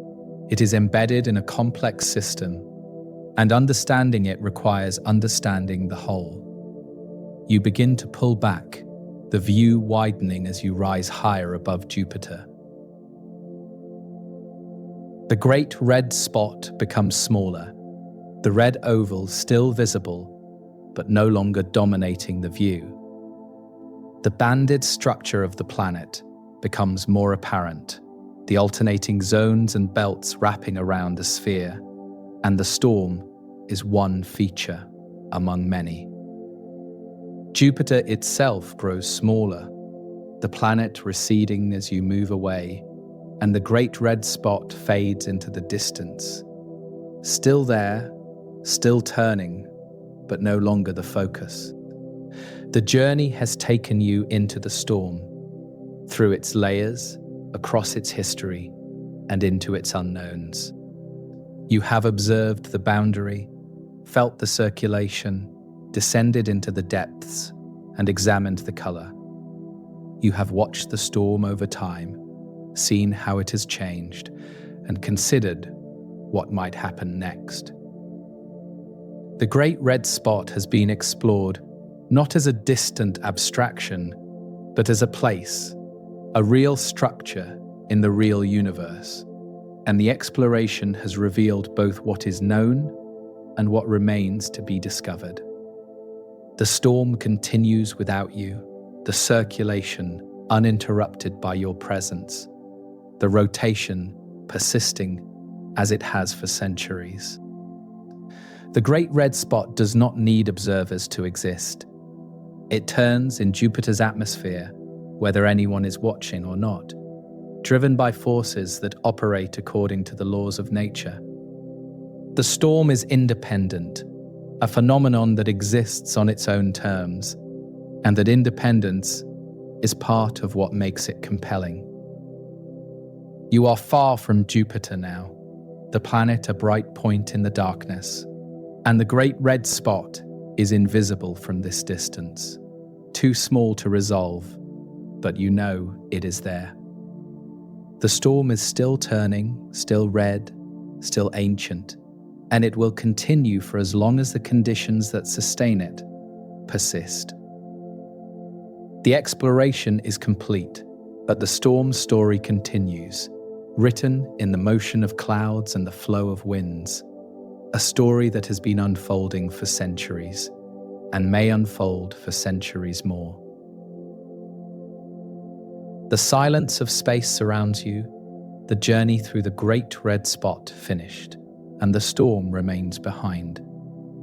A: It is embedded in a complex system, and understanding it requires understanding the whole. You begin to pull back, the view widening as you rise higher above Jupiter. The Great Red Spot becomes smaller, the red oval still visible, but no longer dominating the view. The banded structure of the planet becomes more apparent, the alternating zones and belts wrapping around the sphere, and the storm is one feature among many. Jupiter itself grows smaller, the planet receding as you move away, and the Great Red Spot fades into the distance. Still there, still turning, but no longer the focus. The journey has taken you into the storm, through its layers, across its history, and into its unknowns. You have observed the boundary, felt the circulation, descended into the depths, and examined the color. You have watched the storm over time, seen how it has changed, and considered what might happen next. The Great Red Spot has been explored not as a distant abstraction, but as a place, a real structure in the real universe, and the exploration has revealed both what is known and what remains to be discovered. The storm continues without you, the circulation uninterrupted by your presence, the rotation persisting as it has for centuries. The Great Red Spot does not need observers to exist. It turns in Jupiter's atmosphere, whether anyone is watching or not, driven by forces that operate according to the laws of nature. The storm is independent, a phenomenon that exists on its own terms, and that independence is part of what makes it compelling. You are far from Jupiter now, the planet a bright point in the darkness, and the Great Red Spot is invisible from this distance, too small to resolve, but you know it is there. The storm is still turning, still red, still ancient, and it will continue for as long as the conditions that sustain it persist. The exploration is complete, but the storm's story continues, written in the motion of clouds and the flow of winds, a story that has been unfolding for centuries and may unfold for centuries more. The silence of space surrounds you, the journey through the Great Red Spot finished, and the storm remains behind,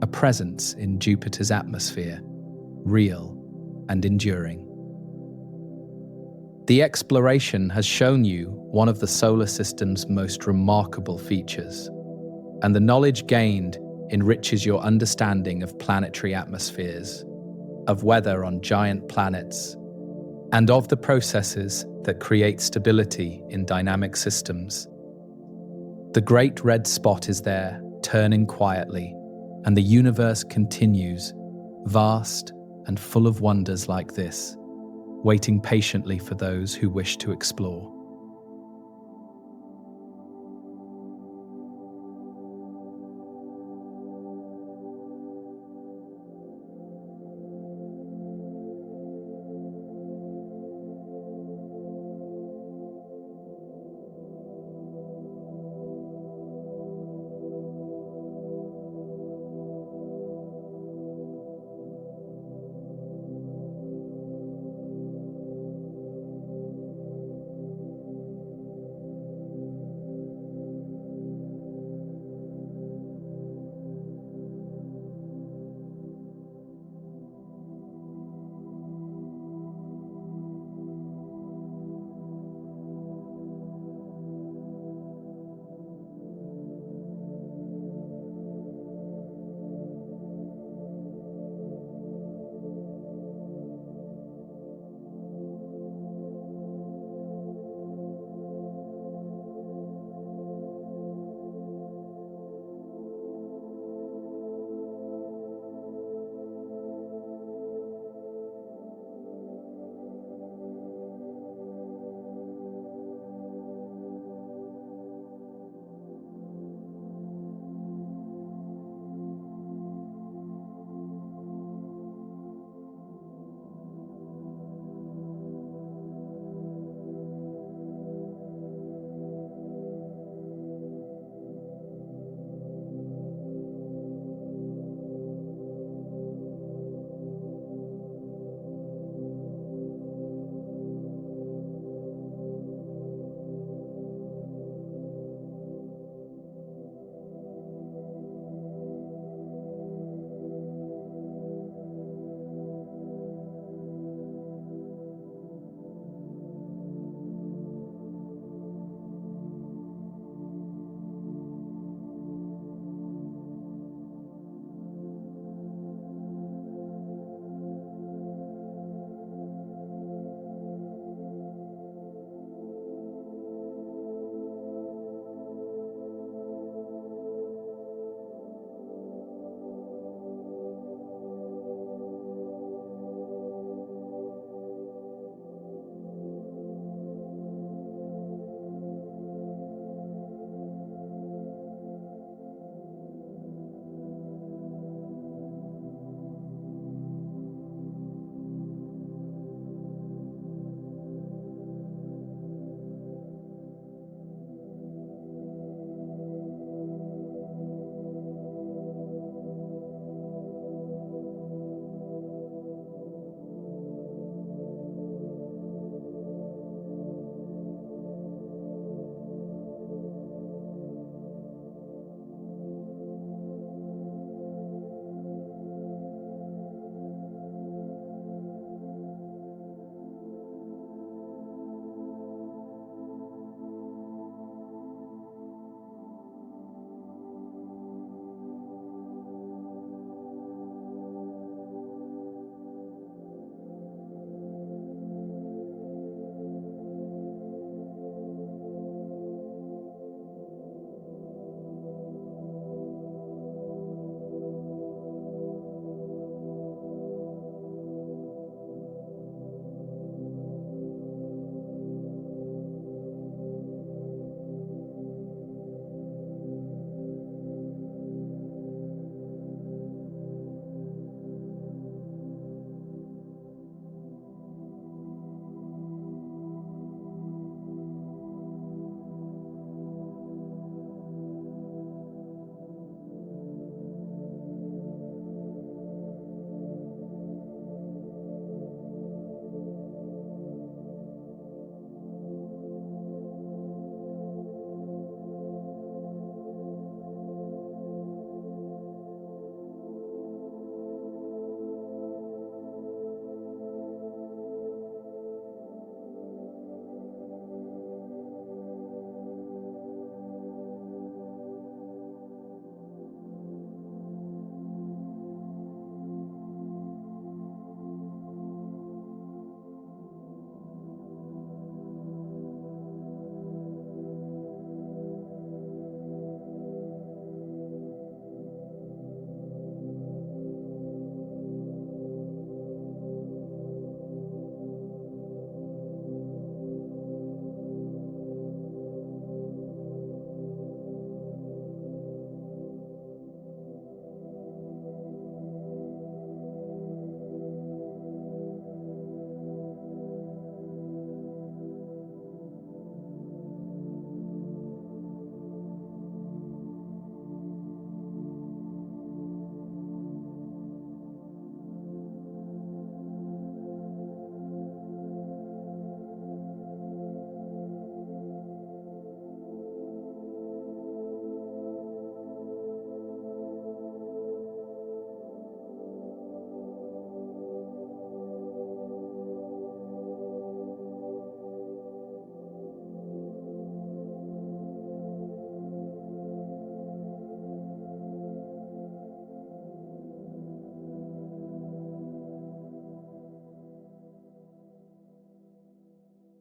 A: a presence in Jupiter's atmosphere, real and enduring. The exploration has shown you one of the solar system's most remarkable features, and the knowledge gained enriches your understanding of planetary atmospheres, of weather on giant planets, and of the processes that create stability in dynamic systems. The Great Red Spot is there, turning quietly, and the universe continues, vast and full of wonders like this, waiting patiently for those who wish to explore.